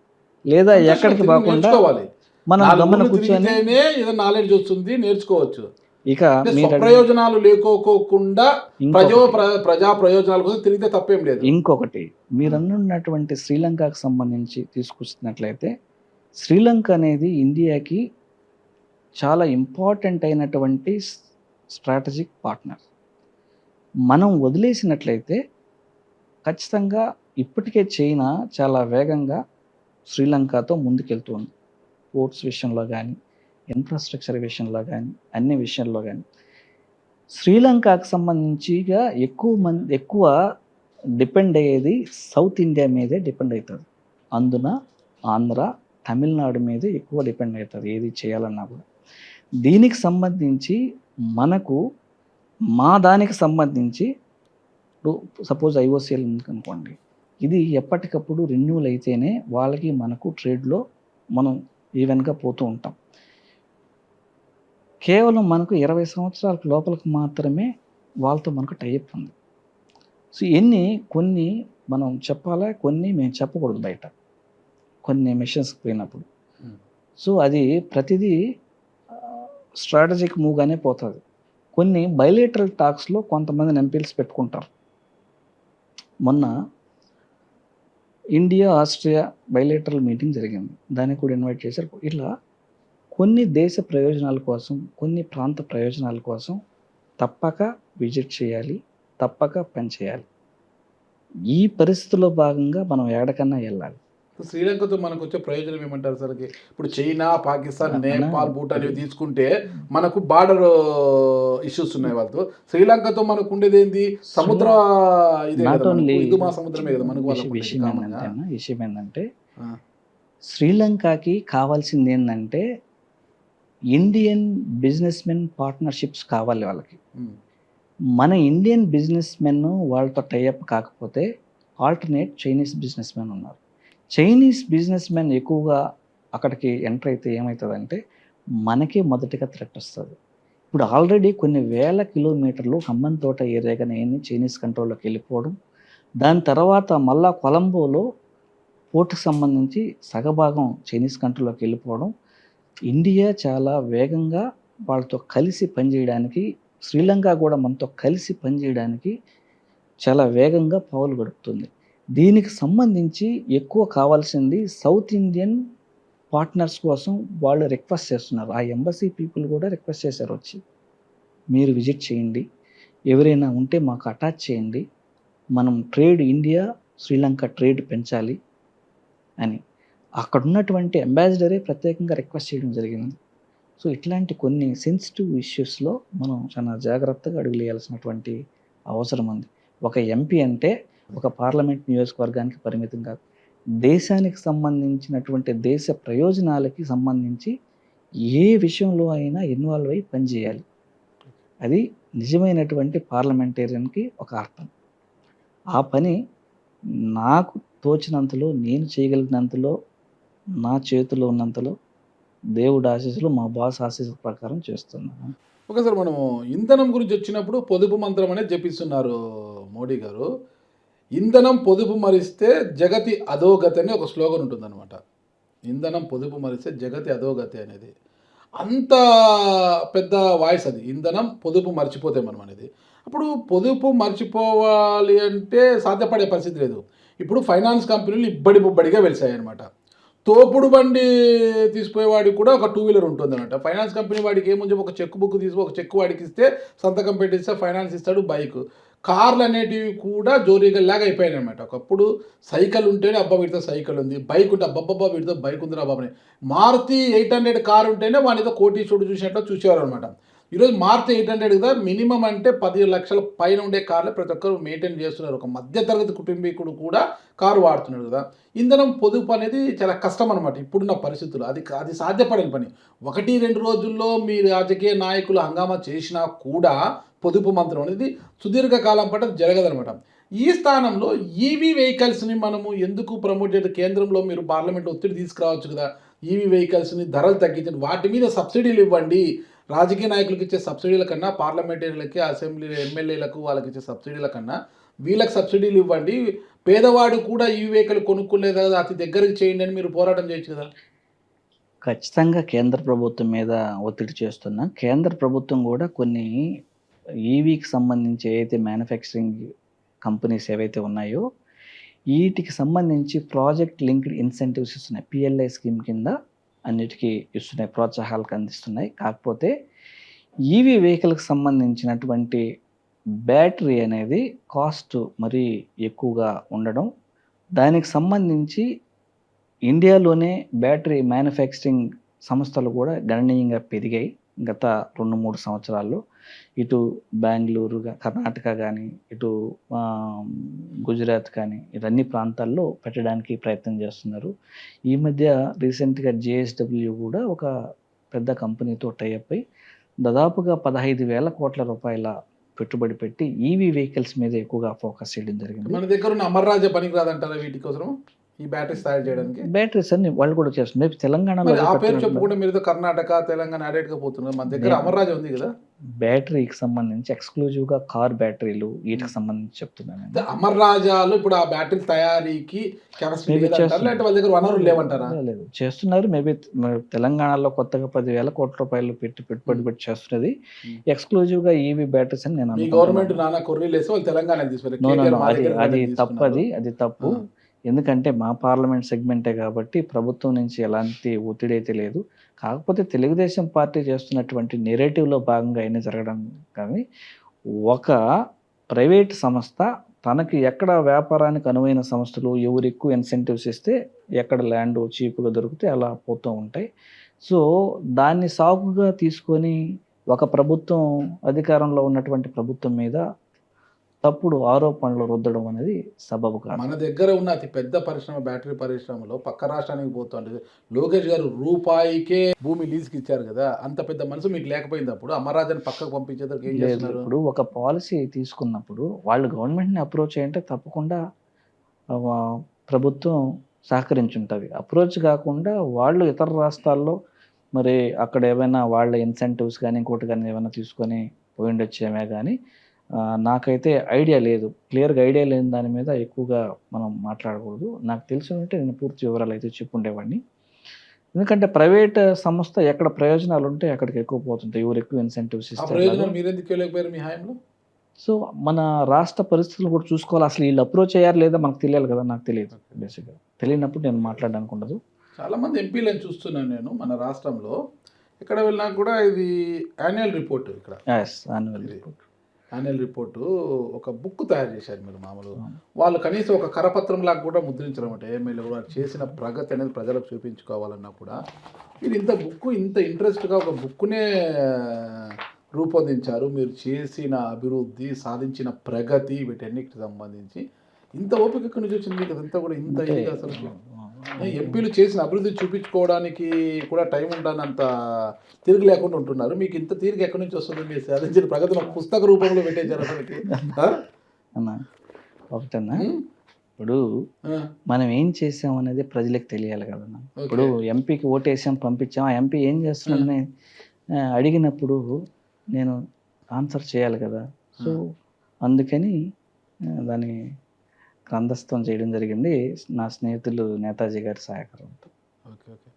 లేదా ఎక్కడికి పోకుండా నేర్చుకోవాలి. మనం 4 గమన ఊళ్ళు కూర్చొని తిరిగితేనే ఏదో నాలెడ్జ్ వస్తుంది, నేర్చుకోవచ్చు. ఇక అంటే మీరు స్వప్రయోజనాలు లేకోకుండా ఇంకొకటి ప్రజా ప్రయోజనాల కోసం తిరిగితే తప్పేం లేదు. ఇంకొకటి మీరు అన్నటువంటి శ్రీలంకకు సంబంధించి తీసుకొచ్చినట్లయితే, శ్రీలంక అనేది ఇండియాకి చాలా ఇంపార్టెంట్ అయినటువంటి స్ట్రాటజిక్ పార్ట్నర్. మనం వదిలేసినట్లయితే ఖచ్చితంగా ఇప్పటికే చైనా చాలా వేగంగా శ్రీలంకతో ముందుకెళ్తుంది. పోర్ట్స్ విషయంలో కానీ, ఇన్ఫ్రాస్ట్రక్చర్ విషయంలో కానీ, అన్ని విషయాల్లో కానీ. శ్రీలంకకు సంబంధించిగా ఎక్కువ డిపెండ్ అయ్యేది సౌత్ ఇండియా మీదే డిపెండ్ అవుతుంది. అందున ఆంధ్ర, తమిళనాడు మీదే ఎక్కువ డిపెండ్ అవుతుంది ఏది చేయాలన్నా కూడా. దీనికి సంబంధించి మనకు మా దానికి సంబంధించి ఇప్పుడు సపోజ్ ఐఓసీఎల్ అనుకోండి, ఇది ఎప్పటికప్పుడు రెన్యూవల్ అయితేనే వాళ్ళకి మనకు ట్రేడ్లో మనం ఈవెన్గా పోతూ ఉంటాం. కేవలం మనకు 20 సంవత్సరాల లోపలికి మాత్రమే వాళ్ళతో మనకు టైఅప్ ఉంది. సో కొన్ని మనం చెప్పాలా, కొన్ని మేము చెప్పకూడదు బయట, కొన్ని మిషన్స్కి పోయినప్పుడు. సో అది ప్రతిదీ స్ట్రాటజిక్ మూవ్గానే పోతుంది. కొన్ని బైలేటరల్ టాక్స్లో కొంతమంది ఎంపీల్స్ పెట్టుకుంటారు. మొన్న ఇండియా ఆస్ట్రియా బైలేటరల్ మీటింగ్ జరిగింది, దానికి కూడా ఇన్వైట్ చేశారు. ఇట్లా కొన్ని దేశ ప్రయోజనాల కోసం, కొన్ని ప్రాంత ప్రయోజనాల కోసం తప్పక విజిట్ చేయాలి, తప్పక పనిచేయాలి. ఈ పరిస్థితుల్లో భాగంగా మనం ఎక్కడికన్నా వెళ్ళాలి. శ్రీలంకతో మనకు వచ్చే ప్రయోజనం ఏమంటారు సార్? ఇప్పుడు చైనా, పాకిస్తాన్, నేపాల్, భూటాన్ ఇవి తీసుకుంటే మనకు బార్డర్ ఇష్యూస్ ఉన్నాయి వాళ్ళతో. శ్రీలంకతో మనకు ఉండేది ఏంది? సముద్ర ఇదే కదా, హిందూ మహాసముద్రమే కదా మనకు. విషయం ఏంటంటే శ్రీలంకకి కావాల్సింది ఏంటంటే ఇండియన్ బిజినెస్ మెన్ పార్ట్నర్షిప్స్ కావాలి వాళ్ళకి. మన ఇండియన్ బిజినెస్ మెన్ వాళ్ళతో టైఅప్ కాకపోతే ఆల్టర్నేట్ చైనీస్ బిజినెస్ మెన్ ఉన్నారు. చైనీస్ బిజినెస్ మెన్ ఎక్కువగా అక్కడికి ఎంటర్ అయితే ఏమవుతుందంటే మనకే మొదటిగా థ్రెట్ వస్తుంది. ఇప్పుడు ఆల్రెడీ కొన్ని వేల కిలోమీటర్లు హమ్మన్తోట ఏరియాగానే చైనీస్ కంట్రోల్లోకి వెళ్ళిపోవడం, దాని తర్వాత మళ్ళా కొలంబోలో పోర్టుకు సంబంధించి సగభాగం చైనీస్ కంట్రోల్లోకి వెళ్ళిపోవడం. ఇండియా చాలా వేగంగా వాళ్ళతో కలిసి పనిచేయడానికి, శ్రీలంక కూడా మనతో కలిసి పనిచేయడానికి చాలా వేగంగా పావులు గడుపుతుంది. దీనికి సంబంధించి ఎక్కువ కావాల్సింది సౌత్ ఇండియన్ పార్ట్నర్స్ కోసం వాళ్ళు రిక్వెస్ట్ చేస్తున్నారు. ఆ ఎంబసీ పీపుల్ కూడా రిక్వెస్ట్ చేశారు, వచ్చి మీరు విజిట్ చేయండి, ఎవరైనా ఉంటే మాకు అటాచ్ చేయండి, మనం ట్రేడ్ ఇండియా శ్రీలంక ట్రేడ్ పెంచాలి అని అక్కడ ఉన్నటువంటి అంబాసిడరే ప్రత్యేకంగా రిక్వెస్ట్ చేయడం జరిగింది. సో ఇట్లాంటి కొన్ని సెన్సిటివ్ ఇష్యూస్లో మనం చాలా జాగ్రత్తగా అడుగులేయాల్సినటువంటి అవసరం ఉంది. ఒక ఎంపీ అంటే ఒక పార్లమెంట్ నియోజకవర్గానికి పరిమితం కాదు, దేశానికి సంబంధించినటువంటి దేశ ప్రయోజనాలకి సంబంధించి ఏ విషయంలో అయినా ఇన్వాల్వ్ అయ్యి పనిచేయాలి. అది నిజమైనటువంటి పార్లమెంటేరియన్కి ఒక అర్థం. ఆ పని నాకు తోచినంతలో, నేను చేయగలిగినంతలో, నా చేతిలో ఉన్నంతలో, దేవుడు ఆశీస్సులు, మా బాస్ ఆశీస్సుల ప్రకారం చేస్తున్నాను. ఓకే సార్, మనము ఇంధనం గురించి వచ్చినప్పుడు పొదుపు మంత్రం అనేది జపిస్తున్నారు మోడీ గారు. ఇంధనం పొదుపు మరిస్తే జగతి అధోగతి అని ఒక స్లోగన్ ఉంటుందన్నమాట. ఇంధనం పొదుపు మరిస్తే జగతి అధోగతి అనేది అంత పెద్ద వాయిస్ అది. ఇంధనం పొదుపు మర్చిపోతే మనం అనేది. అప్పుడు పొదుపు మర్చిపోవాలి అంటే సాధ్యపడే పరిస్థితి లేదు. ఇప్పుడు ఫైనాన్స్ కంపెనీలు ఇబ్బడిగా వెలిసాయి అనమాట. తోపుడు బండి తీసిపోయేవాడికి కూడా ఒక 2 వీలర్ ఉంటుంది అనమాట. ఫైనాన్స్ కంపెనీ వాడికి ఏముంది, ఒక చెక్ బుక్ ఒక చెక్ వాడికి ఇస్తే సంతకం పెట్టిస్తే ఫైనాన్స్ ఇస్తాడు. బైక్, కార్లు అనేటివి కూడా జోరీగల్లాగా అయిపోయాయి అనమాట. ఒకప్పుడు సైకిల్ ఉంటేనే అబ్బా వీడితో సైకిల్ ఉంది, బైక్ ఉంటే అబ్బబ్బబ్బా వీడితో బైక్ ఉందిరా బాబని. మారుతి 800 కారు ఉంటేనే వాడితో కోటీశ్వరుడు చూసినట్లు చూసేవారు అనమాట. ఈరోజు మారుతి 800 కదా, మినిమం అంటే 10 లక్షల పైన ఉండే కార్లు ప్రతి ఒక్కరు మెయింటైన్ చేస్తున్నారు. ఒక మధ్యతరగతి కుటుంబీకుడు కూడా కారు వాడుతున్నాడు కదా. ఇంధనం పొదుపు అనేది చాలా కష్టం అనమాట ఇప్పుడున్న పరిస్థితులు. అది సాధ్యపడని పని. 1-2 రోజుల్లో మీ రాజకీయ నాయకులు హంగామా చేసినా కూడా పొదుపు మంత్రం అనేది సుదీర్ఘకాలం పాటు జరగదనమాట. ఈ స్థానంలో ఈవీ వెహికల్స్ని మనము ఎందుకు ప్రమోట్ చేయడం? కేంద్రంలో మీరు పార్లమెంట్ ఒత్తిడి తీసుకురావచ్చు కదా, ఈవీ వెహికల్స్ని ధరలు తగ్గించండి, వాటి మీద సబ్సిడీలు ఇవ్వండి. రాజకీయ నాయకులకు ఇచ్చే సబ్సిడీల కన్నా, పార్లమెంటరీలకి, అసెంబ్లీ ఎమ్మెల్యేలకు వాళ్ళకి ఇచ్చే సబ్సిడీల కన్నా వీళ్ళకి సబ్సిడీలు ఇవ్వండి. పేదవాడు కూడా ఈ వెహికల్ కొనుక్కునేది కదా, అతి దగ్గరికి చేయండి అని మీరు పోరాటం చేయొచ్చు కదా. ఖచ్చితంగా కేంద్ర ప్రభుత్వం మీద ఒత్తిడి చేస్తున్నా. కేంద్ర ప్రభుత్వం కూడా కొన్ని ఈవీకి సంబంధించి ఏవైతే మ్యానుఫ్యాక్చరింగ్ కంపెనీస్ ఏవైతే ఉన్నాయో వీటికి సంబంధించి ప్రాజెక్ట్ లింక్డ్ ఇన్సెంటివ్స్ ఇస్తున్నాయి. పిఎల్ఐ స్కీమ్ కింద అన్నిటికీ ఇస్తున్నాయి, ప్రోత్సాహాలకు అందిస్తున్నాయి. కాకపోతే ఈవీ వెహికల్కి సంబంధించినటువంటి బ్యాటరీ అనేది కాస్ట్ మరీ ఎక్కువగా ఉండడం, దానికి సంబంధించి ఇండియాలోనే బ్యాటరీ మ్యానుఫ్యాక్చరింగ్ సంస్థలు కూడా గణనీయంగా పెరిగాయి గత 2-3 సంవత్సరాల్లో. ఇటు బెంగళూరు, కర్ణాటక కానీ, ఇటు గుజరాత్ కానీ, ఇవన్నీ ప్రాంతాల్లో పెట్టడానికి ప్రయత్నం చేస్తున్నారు. ఈ మధ్య రీసెంట్గా జేఎస్డబ్ల్యూ కూడా ఒక పెద్ద కంపెనీతో టైఅప్ అయి దాదాపుగా 15,000 కోట్ల రూపాయల పెట్టుబడి పెట్టి ఈవీ వెహికల్స్ మీద ఎక్కువగా ఫోకస్ చేయడం జరిగింది. మన దగ్గర ఉన్న అమర్ రాజా పనికి రాదంటారా వీటి కోసం, ఈ బ్యాటరీస్ తయారు చేయడానికి? బ్యాటరీస్ అన్ని వాళ్ళు కూడా చేస్తున్నారు. maybe తెలంగాణలో మరి అదే ఆ పేరు పెట్టినట్టు చెప్పుకుంటే మీరు కర్ణాటక, తెలంగాణ అడేట్గా పోతున్నారు. మన దగ్గర అమర్ రాజా ఉంది కదా. బ్యాటరీకి సంబంధించి ఎక్స్క్లూజివ్గా కార్ బ్యాటరీలు వీటికి సంబంధించి చెప్తున్నాను. అంటే అమర్ రాజాలు ఇప్పుడు ఆ బ్యాటరీ తయారీకి కెపాసిటీ Maybe లేదంటారా, చేస్తున్నారు. లేదంటే వాళ్ళ దగ్గర వనరులు లేవంటారా? లేదు చేస్తున్నారు. మేబీ తెలంగాణలో కొత్తగా 10,000 కోట్ల రూపాయలు పెట్టి పెట్టుబడి పెట్టి చేస్తున్నది ఎక్స్క్లూజివ్గా ఈవీ బ్యాటరీస్ అని నేను మీ అనుకుంటున్నాను. గవర్నమెంట్ నానా కొర్రీలు వేసి వాళ్ళు తెలంగాణకి తీసుకెళ్ళారు. No, no, KTR no. మా అది దగ్గర అది తీసుకున్నారు. తప్పది, అది తప్పు. ఎందుకంటే మా పార్లమెంట్ సెగ్మెంటే కాబట్టి ప్రభుత్వం నుంచి ఎలాంటి ఒత్తిడి అయితే లేదు. కాకపోతే తెలుగుదేశం పార్టీ చేస్తున్నటువంటి నెరేటివ్లో భాగంగా అయినా జరగడం కానీ, ఒక ప్రైవేట్ సంస్థ తనకి ఎక్కడ వ్యాపారానికి అనువైన సంస్థలు ఎవరు ఎక్కువ ఇన్సెంటివ్స్ ఇస్తే ఎక్కడ ల్యాండ్ చీప్గా దొరికితే అలా పోతూ ఉంటాయి. సో దాన్ని సాకుగా తీసుకొని ఒక ప్రభుత్వం, అధికారంలో ఉన్నటువంటి ప్రభుత్వం మీద తప్పుడు ఆరోపణలు రుద్దడం అనేది సబబు కాదు. మన దగ్గర ఉన్న అతి పెద్ద పరిశ్రమ బ్యాటరీ పరిశ్రమలో పక్క రాష్ట్రానికి పోతుంది. లోకేష్ గారు రూపాయికే భూమి లీజుకి ఇచ్చారు కదా, అంత పెద్ద మనసు మీకు లేకపోయింది. అప్పుడు అమర్రాజాని పక్కకు పంపించేందుకు ఏం లేదు, చేస్తున్నారు? ఇప్పుడు ఒక పాలసీ తీసుకున్నప్పుడు వాళ్ళు గవర్నమెంట్ని అప్రోచ్ అయ్యంటే తప్పకుండా ప్రభుత్వం సహకరించుంటుంది. అప్రోచ్ కాకుండా వాళ్ళు ఇతర రాష్ట్రాల్లో మరి అక్కడ ఏమైనా వాళ్ళ ఇన్సెంటివ్స్ కానీ ఇంకోటి కానీ ఏమైనా తీసుకొని పోయి ఉండొచ్చేమే కానీ నాకైతే ఐడియా లేదు. క్లియర్గా ఐడియా లేని దాని మీద ఎక్కువగా మనం మాట్లాడకూడదు. నాకు తెలిసి ఉంటే నేను పూర్తి వివరాలు అయితే చెప్పుండేవాడిని. ఎందుకంటే ప్రైవేట్ సంస్థ ఎక్కడ ప్రయోజనాలు ఉంటే అక్కడికి ఎక్కువ పోతుంటాయి, ఎవరు ఎక్కువ ఇన్సెంటివ్స్ ఆ ఇస్తారు. ప్రయోజనాలు మీరెందుకు వెళ్ళకపోయారు మీ హయాంలో? సో మన రాష్ట్ర పరిస్థితులు కూడా చూసుకోవాలి. అసలు వీళ్ళు అప్రోచ్ అయ్యారు లేదా మనకు తెలియాలి కదా. నాకు తెలియదు, బేసిక్గా తెలియనప్పుడు నేను మాట్లాడడానికి ఉండదు. చాలా మంది ఎంపీలను చూస్తున్నాను నేను మన రాష్ట్రంలో. ఎక్కడ వెళ్ళినా కూడా ఇది యాన్యువల్ రిపోర్ట్. ఇక్కడ యాన్యువల్ రిపోర్ట్, యాన్యువల్ రిపోర్టు ఒక బుక్ తయారు చేశారు మీరు మామూలుగా. వాళ్ళు కనీసం ఒక కరపత్రం లాగా కూడా ముద్రించడం అంటే మీరు కూడా చేసిన ప్రగతి అనేది ప్రజలకు చూపించుకోవాలన్నా కూడా మీరు ఇంత బుక్, ఇంత ఇంట్రెస్ట్గా ఒక బుక్నే రూపొందించారు. మీరు చేసిన అభివృద్ధి, సాధించిన ప్రగతి, వీటన్నిటికి సంబంధించి ఇంత ఓపిక ఎక్కడి నుంచి వచ్చింది మీకు? అదంతా కూడా ఇంత ఇదిగా అసలు ఎంపీలు చేసిన అభివృద్ధి చూపించుకోవడానికి కూడా టైం ఉండనంత తిరిగి లేకుండా ఉంటున్నారు. మీకు ఇంత తిరిగి ఎక్కడి నుంచి వస్తుంది? మీరు సాధించిన ప్రగతిని ఒక పుస్తక రూపంలో పెట్టేశారు అసలుకి. అన్నా ఒకటన్నా, ఇప్పుడు మనం ఏం చేసాం అనేది ప్రజలకు తెలియాలి కదన్నా. ఇప్పుడు ఎంపీకి ఓటేసాం, పంపించాం, ఆ ఎంపీ ఏం చేస్తున్నాడని అడిగినప్పుడు నేను ఆన్సర్ చేయాలి కదా. సో అందుకని దాన్ని గ్రంథస్థం చేయడం జరిగింది నా స్నేహితులు నేతాజీ గారి సహాయకరంతో. Okay okay.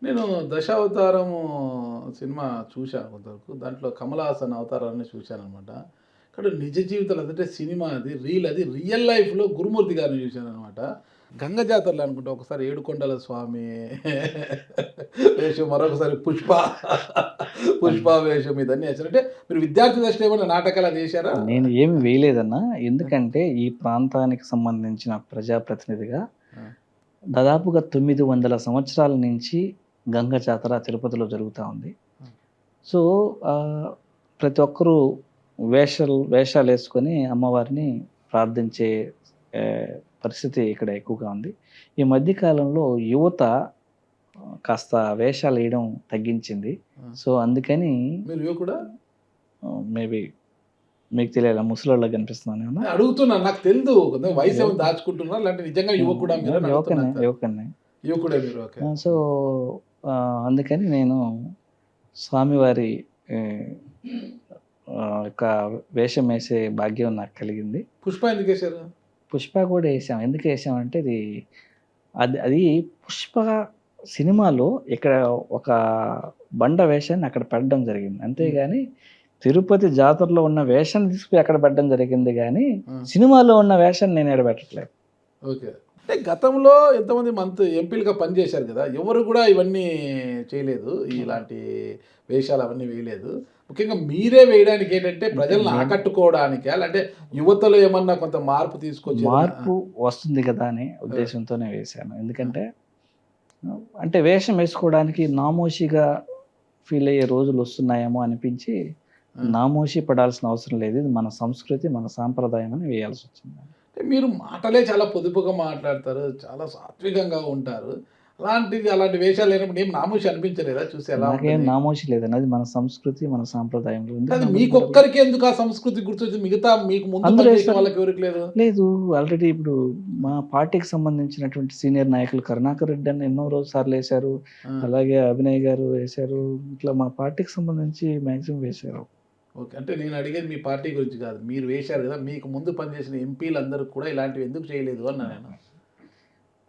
నేను దశావతారము సినిమా చూశాను కొంతవరకు. దాంట్లో కమల్ హాసన్ అవతారాన్ని చూశాను అనమాట. ఇక్కడ నిజ జీవితంలో అంటే సినిమా అది రియల్ లైఫ్లో గురుమూర్తి గారిని చూశాను అనమాట. గంగ జాతరలో అనుకుంటా ఒకసారి ఏడుకొండల స్వామి వేషం, మరొకసారి పుష్ప వేషం, ఇదన్నీ వేశారు. అంటే మీరు విద్యార్థి దశలో ఏమైనా నాటకాలు అది వేశారా? నేను ఏమి వేయలేదన్నా. ఎందుకంటే ఈ ప్రాంతానికి సంబంధించిన ప్రజాప్రతినిధిగా దాదాపుగా 900 సంవత్సరాల నుంచి గంగ జాతర తిరుపతిలో జరుగుతూ ఉంది. సో ప్రతి ఒక్కరూ వేషాలు వేసుకొని అమ్మవారిని ప్రార్థించే పరిస్థితి ఇక్కడ ఎక్కువగా ఉంది. ఈ మధ్యకాలంలో యువత కాస్త వేషాలు వేయడం తగ్గించింది. సో అందుకని మీరు కూడా మేబీ మీకు తెలియాలి, ముసలిళ్ళ కనిపిస్తున్నాను అడుగుతున్నాను. నాకు తెలుసు వయసు ఏమైనా దాచుకుంటున్నా లేదంటే నిజంగా యువకుడే మీరు? సో అందుకని నేను స్వామివారి యొక్క వేషం వేసే భాగ్యం నాకు కలిగింది. పుష్ప ఎందుకు వేశారు? పుష్ప కూడా వేసాం. ఎందుకు వేసామంటే అది పుష్ప సినిమాలో ఇక్కడ ఒక బండ వేషాన్ని అక్కడ పెట్టడం జరిగింది. అంతేగాని తిరుపతి జాతరలో ఉన్న వేషాన్ని తీసుకుని అక్కడ పెట్టడం జరిగింది, కానీ సినిమాలో ఉన్న వేషాన్ని నేను ఎక్కడ పెట్టట్లేదు. ఓకే. అంటే గతంలో ఎంతమంది ఎంపీలుగా పనిచేశారు కదా, ఎవరు కూడా ఇవన్నీ చేయలేదు, ఇలాంటి వేషాలు అవన్నీ వేయలేదు. ముఖ్యంగా మీరే వేయడానికి ఏంటంటే ప్రజలను ఆకట్టుకోవడానికి, అంటే యువతలో ఏమన్నా కొంత మార్పు తీసుకొచ్చి మార్పు వస్తుంది కదా అనే ఉద్దేశంతోనే వేశాను. ఎందుకంటే అంటే వేషం వేసుకోవడానికి నామోషిగా ఫీల్ అయ్యే రోజులు వస్తున్నాయేమో అనిపించి నామోషి పడాల్సిన అవసరం లేదు, ఇది మన సంస్కృతి, మన సాంప్రదాయం అని వేయాల్సి వచ్చింది. మీరు మాటలే చాలా పొదుపుగా మాట్లాడతారు, చాలా సాత్వికంగా ఉంటారు. అలాంటి వేషాలు లేనప్పుడు ఏం నామూషి అనిపించలేదా చూసి ఎలా నాకేం ఉంటుంది? నామోషి లేదండి, అది మన సంస్కృతి, మన సాంప్రదాయంలో ఉంది. అది మీకొక్కరికి ఎందుకు ఆ సంస్కృతి గుర్తొచ్చింది? మిగతా మీకు ముందు అందరూ పనిచేసిన వేస్తారు. వాళ్ళకి ఎవరికి లేదు? లేదు, ఆల్రెడీ ఇప్పుడు మా పార్టీకి సంబంధించినటువంటి సీనియర్ నాయకులు కరుణాకర్ రెడ్డి అని ఎన్నో సార్లు వేశారు, ఆ, అలాగే అభినయ్ గారు వేశారు, ఇట్లా మా పార్టీకి సంబంధించి మ్యాక్సిమం వేశారు. ఓకే. అంటే నేను అడిగేది మీ పార్టీ గురించి కాదు. మీరు వేశారు కదా, మీకు ముందు పనిచేసిన ఎంపీలందరూ కూడా ఇలాంటివి ఎందుకు చేయలేదు అన్నా నేను.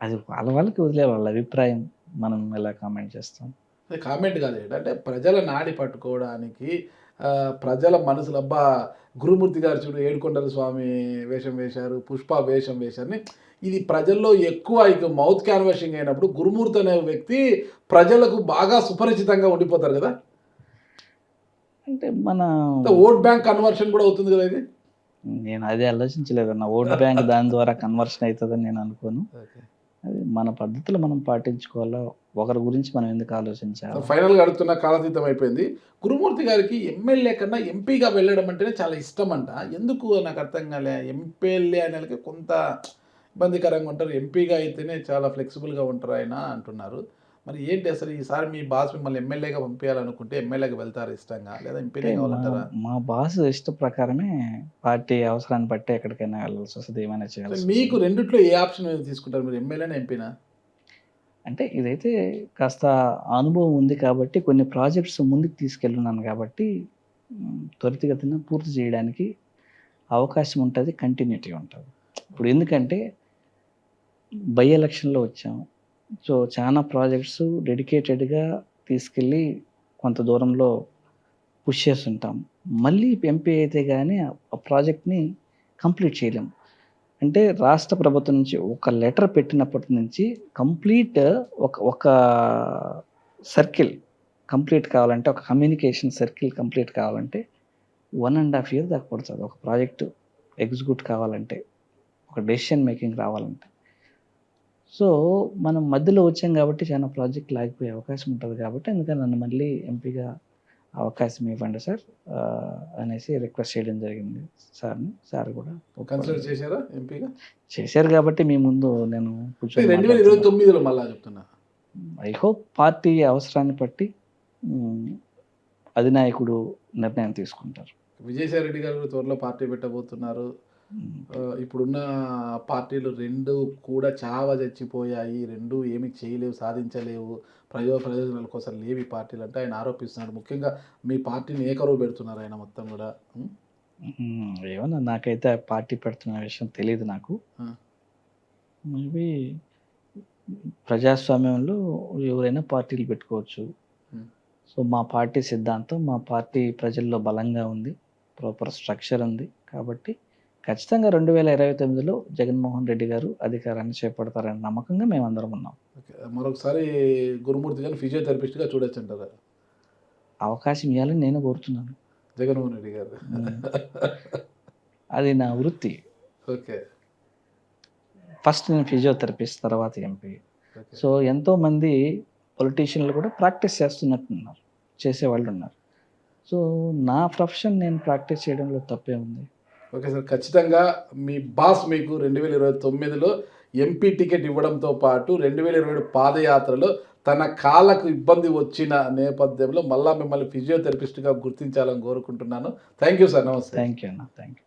అది వాళ్ళకి వదిలే, వాళ్ళ అభిప్రాయం, మనం ఎలా కామెంట్ చేస్తాం. అది కామెంట్ కాదు, ఏంటంటే ప్రజల నాడి పట్టుకోవడానికి ప్రజల మనసులు అబ్బా గురుమూర్తి గారు చూడు ఏడుకొండల స్వామి వేషం వేశారు, పుష్ప వేషం వేశారని ఇది ప్రజల్లో ఎక్కువ ఇక మౌత్ క్యాన్వాషింగ్ అయినప్పుడు గురుమూర్తి అనే వ్యక్తి ప్రజలకు బాగా సుపరిచితంగా ఉండిపోతారు కదా. అంటే మన ఓట్ బ్యాంక్ కన్వర్షన్ కూడా అవుతుంది కదా ఇది. నేను అదే ఆలోచించలేదన్న, ఓట్ బ్యాంక్ దాని ద్వారా కన్వర్షన్ అవుతుందని నేను అనుకోను. అది మన పద్ధతులు మనం పాటించుకోవాలా, ఒకరి గురించి మనం ఎందుకు ఆలోచించాలి. ఫైనల్గా అడుగుతున్న కాలాతీతం అయిపోయింది. గురుమూర్తి గారికి ఎమ్మెల్యే కన్నా ఎంపీగా వెళ్ళడం అంటేనే చాలా ఇష్టం అంట. ఎందుకు నాకు అర్థం కాలే. ఎమ్మెల్యే అనేది కొంత ఇబ్బందికరంగా ఉంటారు, ఎంపీగా అయితేనే చాలా ఫ్లెక్సిబుల్గా ఉంటారు ఆయన అంటున్నారు. మరి ఏంటి అసలు ఈసారి మీ బాస్ మిమ్మల్ని ఎమ్మెల్యేగా పంపించాలనుకుంటే ఎమ్మెల్యేగా వెళ్తారు ఇష్టంగా, లేదా ఎంపీనే కావాలంటారా? మా బాస్ ఇష్ట ప్రకారమే పార్టీ అవసరాన్ని బట్టి ఎక్కడికైనా వెళ్ళాల్సి వస్తుంది, ఏమైనా చేయాల్సి మీకు వస్తుంది. రెండిట్లో ఏ ఆప్షన్ తీసుకుంటారు మీరు, ఎమ్మెల్యేనా ఎంపీనా? అంటే ఇదైతే కాస్త అనుభవం ఉంది కాబట్టి, కొన్ని ప్రాజెక్ట్స్ ముందుకు తీసుకెళ్ళున్నాను కాబట్టి త్వరితగతిన పూర్తి చేయడానికి అవకాశం ఉంటుంది, కంటిన్యూటీ ఉంటుంది. ఇప్పుడు ఎందుకంటే బై ఎలక్షన్లో వచ్చాము, సో చాలా ప్రాజెక్ట్స్ డెడికేటెడ్గా తీసుకెళ్ళి కొంత దూరంలో పుష్ చేస్తుంటాం. మళ్ళీ ఎంపీ అయితే కానీ ఆ ప్రాజెక్ట్ని కంప్లీట్ చేయలేము. అంటే రాష్ట్ర ప్రభుత్వం నుంచి ఒక లెటర్ పెట్టినప్పటి నుంచి కంప్లీట్ ఒక సర్కిల్ కంప్లీట్ కావాలంటే, ఒక కమ్యూనికేషన్ సర్కిల్ కంప్లీట్ కావాలంటే 1.5 year దాకా పడుతుంది. ఒక ప్రాజెక్టు ఎగ్జిక్యూట్ కావాలంటే, ఒక డెసిషన్ మేకింగ్ రావాలంటే. సో మనం మధ్యలో వచ్చాం కాబట్టి చాలా ప్రాజెక్టులు ఆగిపోయే అవకాశం ఉంటుంది కాబట్టి, అందుకని నన్ను మళ్ళీ ఎంపీగా అవకాశం ఇవ్వండి సార్ అనేసి రిక్వెస్ట్ చేయడం జరిగింది సార్ని. సార్ కూడా కన్సిడర్ చేశారా ఎంపీగా? చేశారు కాబట్టి మీ ముందు నేను కూర్చొని 2029లో మళ్ళా చెప్తున్నా. ఐ హోప్ పార్టీ అవసరాన్ని బట్టి అధినాయకుడు నిర్ణయం తీసుకుంటారు. విజయసాయి రెడ్డి గారు త్వరలో పార్టీ పెట్టబోతున్నారు. ఇప్పుడున్న పార్టీలు రెండు కూడా చావ చచ్చిపోయాయి, రెండు ఏమి చేయలేవు, సాధించలేవు, ప్రయోజనాల కోసం లేవు ఈ పార్టీలు అంటే ఆయన ఆరోపిస్తున్నాడు. ముఖ్యంగా మీ పార్టీని ఏకరువు పెడుతున్నారు ఆయన మొత్తం కూడా. ఏమన్నా నాకైతే ఆ పార్టీ పెడుతున్న విషయం తెలియదు నాకు. మేబీ ప్రజాస్వామ్యంలో ఎవరైనా పార్టీలు పెట్టుకోవచ్చు. సో మా పార్టీ సిద్ధాంతం, మా పార్టీ ప్రజల్లో బలంగా ఉంది, ప్రాపర్ స్ట్రక్చర్ ఉంది కాబట్టి ఖచ్చితంగా 2029లో జగన్మోహన్ రెడ్డి గారు అధికారాన్ని చేపడతారనే నమ్మకంగా మేమందరం ఉన్నాం. మరొకసారి గురుమూర్తి గారిని ఫిజియోథెరపిస్ట్గా చూడొచ్చు అంటారా? అవకాశం ఇవ్వాలని నేను కోరుతున్నాను. జగన్మోహన్ రెడ్డి గారు అది నా వృత్తి. ఓకే. ఫస్ట్ నేను ఫిజియోథెరపిస్ట్, తర్వాత ఎంపీ. సో ఎంతోమంది పొలిటీషియన్లు కూడా ప్రాక్టీస్ చేస్తున్నట్టున్నారు, చేసేవాళ్ళు ఉన్నారు. సో నా ప్రొఫెషన్ నేను ప్రాక్టీస్ చేయడంలో తప్పే ఉంది. ఓకే సార్, ఖచ్చితంగా మీ బాస్ మీకు 2029లో ఎంపీ టికెట్ ఇవ్వడంతో పాటు 2027 పాదయాత్రలో తన కాళ్ళకు ఇబ్బంది వచ్చిన నేపథ్యంలో మళ్ళీ మిమ్మల్ని ఫిజియోథెరపిస్ట్గా గుర్తించాలని కోరుకుంటున్నాను. Thank you sir. నమస్తే. థ్యాంక్ యూ అన్న, థ్యాంక్ యూ.